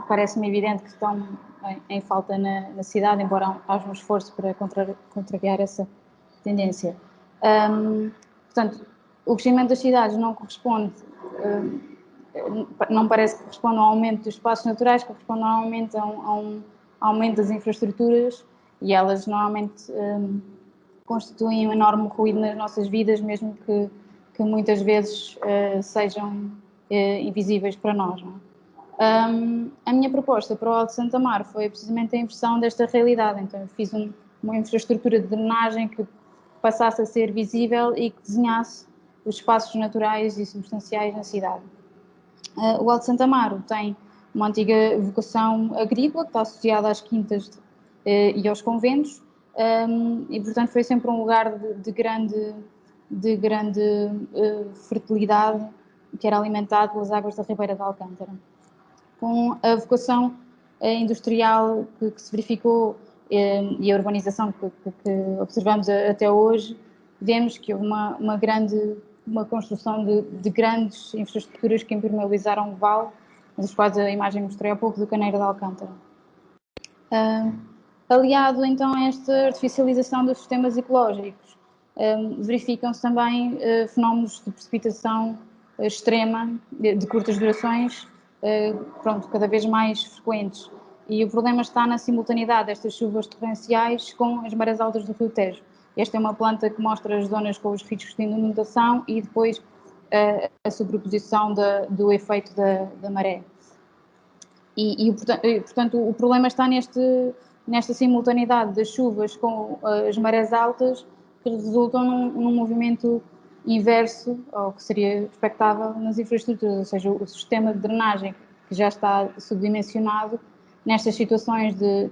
parece-me evidente que estão em falta na cidade, embora haja um esforço para contrariar essa tendência. Portanto, o crescimento das cidades não corresponde, não parece que corresponde ao aumento dos espaços naturais, corresponde normalmente a um aumento das infraestruturas, e elas normalmente constituem um enorme ruído nas nossas vidas, mesmo que muitas vezes sejam invisíveis para nós. Não é? A minha proposta para o Alto Santo Amaro foi precisamente a inversão desta realidade. Então eu fiz uma infraestrutura de drenagem que passasse a ser visível e que desenhasse os espaços naturais e substanciais na cidade. O Alto Santo Amaro tem uma antiga vocação agrícola que está associada às quintas e aos conventos, e portanto foi sempre um lugar de grande fertilidade, que era alimentado pelas águas da Ribeira de Alcântara. Com a vocação industrial que se verificou e a urbanização que observamos até hoje, vemos que houve uma construção de grandes infraestruturas que impermeabilizaram o vale, das quais a imagem mostrei há pouco, do Caneiro de Alcântara. Aliado então a esta artificialização dos sistemas ecológicos, verificam-se também fenómenos de precipitação extrema, de curtas durações, cada vez mais frequentes. E o problema está na simultaneidade destas chuvas torrenciais com as marés altas do Rio Tejo. Esta é uma planta que mostra as zonas com os riscos de inundação e depois a sobreposição do efeito da maré. Portanto, o problema está nesta simultaneidade das chuvas com as marés altas, que resultam num movimento inverso ao que seria expectável nas infraestruturas, ou seja, o sistema de drenagem, que já está subdimensionado, nestas situações de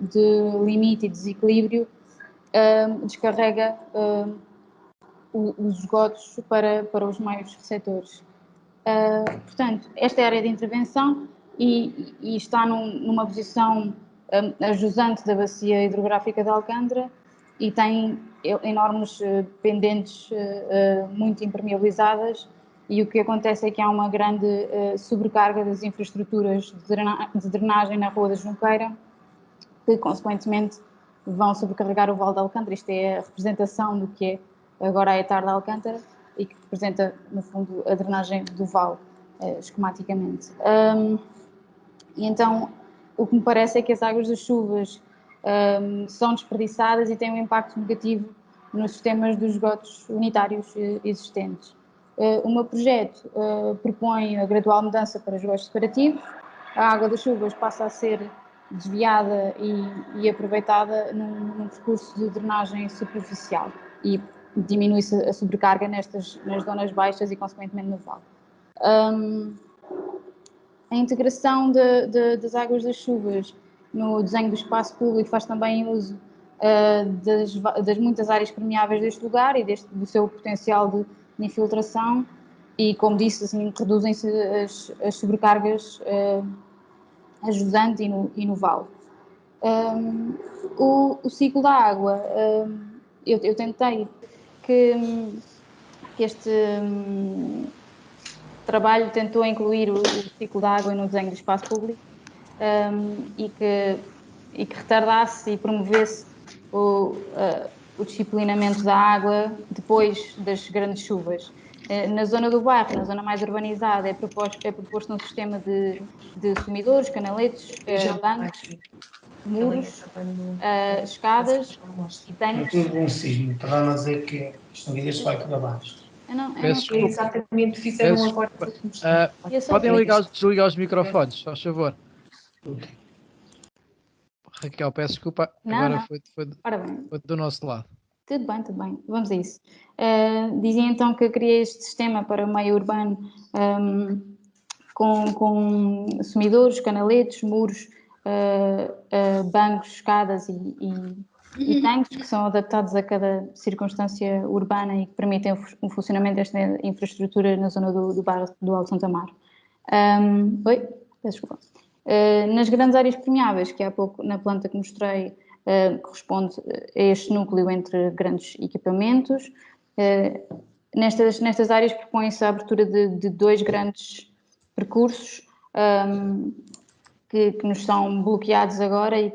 limite e desequilíbrio, descarrega os esgotos para os meios receptores. Portanto, esta é a área de intervenção e está numa posição ajusante da bacia hidrográfica de Alcântara e tem enormes pendentes muito impermeabilizadas, e o que acontece é que há uma grande sobrecarga das infraestruturas de drenagem na Rua da Junqueira, que consequentemente vão sobrecarregar o Vale de Alcântara. Isto é a representação do que é agora a etar de Alcântara e que representa, no fundo, a drenagem do vale, esquematicamente. E então, o que me parece é que as águas das chuvas são desperdiçadas e têm um impacto negativo nos sistemas dos esgotos unitários existentes. O meu projeto propõe a gradual mudança para esgotos separativos. A água das chuvas passa a ser desviada e aproveitada num percurso de drenagem superficial e diminui-se a sobrecarga nas zonas baixas e, consequentemente, no vale. A integração das águas das chuvas no desenho do espaço público faz também uso das muitas áreas permeáveis deste lugar e do seu potencial de infiltração, e, como disse, assim, reduzem-se as sobrecargas ajudante e no vale. O ciclo da água, eu tentei que este trabalho tentou incluir o ciclo da água no desenho do espaço público e que retardasse e promovesse o disciplinamento da água depois das grandes chuvas. Na zona do bairro, na zona mais urbanizada, é proposto um sistema de sumidouros, canaletes, bancos, muros, escadas e tanques.
É tudo um sismo, para dizer que isto não vai tudo abaixo.
Exatamente, fizeram uma porta.
Podem desligar os microfones, faz favor. Raquel, peço desculpa, agora foi do nosso lado.
Tudo bem, vamos a isso. Dizia então que eu criei este sistema para o meio urbano com sumidouros, canaletes, muros, bancos, escadas e tanques que são adaptados a cada circunstância urbana e que permitem o funcionamento desta infraestrutura na zona do bairro do Alto Santo Amaro. Oi? Peço desculpa. Nas grandes áreas permeáveis, que há pouco na planta que mostrei, corresponde a este núcleo entre grandes equipamentos. Nestas áreas propõe-se a abertura de 2 grandes percursos que nos são bloqueados agora e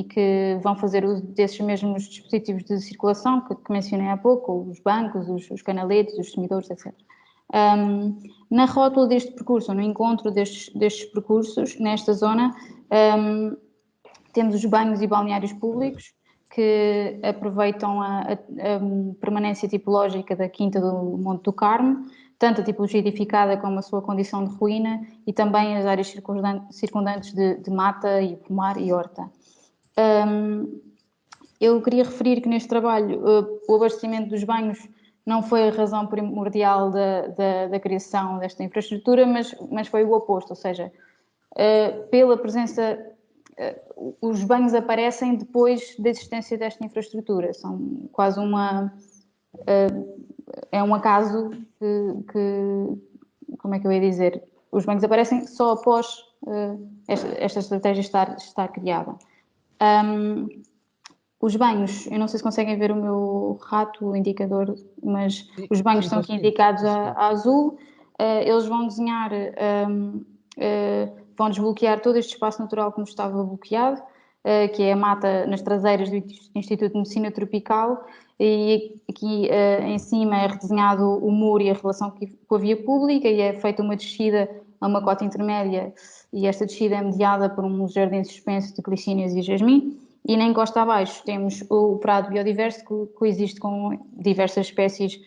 que vão fazer uso desses mesmos dispositivos de circulação que mencionei há pouco, os bancos, os canaletes, os sumidores, etc. Na rótula deste percurso, no encontro destes percursos, nesta zona, temos os banhos e balneários públicos que aproveitam a permanência tipológica da Quinta do Monte do Carmo, tanto a tipologia edificada como a sua condição de ruína e também as áreas circundantes de mata e pomar e horta. Eu queria referir que neste trabalho o abastecimento dos banhos não foi a razão primordial da criação desta infraestrutura, mas foi o oposto, ou seja, pela presença, os banhos aparecem depois da existência desta infraestrutura, são quase é um acaso como é que eu ia dizer, os banhos aparecem só após esta estratégia estar criada. Os banhos, eu não sei se conseguem ver o meu rato, o indicador, mas os banhos estão aqui indicados a azul. Eles vão desenhar, vão desbloquear todo este espaço natural como estava bloqueado, que é a mata nas traseiras do Instituto de Medicina Tropical, e aqui em cima é redesenhado o muro e a relação com a via pública, e é feita uma descida a uma cota intermédia, e esta descida é mediada por um jardim suspenso de glicínias e jasmim. E na encosta abaixo temos o prado biodiverso, que coexiste com diversas espécies,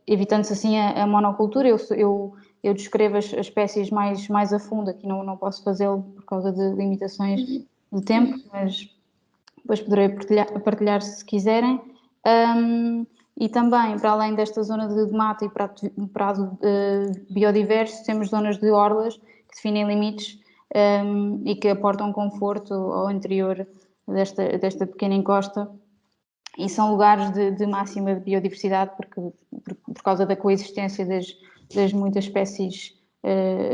evitando-se assim a monocultura. Eu descrevo as espécies mais a fundo, aqui não posso fazê-lo por causa de limitações de tempo, mas depois poderei partilhar se quiserem. E também, para além desta zona de mata e prado biodiverso, temos zonas de orlas que definem limites e que aportam conforto ao interior desta pequena encosta, e são lugares de máxima biodiversidade por causa da coexistência das muitas espécies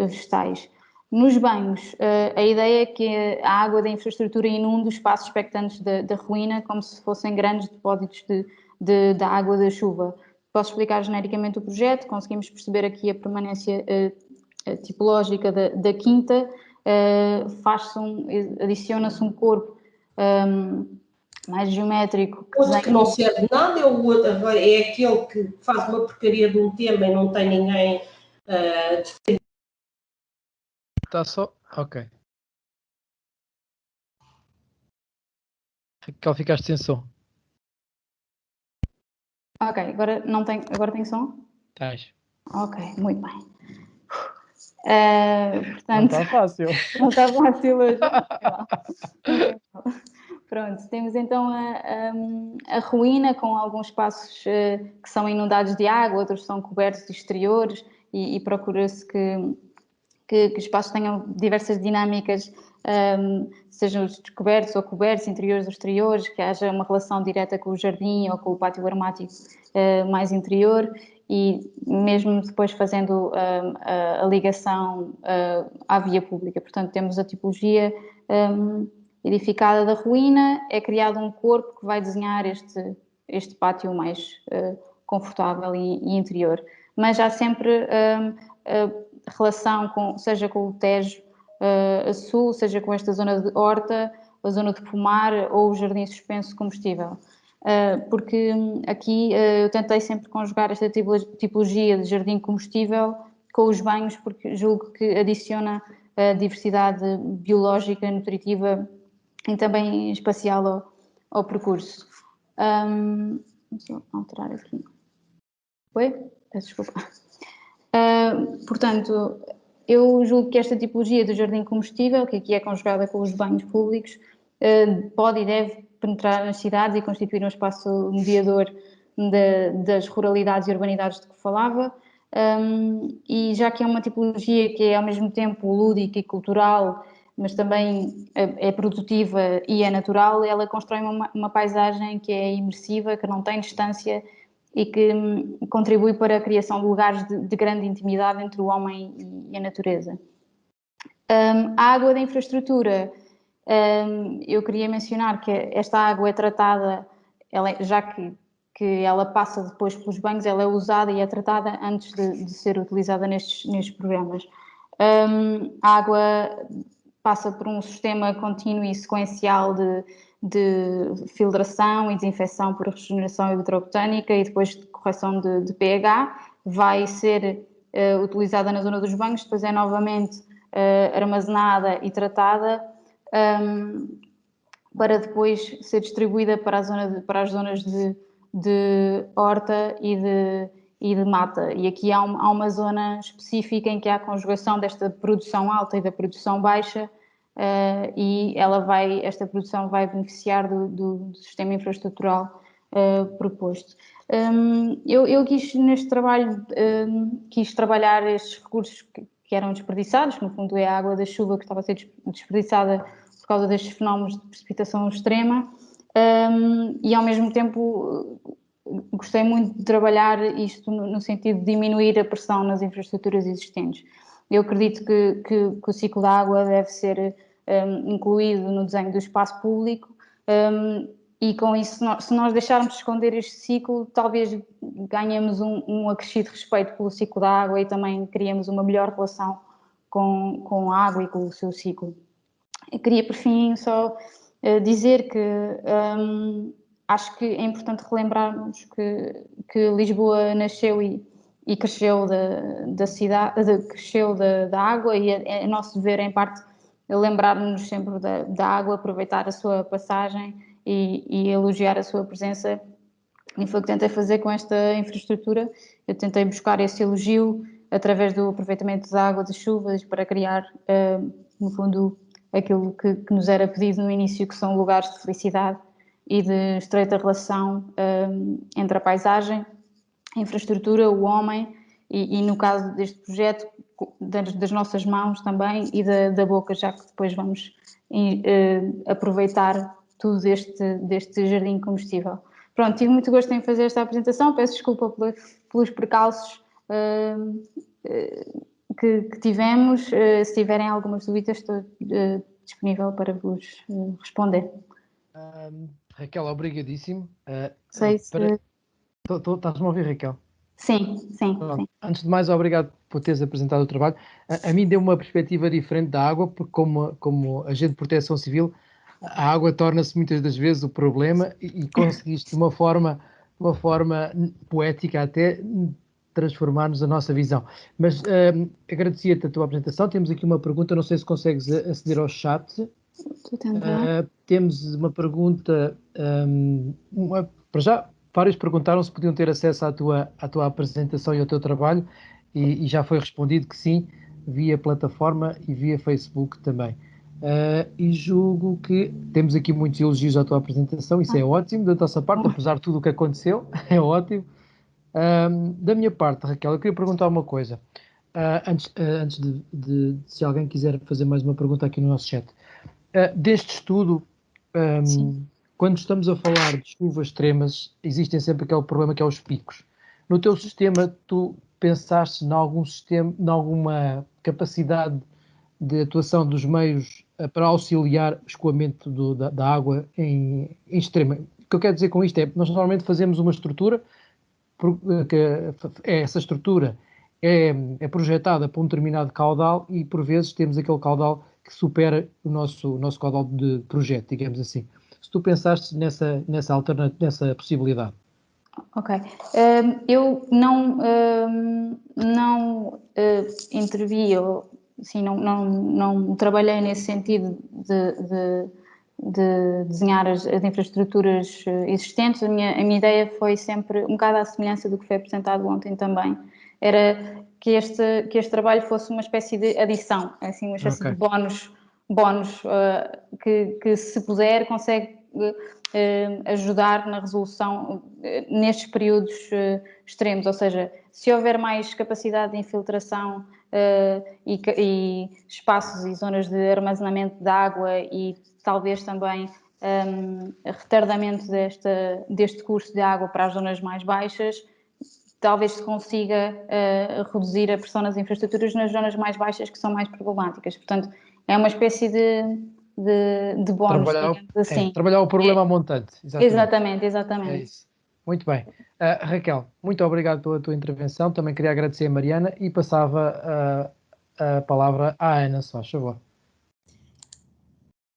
vegetais. Nos banhos, a ideia é que a água da infraestrutura inunde os espaços expectantes da ruína como se fossem grandes depósitos da água da chuva. Posso explicar genericamente o projeto. Conseguimos perceber aqui a permanência tipológica da quinta. Adiciona-se um corpo mais geométrico.
Que não serve de nada, é aquele que faz uma porcaria de um tema e não tem ninguém
Está só? Ok. Raquel, ficaste sem som.
Ok, agora tem som?
Estás.
Ok, muito bem. Portanto,
não está fácil.
Não está fácil hoje. Pronto, temos então a ruína com alguns espaços que são inundados de água, outros são cobertos de exteriores, e procura-se que os espaços tenham diversas dinâmicas, sejam descobertos ou cobertos, interiores ou exteriores, que haja uma relação direta com o jardim ou com o pátio aromático mais interior, e mesmo depois fazendo a ligação à via pública. Portanto, temos a tipologia edificada da ruína, é criado um corpo que vai desenhar este pátio mais confortável e interior. Mas há sempre relação seja com o Tejo a sul, seja com esta zona de horta, a zona de pomar ou o jardim suspenso de combustível. Porque aqui eu tentei sempre conjugar esta tipologia de jardim combustível com os banhos, porque julgo que adiciona diversidade biológica, nutritiva e também espacial ao percurso. Vou alterar aqui. Oi? Peço desculpa. Portanto, eu julgo que esta tipologia do jardim combustível, que aqui é conjugada com os banhos públicos, pode e deve penetrar nas cidades e constituir um espaço mediador das ruralidades e urbanidades de que falava, e já que é uma tipologia que é ao mesmo tempo lúdica e cultural, mas também é produtiva e é natural, ela constrói uma paisagem que é imersiva, que não tem distância e que contribui para a criação de lugares de grande intimidade entre o homem e a natureza. A água da infraestrutura, eu queria mencionar que esta água é tratada, já que ela passa depois pelos banhos, ela é usada e é tratada antes de ser utilizada nestes programas. A água passa por um sistema contínuo e sequencial de filtração e desinfecção por regeneração hidrobotânica e depois de correção de pH, vai ser utilizada na zona dos banhos, depois é novamente armazenada e tratada para depois ser distribuída para as zonas de horta e de mata. E aqui há uma zona específica em que há a conjugação desta produção alta e da produção baixa, e esta produção vai beneficiar do sistema infraestrutural proposto. Eu quis, neste trabalho, trabalhar estes recursos que eram desperdiçados, que no fundo é a água da chuva que estava a ser desperdiçada por causa destes fenómenos de precipitação extrema, e ao mesmo tempo gostei muito de trabalhar isto no sentido de diminuir a pressão nas infraestruturas existentes. Eu acredito que o ciclo da água deve ser incluído no desenho do espaço público, e com isso, se nós deixarmos de esconder este ciclo, talvez ganhemos um acrescido respeito pelo ciclo da água e também criemos uma melhor relação com a água e com o seu ciclo. Eu queria, por fim, só dizer que acho que é importante relembrarmos que Lisboa nasceu e cresceu da cidade, cresceu da água, e é nosso dever, em parte, lembrar-nos sempre da água, aproveitar a sua passagem e elogiar a sua presença. E foi o que tentei fazer com esta infraestrutura. Eu tentei buscar esse elogio através do aproveitamento da água das chuvas para criar, no fundo, aquilo que nos era pedido no início, que são lugares de felicidade e de estreita relação entre a paisagem, a infraestrutura, o homem e no caso deste projeto, das nossas mãos também e da boca, já que depois vamos aproveitar tudo deste jardim comestível. Pronto, tive muito gosto em fazer esta apresentação, peço desculpa pelos percalços que tivemos. Se tiverem algumas dúvidas, estou disponível para vos responder.
Raquel, obrigadíssimo.
Estás-me
a ouvir, Raquel?
Sim.
Antes de mais, obrigado por teres apresentado o trabalho. A mim deu uma perspectiva diferente da água, porque como agente de proteção civil, a água torna-se muitas das vezes o problema e conseguiste de uma forma poética até transformar-nos a nossa visão. Mas agradecia-te a tua apresentação. Temos aqui uma pergunta, não sei se consegues aceder ao chat. Temos uma pergunta, para já, vários perguntaram se podiam ter acesso à tua apresentação e ao teu trabalho, e já foi respondido que sim, via plataforma e via Facebook também. E julgo que temos aqui muitos elogios à tua apresentação, isso é ótimo, da nossa parte, apesar de tudo o que aconteceu, é ótimo. Da minha parte, Raquel, eu queria perguntar uma coisa, antes de se alguém quiser fazer mais uma pergunta aqui no nosso chat. Deste estudo, quando estamos a falar de chuvas extremas, existem sempre aquele problema que é os picos. No teu sistema, tu pensaste em alguma capacidade de atuação dos meios para auxiliar o escoamento da água em extrema? O que eu quero dizer com isto é que nós normalmente fazemos uma estrutura, essa estrutura é projetada para um determinado caudal e por vezes temos aquele caudal que supera o nosso caudal de projeto, digamos assim. Se tu pensaste nessa possibilidade.
Ok. Eu não intervi, assim, não trabalhei nesse sentido de desenhar as infraestruturas existentes. A minha ideia foi sempre um bocado à semelhança do que foi apresentado ontem também. Era que este trabalho fosse uma espécie de adição, assim, uma espécie de bónus que, se puder, consegue ajudar na resolução nestes períodos extremos. Ou seja, se houver mais capacidade de infiltração e espaços e zonas de armazenamento de água e talvez também retardamento deste curso de água para as zonas mais baixas, talvez se consiga reduzir a pressão nas infraestruturas nas zonas mais baixas que são mais problemáticas. Portanto, é uma espécie de bónus, digamos assim.
Trabalhar o problema montante.
Exatamente.
É isso. Muito bem. Raquel, muito obrigado pela tua intervenção. Também queria agradecer a Mariana e passava a palavra à Ana, só faz favor.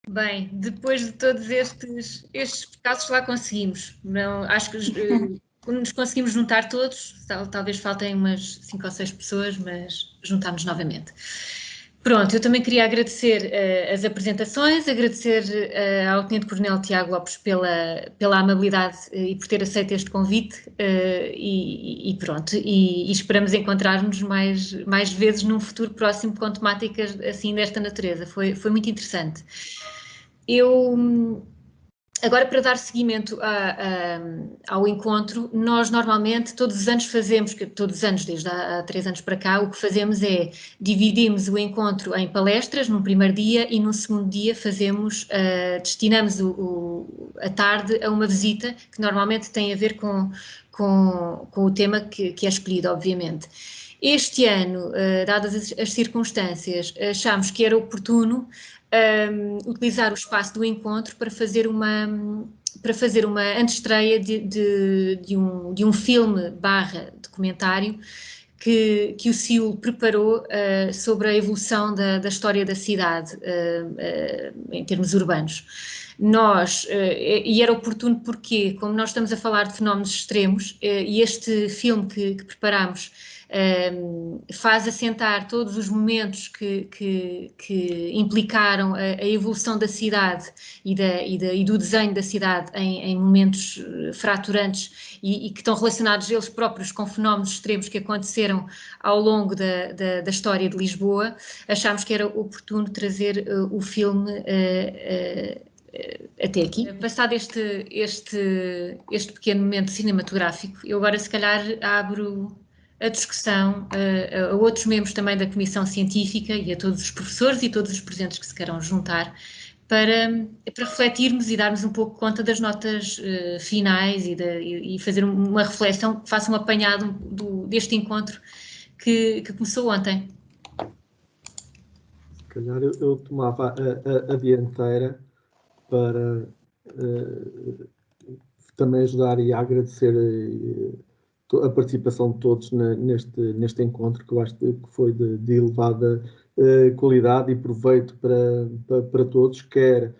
Bem, depois de todos estes casos lá conseguimos. Não, acho que quando nos conseguimos juntar todos, talvez faltem umas 5 ou 6 pessoas, mas juntámos novamente. Pronto, eu também queria agradecer as apresentações, agradecer ao Tenente Coronel Tiago Lopes pela amabilidade e por ter aceito este convite e pronto, e esperamos encontrar-nos mais vezes num futuro próximo com temáticas assim desta natureza. Foi muito interessante. Agora, para dar seguimento ao encontro, nós normalmente todos os anos desde há 3 anos para cá, o que fazemos é dividimos o encontro em palestras num primeiro dia e num segundo dia destinamos a tarde a uma visita que normalmente tem a ver com o tema que é escolhido, obviamente. Este ano, dadas as circunstâncias, achámos que era oportuno utilizar o espaço do encontro para fazer uma antestreia de um filme / documentário que o CIUL preparou sobre a evolução da história da cidade em termos urbanos. E era oportuno porque, como nós estamos a falar de fenómenos extremos, e este filme que preparámos faz assentar todos os momentos que implicaram a evolução da cidade e do desenho da cidade em momentos fraturantes e que estão relacionados eles próprios com fenómenos extremos que aconteceram ao longo da história de Lisboa. Achámos que era oportuno trazer o filme até aqui. Passado este pequeno momento cinematográfico, eu agora se calhar abro a discussão a outros membros também da Comissão Científica e a todos os professores e todos os presentes que se queiram juntar para refletirmos e darmos um pouco conta das notas finais e fazer uma reflexão que faça um apanhado deste encontro que começou ontem.
Se calhar eu tomava a dianteira para também ajudar e a agradecer a participação de todos neste encontro, que eu acho que foi de elevada qualidade e proveito para todos, quer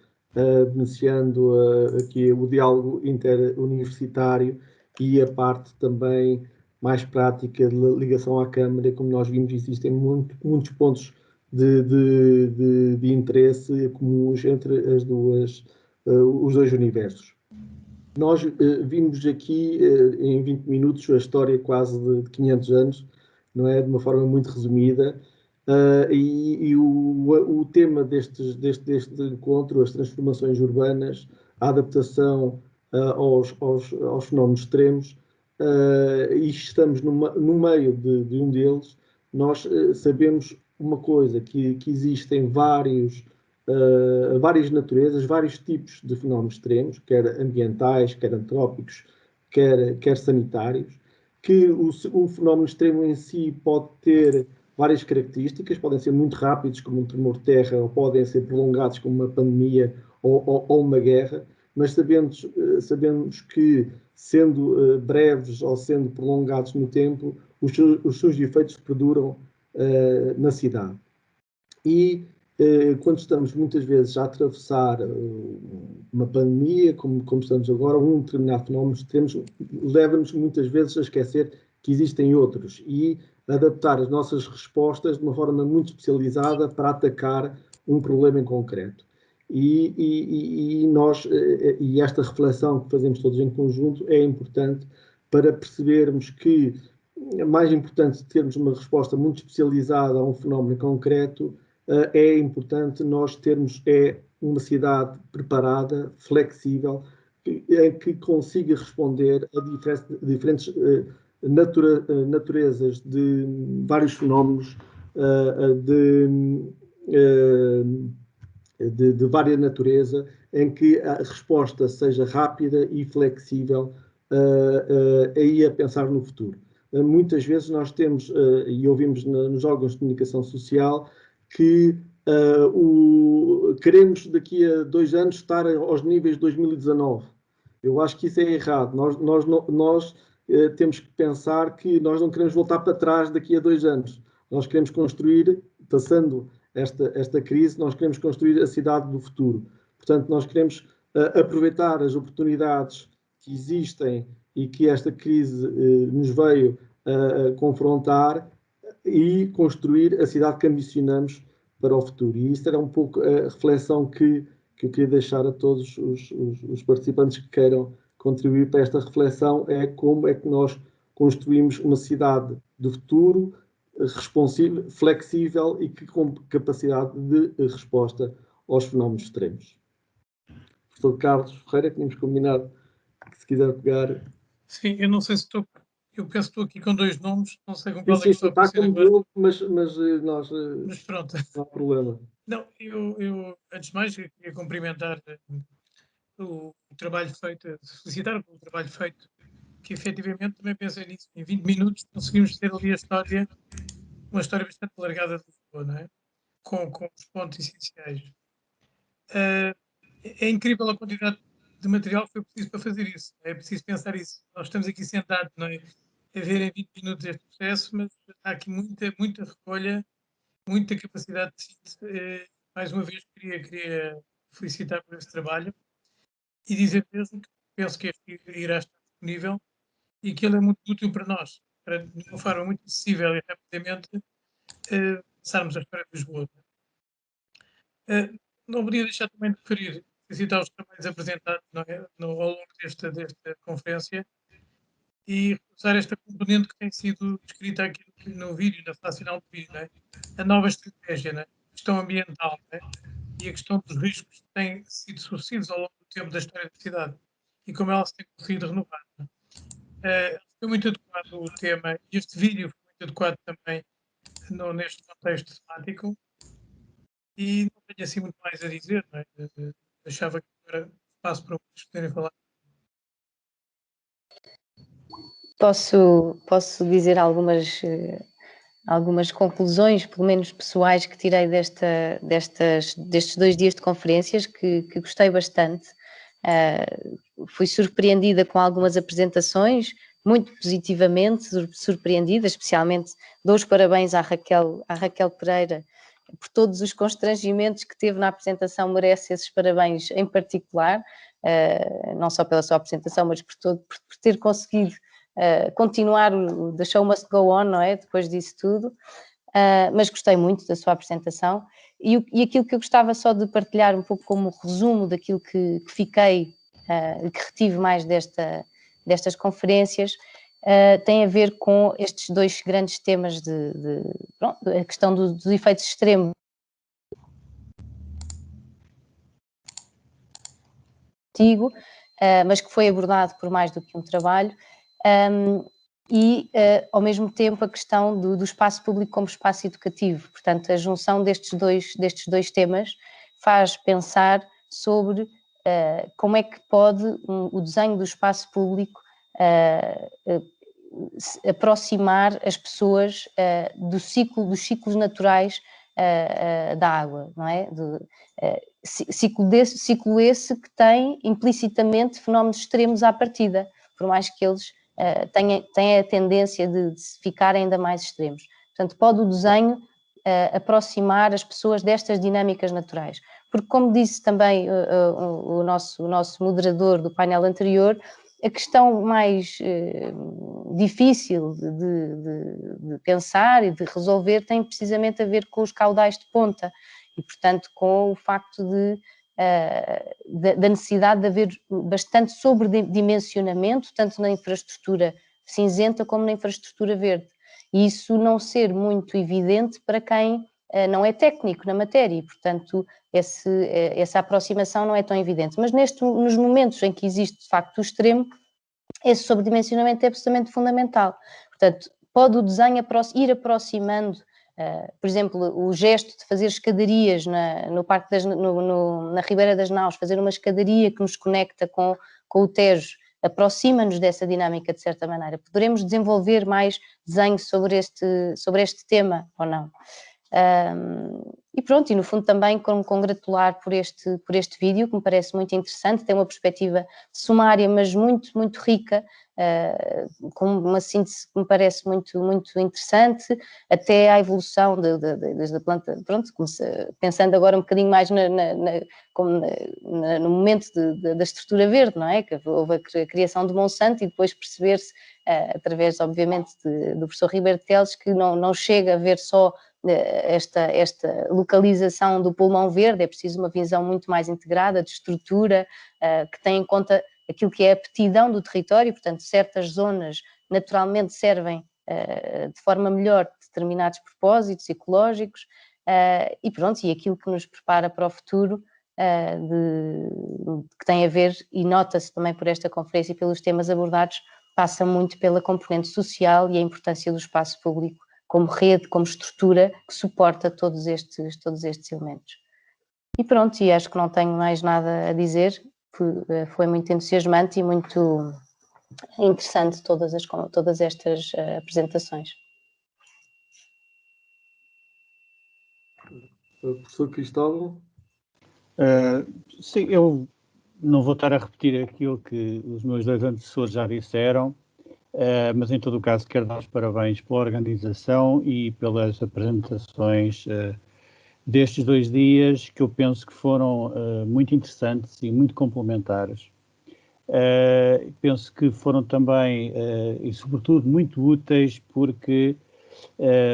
beneficiando aqui o diálogo interuniversitário e a parte também mais prática de ligação à Câmara. Como nós vimos, existem muitos pontos de interesse comuns entre os dois universos. Nós vimos aqui em 20 minutos a história quase de 500 anos, não é? De uma forma muito resumida, e o tema deste encontro, as transformações urbanas, a adaptação aos fenómenos extremos, e estamos no meio de um deles. Nós sabemos uma coisa, que existem várias naturezas, vários tipos de fenómenos extremos, quer ambientais, quer antrópicos, quer sanitários, que o fenómeno extremo em si pode ter várias características, podem ser muito rápidos, como um tremor de terra, ou podem ser prolongados, como uma pandemia ou uma guerra, mas sabemos que, sendo breves ou sendo prolongados no tempo, os seus efeitos perduram na cidade. E quando estamos muitas vezes a atravessar uma pandemia, como estamos agora, um determinado fenómeno extremo, leva-nos muitas vezes a esquecer que existem outros e adaptar as nossas respostas de uma forma muito especializada para atacar um problema em concreto. E esta reflexão que fazemos todos em conjunto é importante para percebermos que é mais importante termos uma resposta muito especializada a um fenómeno concreto. É importante nós termos uma cidade preparada, flexível, que consiga responder a diferentes naturezas de vários fenómenos de vária natureza, em que a resposta seja rápida e flexível aí a pensar no futuro. Muitas vezes nós temos, e ouvimos nos órgãos de comunicação social, que queremos daqui a 2 anos estar aos níveis de 2019. Eu acho que isso é errado. Nós temos que pensar que nós não queremos voltar para trás daqui a 2 anos. Nós queremos construir, passando esta crise, nós queremos construir a cidade do futuro. Portanto, nós queremos aproveitar as oportunidades que existem e que esta crise nos veio confrontar e construir a cidade que ambicionamos para o futuro. E isso era um pouco a reflexão que eu queria deixar a todos os participantes que queiram contribuir para esta reflexão, é como é que nós construímos uma cidade do futuro responsiva, flexível e que com capacidade de resposta aos fenómenos extremos. Professor Carlos Ferreira, tínhamos combinado que se quiser pegar...
Sim, eu não sei se estou... Eu penso que estou aqui com 2 nomes, não sei com
qual
é que estou a aparecer
agora. Mas nós...
Mas pronto.
Não há problema.
Não, eu antes de mais, queria cumprimentar o trabalho feito, felicitar pelo trabalho feito, que efetivamente também pensei nisso. Em 20 minutos conseguimos ter ali uma história bastante alargada de Lisboa, não é? Com os pontos essenciais. É incrível a quantidade de material que foi preciso para fazer isso. É preciso pensar isso. Nós estamos aqui sentados, não é? A ver em 20 minutos este processo, mas há aqui muita recolha, muita capacidade de síntese. Mais uma vez queria felicitar por esse trabalho e dizer mesmo que penso que este irá estar disponível e que ele é muito útil para nós, para de uma forma muito acessível e rapidamente passarmos a história de Lisboa. Não podia deixar também de referir, citar os trabalhos apresentados ao longo desta conferência e reforçar esta componente que tem sido descrita aqui no vídeo, na fase final do vídeo, não é? A nova estratégia, não é? A questão ambiental, não é? E a questão dos riscos que têm sido sucedidos ao longo do tempo da história da cidade e como ela se tem conseguido renovar. Foi muito adequado o tema e este vídeo foi muito adequado também neste contexto temático e não tenho assim muito mais a dizer, não é? Achava que era espaço para vocês poderem falar.
Posso dizer algumas conclusões, pelo menos pessoais, que tirei destes 2 dias de conferências, que gostei bastante. Fui surpreendida com algumas apresentações, muito positivamente surpreendida, especialmente dou os parabéns à Raquel Pereira por todos os constrangimentos que teve na apresentação, merece esses parabéns em particular, não só pela sua apresentação, mas por ter conseguido continuar The Show Must Go On, não é? Depois disso tudo, mas gostei muito da sua apresentação e aquilo que eu gostava só de partilhar um pouco como resumo daquilo que fiquei, que retive mais destas conferências, tem a ver com estes 2 grandes temas a questão dos efeitos extremos antigo, mas que foi abordado por mais do que um trabalho, e ao mesmo tempo a questão do espaço público como espaço educativo. Portanto, a junção destes dois temas faz pensar sobre como é que pode o desenho do espaço público aproximar as pessoas dos ciclos naturais da água, não é? Ciclo esse que tem implicitamente fenómenos extremos à partida, por mais que eles tenham a tendência de ficarem ainda mais extremos. Portanto, pode o desenho aproximar as pessoas destas dinâmicas naturais. Porque, como disse também o nosso moderador do painel anterior, a questão mais difícil de pensar e de resolver tem precisamente a ver com os caudais de ponta e, portanto, com o facto da necessidade de haver bastante sobredimensionamento, tanto na infraestrutura cinzenta como na infraestrutura verde. E isso não ser muito evidente para quem não é técnico na matéria e, portanto, essa aproximação não é tão evidente. Mas nos momentos em que existe, de facto, o extremo, esse sobredimensionamento é absolutamente fundamental. Portanto, pode o desenho ir aproximando Por exemplo, o gesto de fazer escadarias no Parque na Ribeira das Naus, fazer uma escadaria que nos conecta com o Tejo, aproxima-nos dessa dinâmica de certa maneira. Poderemos desenvolver mais desenho sobre este tema ou não? E pronto, e no fundo também congratular por este vídeo, que me parece muito interessante, tem uma perspectiva sumária, mas muito, muito rica, com uma síntese que me parece muito, muito interessante, até à evolução desde a planta, pronto, pensando agora um bocadinho mais no momento da estrutura verde, não é? Que houve a criação de Monsanto e depois perceber-se, através, obviamente, do professor Ribeiro Teles, que não chega a ver só esta localização do pulmão verde, é preciso uma visão muito mais integrada de estrutura, que tem em conta aquilo que é a aptidão do território, portanto, certas zonas naturalmente servem de forma melhor determinados propósitos ecológicos, e pronto, e aquilo que nos prepara para o futuro, que tem a ver, e nota-se também por esta conferência e pelos temas abordados, passa muito pela componente social e a importância do espaço público como rede, como estrutura que suporta todos estes elementos. E pronto, e acho que não tenho mais nada a dizer, foi muito entusiasmante e muito interessante todas estas apresentações.
Professor Cristóvão?
Sim, eu não vou estar a repetir aquilo que os meus dois antecessores já disseram, mas em todo o caso quero dar os parabéns pela organização e pelas apresentações destes 2 dias, que eu penso que foram muito interessantes e muito complementares. Penso que foram também, e sobretudo, muito úteis, porque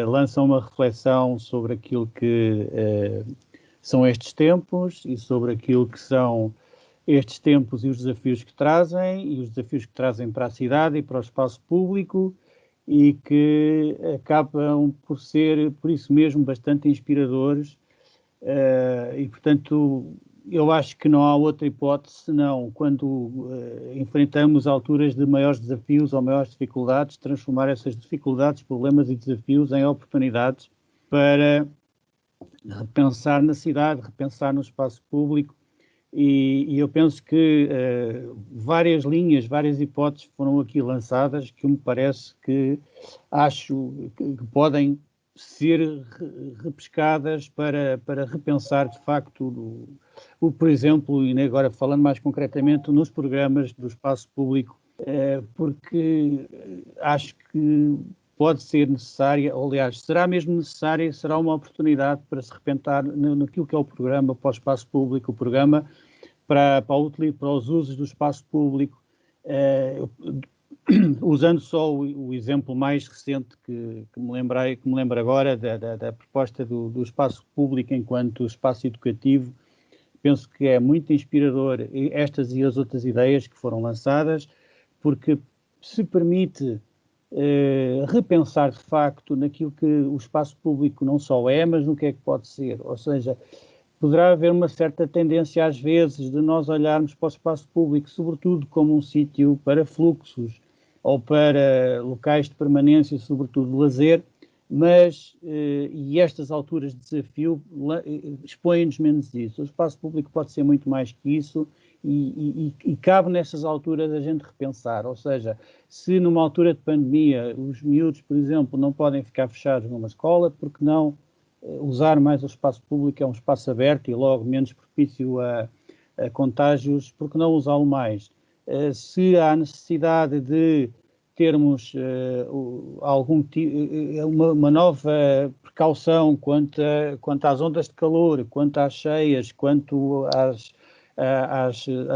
lançam uma reflexão sobre aquilo que são estes tempos e sobre aquilo que são estes tempos e os desafios que trazem para a cidade e para o espaço público, e que acabam por ser, por isso mesmo, bastante inspiradores, e, portanto, eu acho que não há outra hipótese senão, quando enfrentamos alturas de maiores desafios ou maiores dificuldades, transformar essas dificuldades, problemas e desafios em oportunidades para repensar na cidade, repensar no espaço público. E eu penso que várias linhas, várias hipóteses foram aqui lançadas, que me parece que acho que podem ser repescadas para repensar, de facto, por exemplo, e agora falando mais concretamente, nos programas do espaço público, porque acho que pode ser necessária, ou, aliás, será mesmo necessária, será uma oportunidade para se repensar naquilo que é o programa para o espaço público, o programa para os usos do espaço público, usando só o exemplo mais recente que me lembro agora, da proposta do espaço público enquanto espaço educativo. Penso que é muito inspirador estas e as outras ideias que foram lançadas, porque se permite repensar de facto naquilo que o espaço público não só é, mas no que é que pode ser. Ou seja, poderá haver uma certa tendência às vezes de nós olharmos para o espaço público sobretudo como um sítio para fluxos ou para locais de permanência, sobretudo de lazer, mas, e estas alturas de desafio expõem-nos menos isso. O espaço público pode ser muito mais que isso, e cabe nessas alturas a gente repensar. Ou seja, se numa altura de pandemia os miúdos, por exemplo, não podem ficar fechados numa escola, porque não usar mais o espaço público, é um espaço aberto e logo menos propício a contágios, porque não usá-lo mais? Se há necessidade de termos uma nova precaução quanto às ondas de calor, quanto às cheias, quanto à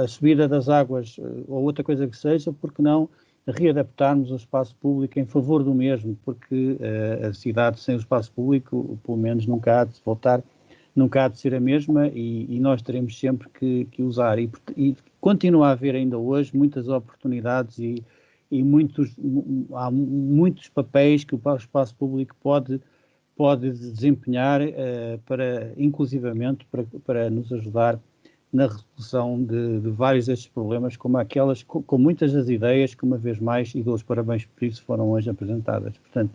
subida das águas ou outra coisa que seja, porque não readaptarmos o espaço público em favor do mesmo, porque a cidade sem o espaço público, pelo menos, nunca há de voltar, nunca há de ser a mesma, e nós teremos sempre que usar. E continua a haver ainda hoje muitas oportunidades e há muitos papéis que o espaço público pode desempenhar inclusivamente para nos ajudar na resolução de vários destes problemas, com muitas das ideias que, uma vez mais, e dou os parabéns por isso, foram hoje apresentadas. Portanto,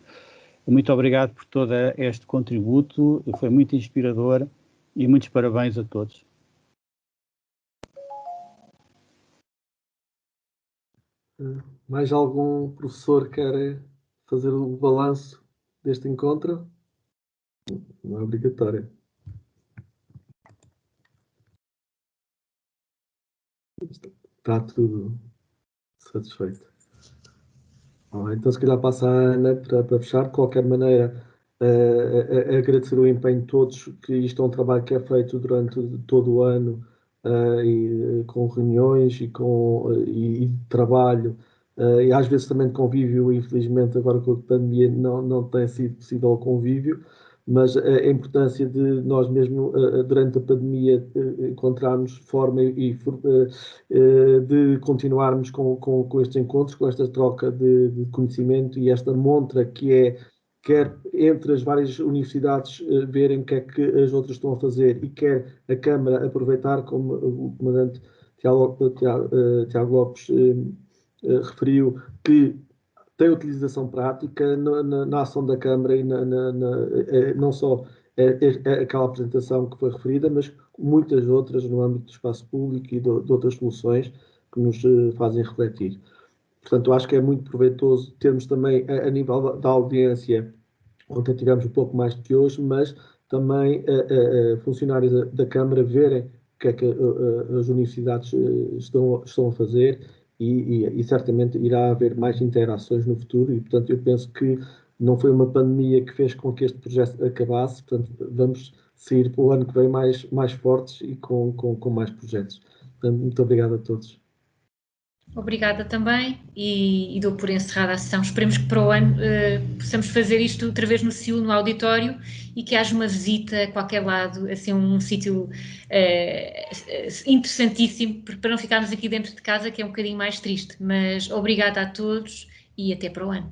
Muito obrigado por todo este contributo, foi muito inspirador e muitos parabéns a todos.
Mais algum professor quer fazer o balanço deste encontro? Não é obrigatório. Está tudo satisfeito. Então, se calhar passa a Ana para fechar. De qualquer maneira, agradecer o empenho de todos, que isto é um trabalho que é feito durante todo o ano, com reuniões e trabalho, e às vezes também de convívio. Infelizmente, agora com a pandemia não tem sido possível o convívio, mas a importância de nós mesmo, durante a pandemia, encontrarmos forma de continuarmos com estes encontros, com esta troca de conhecimento e esta montra que é, quer entre as várias universidades verem o que é que as outras estão a fazer, e quer a Câmara aproveitar, como o comandante Tiago Lopes referiu, que tem utilização prática na ação da Câmara, e não só aquela apresentação que foi referida, mas muitas outras no âmbito do espaço público e de outras soluções que nos fazem refletir. Portanto, eu acho que é muito proveitoso termos também, a nível da audiência, ontem tivemos um pouco mais do que hoje, mas também funcionários da Câmara verem o que é que as universidades estão a fazer, e certamente irá haver mais interações no futuro, e portanto eu penso que não foi uma pandemia que fez com que este projeto acabasse. Portanto, vamos sair para o ano que vem mais fortes e com mais projetos. Portanto, muito obrigado a todos.
Obrigada também, e dou por encerrada a sessão. Esperemos que para o ano possamos fazer isto outra vez no CIU, no auditório, e que haja uma visita a qualquer lado, assim, um sítio interessantíssimo, para não ficarmos aqui dentro de casa, que é um bocadinho mais triste. Mas obrigada a todos e até para o ano.